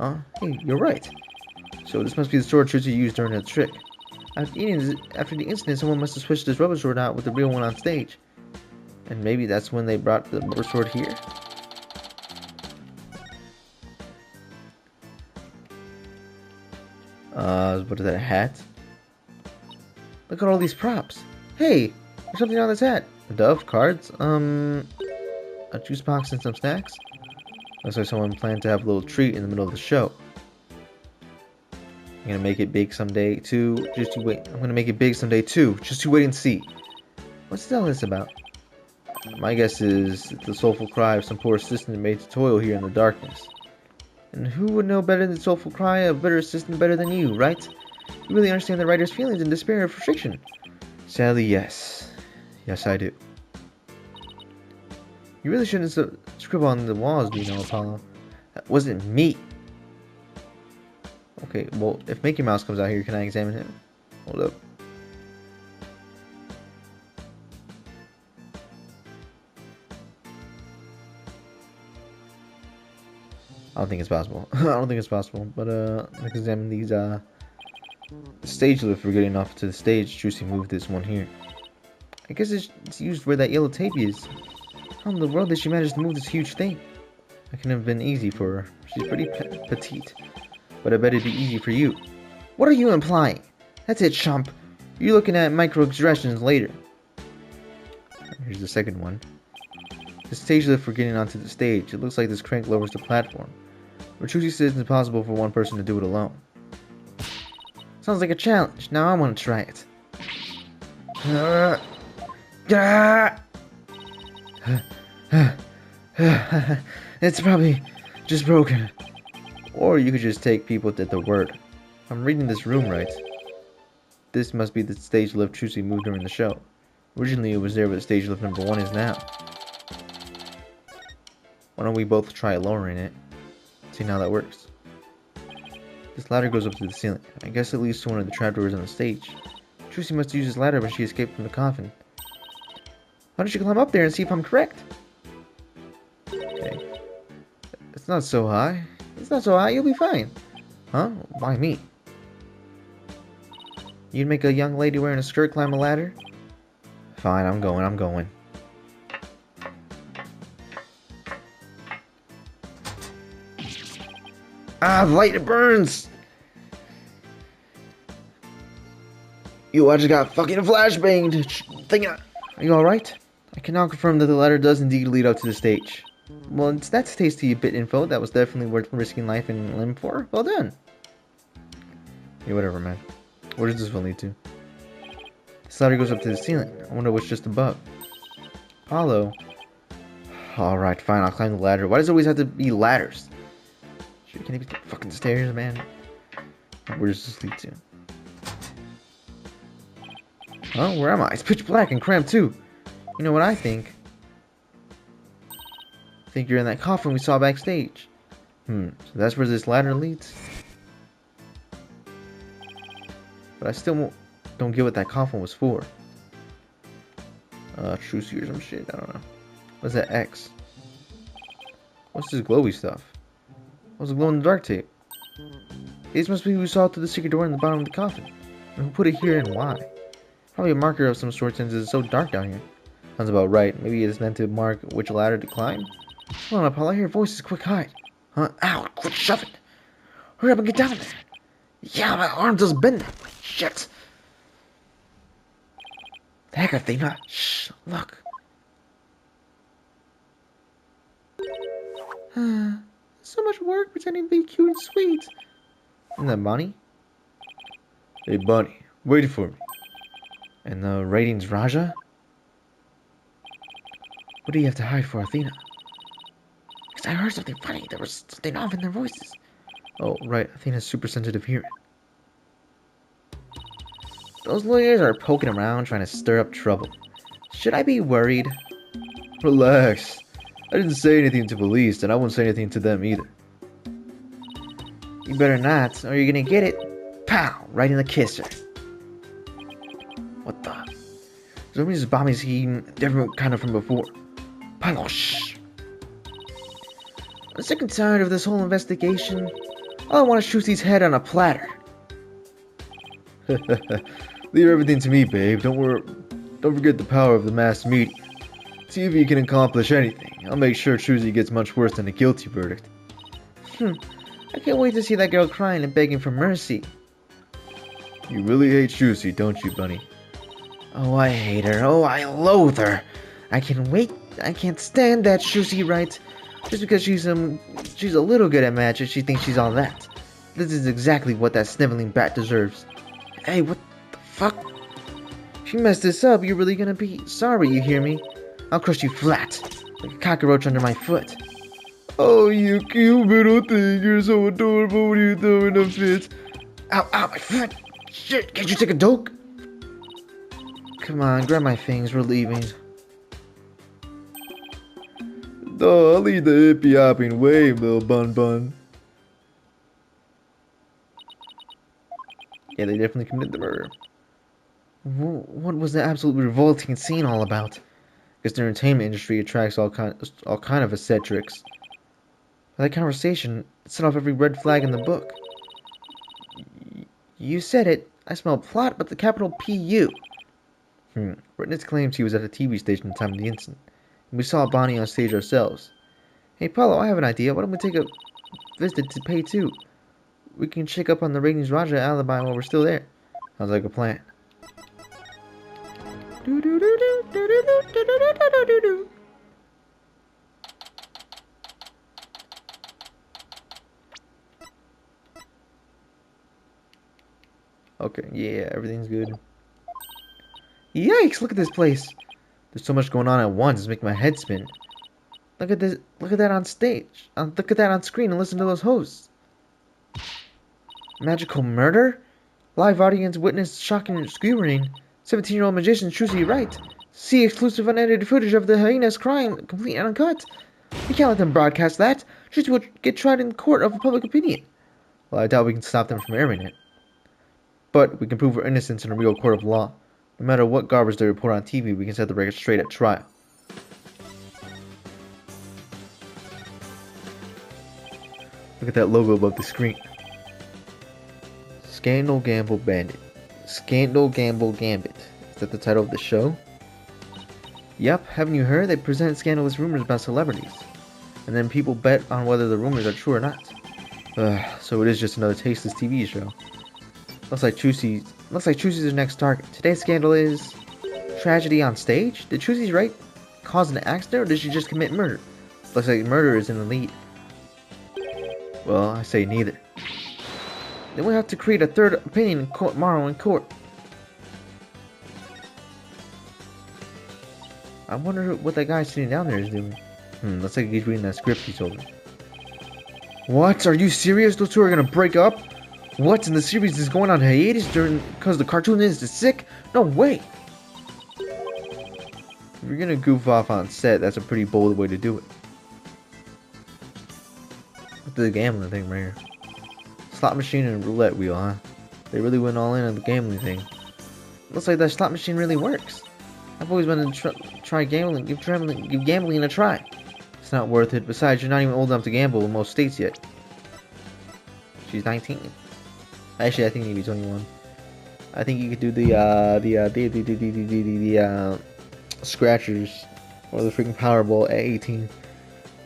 Huh? Hey, you're right. So this must be the sword Trixie used during the trick. After the incident, someone must have switched this rubber sword out with the real one on stage. And maybe that's when they brought the rubber sword here. What is that, a hat? Look at all these props. Hey, there's something on this hat. A dove, cards, a juice box and some snacks. Looks like someone planned to have a little treat in the middle of the show. I'm gonna make it big someday too. Just you wait. I'm gonna make it big someday too. Just you wait and see. What's all this about? My guess is the soulful cry of some poor assistant made to toil here in the darkness. And who would know better than the soulful cry of a better assistant better than you, right? You really understand the writer's feelings and despair and frustration. Sadly, yes. Yes, I do. You really shouldn't scribble on the walls, do you know, Apollo? That wasn't me. Okay, well, if Mickey Mouse comes out here, can I examine him? Hold up. I don't think it's possible. I don't think it's possible. But let's examine these the stage lift for getting off to the stage. Juicy moved this one here. I guess it's used where that yellow tape is. How in the world did she manage to move this huge thing? That couldn't have been easy for her. She's pretty petite. But I bet it'd be easy for you. What are you implying? That's it, chump. You're looking at microaggressions later. Here's the second one. The stage lift for getting onto the stage. It looks like this crank lowers the platform. But Trucy says it's impossible for one person to do it alone. Sounds like a challenge. Now I want to try it. It's probably just broken. Or you could just take people at their word. I'm reading this room right. This must be the stage lift Trucy moved during the show. Originally it was there, but stage lift number 1 is now. Why don't we both try lowering it? See how that works. This ladder goes up to the ceiling. I guess it leads to one of the trapdoors on the stage. Trucy must use this ladder when she escaped from the coffin. Why don't you climb up there and see if I'm correct? Okay. It's not so high. It's not so high, you'll be fine. Huh? Why me? You'd make a young lady wearing a skirt climb a ladder? Fine, I'm going. Ah, the light, it burns! I just got fucking flashbanged. Are you alright? I can now confirm that the ladder does indeed lead up to the stage. Well, that's tasty bit info. That was definitely worth risking life and limb for. Well done. Yeah, whatever, man. Where does this one lead to? This ladder goes up to the ceiling. I wonder what's just above. Apollo. Alright, fine. I'll climb the ladder. Why does it always have to be ladders? Sure, can it be fucking stairs, man? Where does this lead to? Oh, where am I? It's pitch black and cramped too. You know what I think? I think you're in that coffin we saw backstage. So that's where this ladder leads? But I still don't get what that coffin was for. Trucy or some shit, I don't know. What's that X? What's this glowy stuff? What's the glow in the dark tape? These must be who saw through the secret door in the bottom of the coffin. And who put it here and why? Probably a marker of some sort since it's so dark down here. Sounds about right. Maybe it's meant to mark which ladder to climb? Hold on, Apollo, I hear voices. Quick hide. Huh? Ow, quit shoving. Hurry up and get down there. Yeah, my arm just bent that way. Shit. The heck, Athena. Shh, look. So much work pretending to be cute and sweet. Isn't that Bonnie? Hey, Bonnie, wait for me. And the ratings Raja? What do you have to hide for, Athena? Because I heard something funny. There was something off in their voices. Oh, right. Athena's super sensitive hearing. Those lawyers are poking around trying to stir up trouble. Should I be worried? Relax. I didn't say anything to police, and I won't say anything to them either. You better not, or you're gonna get it. Pow! Right in the kisser. What the? Somebody's bombing scheme different kind of from before. Palosh! I'm sick and tired of this whole investigation. All I want is Trucy's head on a platter. Leave everything to me, babe. Don't forget the power of the mass media. See if you can accomplish anything. I'll make sure Trucy gets much worse than a guilty verdict. I can't wait to see that girl crying and begging for mercy. You really hate Trucy, don't you, Bunny? Oh, I hate her. Oh, I loathe her. I can't stand that Trucy Wright. Just because she's a little good at magic, she thinks she's all that. This is exactly what that sniveling brat deserves. Hey, what the fuck? If you mess this up, you're really gonna be sorry, you hear me? I'll crush you flat, like a cockroach under my foot. Oh, you cute little thing, you're so adorable when you're throwing a fit. Ow, ow, my foot! Shit, can't you take a joke? Come on, grab my things, we're leaving. Oh, I'll lead the hippie hopping wave, little bun bun. Yeah, they definitely committed the murder. What was the absolutely revolting scene all about? Because the entertainment industry attracts all kind of eccentrics. That conversation set off every red flag in the book. You said it. I smell plot, but the capital P-U. Witness claims he was at a TV station at the time of the incident. And we saw Bonnie on stage ourselves. Hey, Paulo, I have an idea. Why don't we take a visit to Pay 2? We can check up on the Ratings Raja alibi while we're still there. Sounds like a plan. Okay, yeah, everything's good. Yikes, look at this place. There's so much going on at once, it's making my head spin. Look at this, look at that on stage. Look at that on screen and listen to those hosts. Magical murder? Live audience witnessed shocking skewering. 17-year-old magician Trucy Wright. See exclusive unedited footage of the heinous crime, complete and uncut. We can't let them broadcast that. Trucy will get tried in court of public opinion. Well, I doubt we can stop them from airing it. But we can prove our innocence in a real court of law. No matter what garbage they report on TV, we can set the record straight at trial. Look at that logo above the screen. Scandal Gamble Bandit. Scandal Gamble Gambit. Is that the title of the show? Yep, haven't you heard? They present scandalous rumors about celebrities. And then people bet on whether the rumors are true or not. So it is just another tasteless TV show. Looks like Trucy's their next target. Today's scandal is tragedy on stage? Did Trucy's Wright cause an accident or did she just commit murder? Looks like murder is in the lead. Well, I say neither. Then we have to create a third opinion in court tomorrow in court. I wonder what that guy sitting down there is doing. Looks like he's reading that script he told me. What? Are you serious? Those two are gonna break up? What? And the series is going on hiatus because the cartoonist is sick? No way! If you're gonna goof off on set, that's a pretty bold way to do it. What's the gambling thing right here? Slot machine and roulette wheel, huh? They really went all in on the gambling thing. Looks like that slot machine really works. I've always wanted to try gambling, give gambling a try. It's not worth it. Besides, you're not even old enough to gamble in most states yet. She's 19. Actually, I think maybe 21. I think you could do the scratchers or the freaking Powerball at 18.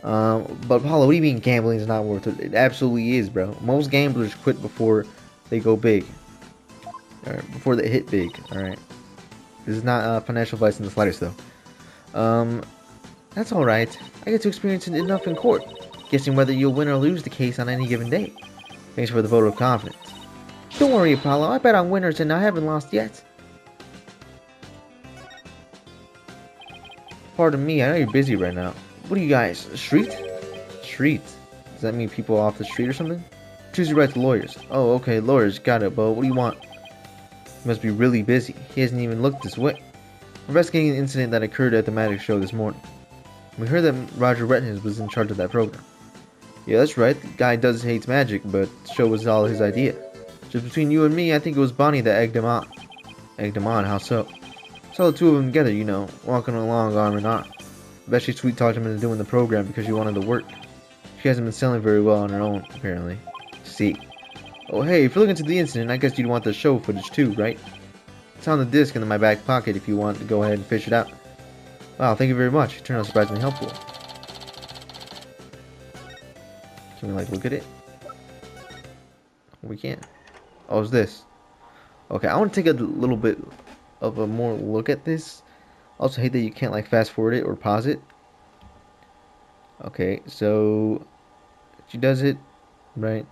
But Paulo, what do you mean gambling is not worth it? It absolutely is, bro. Most gamblers quit before they go big. Alright, before they hit big. Alright. This is not financial advice in the slightest, though. That's alright. I get to experience it enough in court, guessing whether you'll win or lose the case on any given day. Thanks for the vote of confidence. Don't worry, Apollo. I bet on winners and I haven't lost yet. Pardon me, I know you're busy right now. What are you guys, street? Street? Does that mean people off the street or something? Choose your right to lawyers. Oh, okay, lawyers, got it, but what do you want? He must be really busy. He hasn't even looked this way. We're investigating an incident that occurred at the magic show this morning. We heard that Roger Wright was in charge of that program. Yeah, that's right, the guy does hate magic, but the show was all his idea. Just between you and me, I think it was Bonnie that egged him on. Egged him on, how so? Saw the two of them together, you know, walking along arm in arm. I bet she sweet-talked him into doing the program because she wanted to work. She hasn't been selling very well on her own, apparently. See. Oh hey, if you're looking into the incident, I guess you'd want the show footage too, right? It's on the disc in my back pocket if you want to go ahead and fish it out. Wow, thank you very much. You turned out surprisingly helpful. Can we, like, look at it? We can't. Oh, it's this. Okay, I want to take a little bit of a more look at this. Also hate that you can't, like, fast forward it or pause it. Okay, so she does it, right?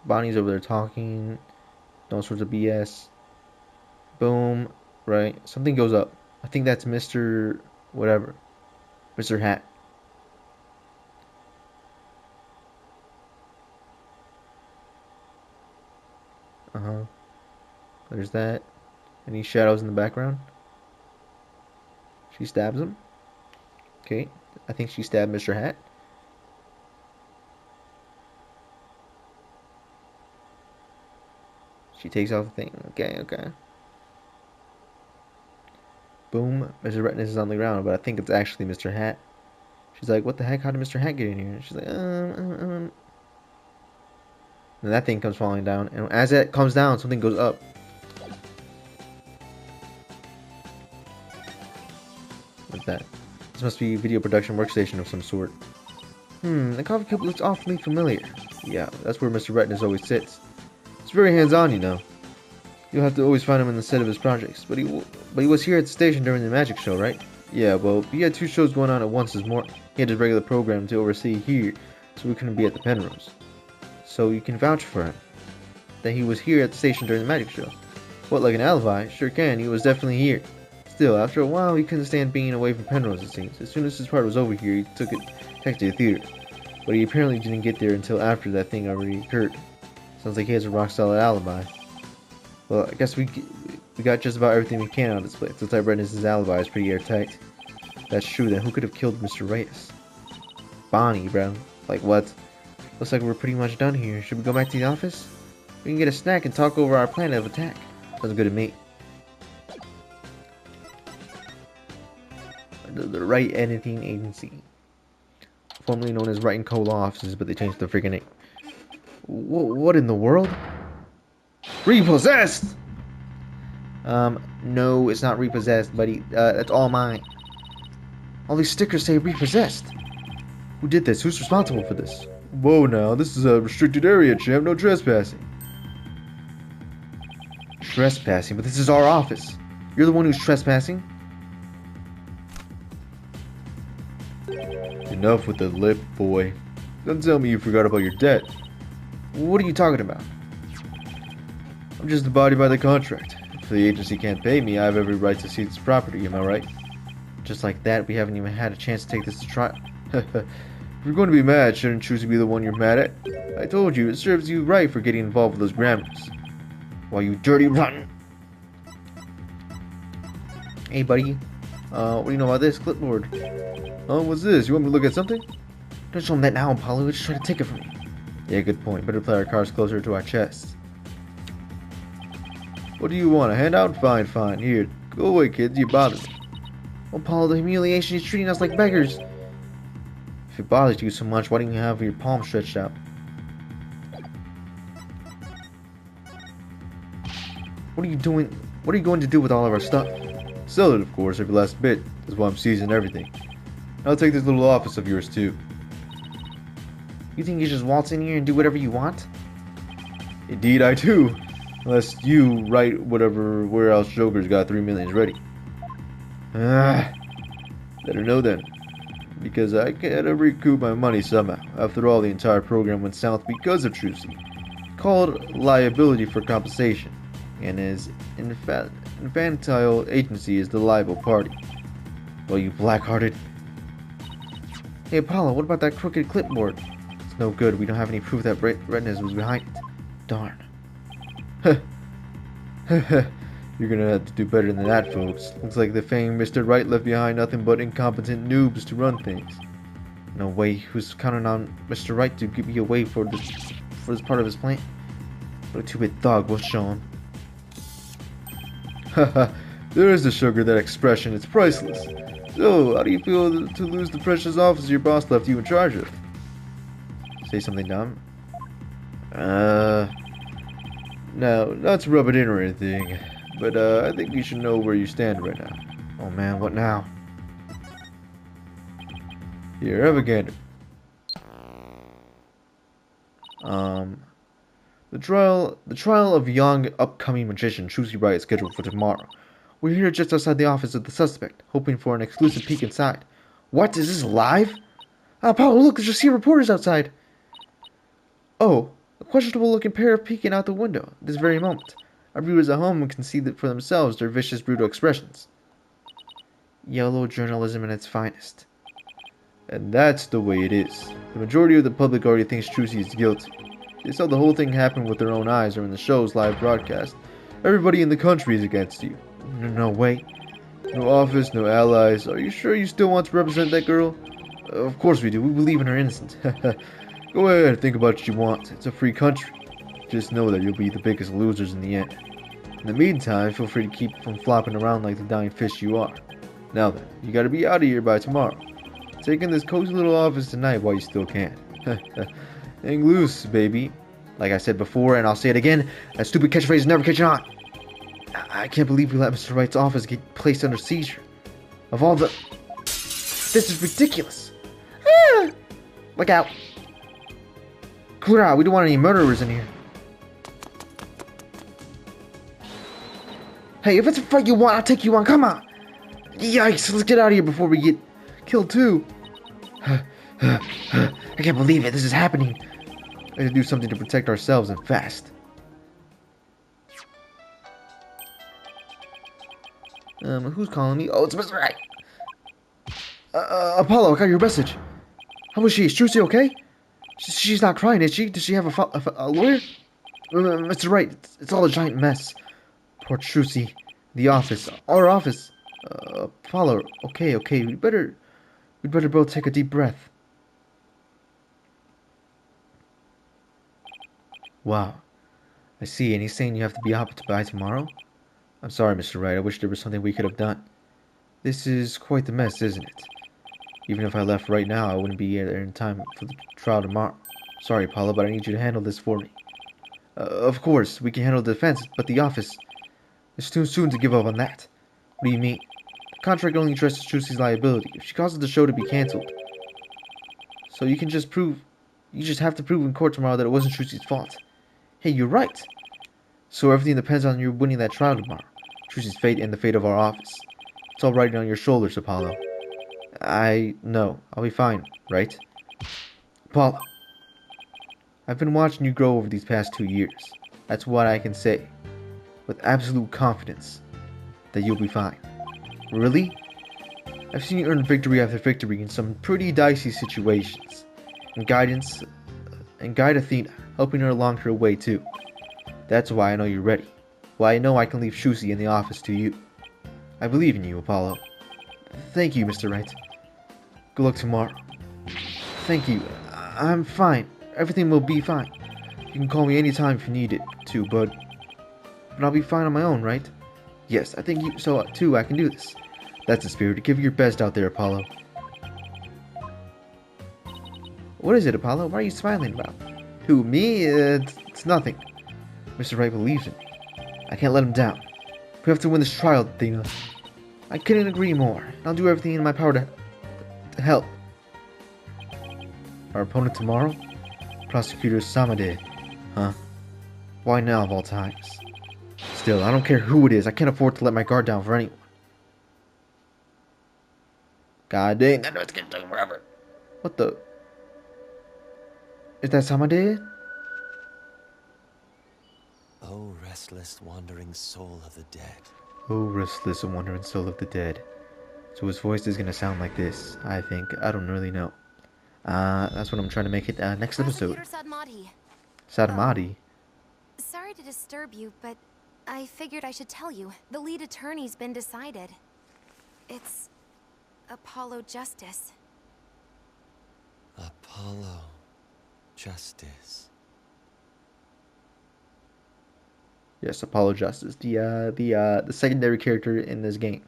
Bonnie's over there talking. All sorts of BS. Boom. Right. Something goes up. I think that's Mr. Whatever. Mr. Hat. Uh-huh. There's that. Any shadows in the background? She stabs him. Okay. I think she stabbed Mr. Hat. She takes off the thing. Okay, okay. Boom. Mr. Redness is on the ground, but I think it's actually Mr. Hat. She's like, what the heck? How did Mr. Hat get in here? She's like, And that thing comes falling down. And as it comes down, something goes up. What's that? This must be a video production workstation of some sort. The coffee cup looks awfully familiar. Yeah, that's where Mr. Redness always sits. It's very hands-on, you know. You'll have to always find him in the set of his projects. But he was here at the station during the magic show, right? Yeah, well, he had 2 shows going on at once as more. He had his regular program to oversee here, so we couldn't be at the Penrose. So you can vouch for him. That he was here at the station during the magic show. What, like an alibi? Sure can, he was definitely here. Still, after a while, he couldn't stand being away from Penrose, it seems. As soon as his part was over here, he took it back to the theater. But he apparently didn't get there until after that thing already occurred. Sounds like he has a rock-solid alibi. Well, I guess we got just about everything we can out of this place. Looks like Redness's alibi is pretty airtight. That's true, then who could have killed Mr. Wright? Bonnie, bro. Like what? Looks like we're pretty much done here. Should we go back to the office? We can get a snack and talk over our plan of attack. Sounds good to me. The Wright Editing Agency. Formerly known as Wright and Co. Law Offices, but they changed the freaking name. What in the world? Repossessed! No, it's not repossessed, buddy. That's all mine. All these stickers say repossessed. Who did this? Who's responsible for this? Whoa now, this is a restricted area, champ. No trespassing. Trespassing? But this is our office. You're the one who's trespassing? Enough with the lip, boy. Don't tell me you forgot about your debt. What are you talking about? I'm just abiding by the contract. If the agency can't pay me, I have every right to seize its property, am I right? Just like that, we haven't even had a chance to take this to trial. If you're going to be mad, shouldn't choose to be the one you're mad at? I told you, it serves you right for getting involved with those grammars. Why, you dirty rotten! Hey, buddy. What do you know about this clipboard? Oh, what's this? You want me to look at something? Don't show him that now, Apollo. He's just trying to take it from me. Yeah, good point. Better play our cards closer to our chests. What do you want? A handout? Fine, fine. Here. Go away, kids. You bother me. Oh, Apollo, the humiliation is treating us like beggars. If it bothers you so much, why don't you have your palm stretched out? What are you doing? What are you going to do with all of our stuff? Sell it, of course, every last bit. That's why I'm seizing everything. I'll take this little office of yours, too. You think you just waltz in here and do whatever you want? Indeed, I do. Unless you write whatever warehouse Joker's got 3 millions ready. Better know then. Because I gotta recoup my money somehow. After all, the entire program went south because of Trucy. Called liability for compensation. And his infantile agency is the liable party. Well, you black-hearted. Hey, Apollo, what about that crooked clipboard? It's no good. We don't have any proof that Redness was behind it. Darn. You're gonna have to do better than that, folks. Looks like the famed Mr. Wright left behind nothing but incompetent noobs to run things. No way. Who's counting on Mr. Wright to give you away for this part of his plan? What a two-bit dog. We'll show him. Haha. There is the sugar, that expression. It's priceless. So, how do you feel to lose the precious office your boss left you in charge of? Say something dumb? No, not to rub it in or anything, but I think you should know where you stand right now. Oh man, what now? Here, have a gander. The trial of young upcoming magician Trucy Wright is scheduled for tomorrow. We're here just outside the office of the suspect, hoping for an exclusive peek inside. What? Is this live? Apollo, look, there's just here reporters outside. Oh, A questionable-looking pair peeking out the window at this very moment. Our viewers at home can see that for themselves their vicious, brutal expressions. Yellow journalism at its finest. And that's the way it is. The majority of the public already thinks Trucy is guilty. They saw the whole thing happen with their own eyes or in the show's live broadcast. Everybody in the country is against you. No way. No office, no allies. Are you sure you still want to represent that girl? Of course we do. We believe in her innocence. Go ahead and think about what you want. It's a free country. Just know that you'll be the biggest losers in the end. In the meantime, feel free to keep from flopping around like the dying fish you are. Now then, you gotta be out of here by tomorrow. Take in this cozy little office tonight while you still can. Hang loose, baby. Like I said before, and I'll say it again, that stupid catchphrase is never catching on. I can't believe we let Mr. Wright's office get placed under seizure. Of all the... This is ridiculous. Ah! Look out. Clear out, we don't want any murderers in here. Hey, if it's a fight you want, I'll take you on, come on. Yikes, let's get out of here before we get killed too. I can't believe it, this is happening. We have to do something to protect ourselves and fast. Who's calling me? Oh, it's Mr. Wright. Apollo, I got your message. How is she? Is Trucy okay? She's not crying, is she? Does she have a lawyer? Mr. Wright, it's all a giant mess. Poor Trucy. The office. Our office. Apollo, okay, we'd better both take a deep breath. Wow. I see, and he's saying you have to be out by tomorrow? I'm sorry, Mr. Wright. I wish there was something we could have done. This is quite the mess, isn't it? Even if I left right now, I wouldn't be there in time for the trial tomorrow. Sorry, Apollo, but I need you to handle this for me. Of course, we can handle the defense, but the office... It's too soon to give up on that. What do you mean? The contract only addresses Trucy's liability if she causes the show to be cancelled. So you just have to prove in court tomorrow that it wasn't Trucy's fault. Hey, you're right. So everything depends on you winning that trial tomorrow. Trucy's fate and the fate of our office. It's all riding on your shoulders, Apollo. I know. I'll be fine, right? Apollo. I've been watching you grow over these past 2 years. That's what I can say. With absolute confidence. That you'll be fine. Really? I've seen you earn victory after victory in some pretty dicey situations. And guide Athena, helping her along her way too. That's why I know you're ready. Why I know I can leave Trucy in the office to you. I believe in you, Apollo. Thank you, Mr. Wright. Good luck tomorrow. Thank you. I'm fine. Everything will be fine. You can call me anytime if you need it to, but I'll be fine on my own, right? Yes, I think you so too. I can do this. That's the spirit. Give your best out there, Apollo. What is it, Apollo? What are you smiling about? Who, me? It's nothing. Mr. Wright believes in me. I can't let him down. We have to win this trial, Athena. I couldn't agree more. I'll do everything in my power to help. Our opponent tomorrow? Prosecutor Samade. Huh? Why now of all times? Still, I don't care who it is. I can't afford to let my guard down for anyone. God dang, that noise gonna take forever. What the? Is that Samade? Oh, restless, wandering soul of the dead. Oh, restless and wandering soul of the dead. So his voice is gonna sound like this, I think. I don't really know. That's what I'm trying to make it next episode. Sadamadi. Sorry to disturb you, but I figured I should tell you. The lead attorney's been decided. It's Apollo Justice. Apollo Justice. Yes, Apollo Justice, the secondary character in this game.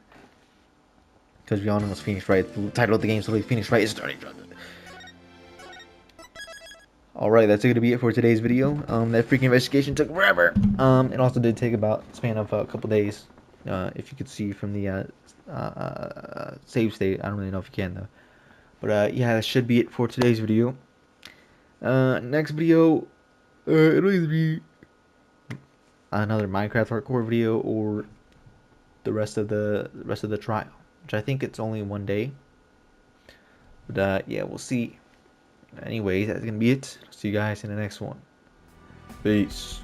Because we all know it's Phoenix Wright. The title of the game is literally Phoenix Wright is attorney. Alright, that's going to be it for today's video. That freaking investigation took forever. It also did take about a span of a couple days. If you could see from the save state. I don't really know if you can though. But yeah, that should be it for today's video. Next video, it'll either be another Minecraft hardcore video or the rest of the trial, which I think it's only one day. But yeah, we'll see. Anyways, that's gonna be it. See you guys in the next one. Peace.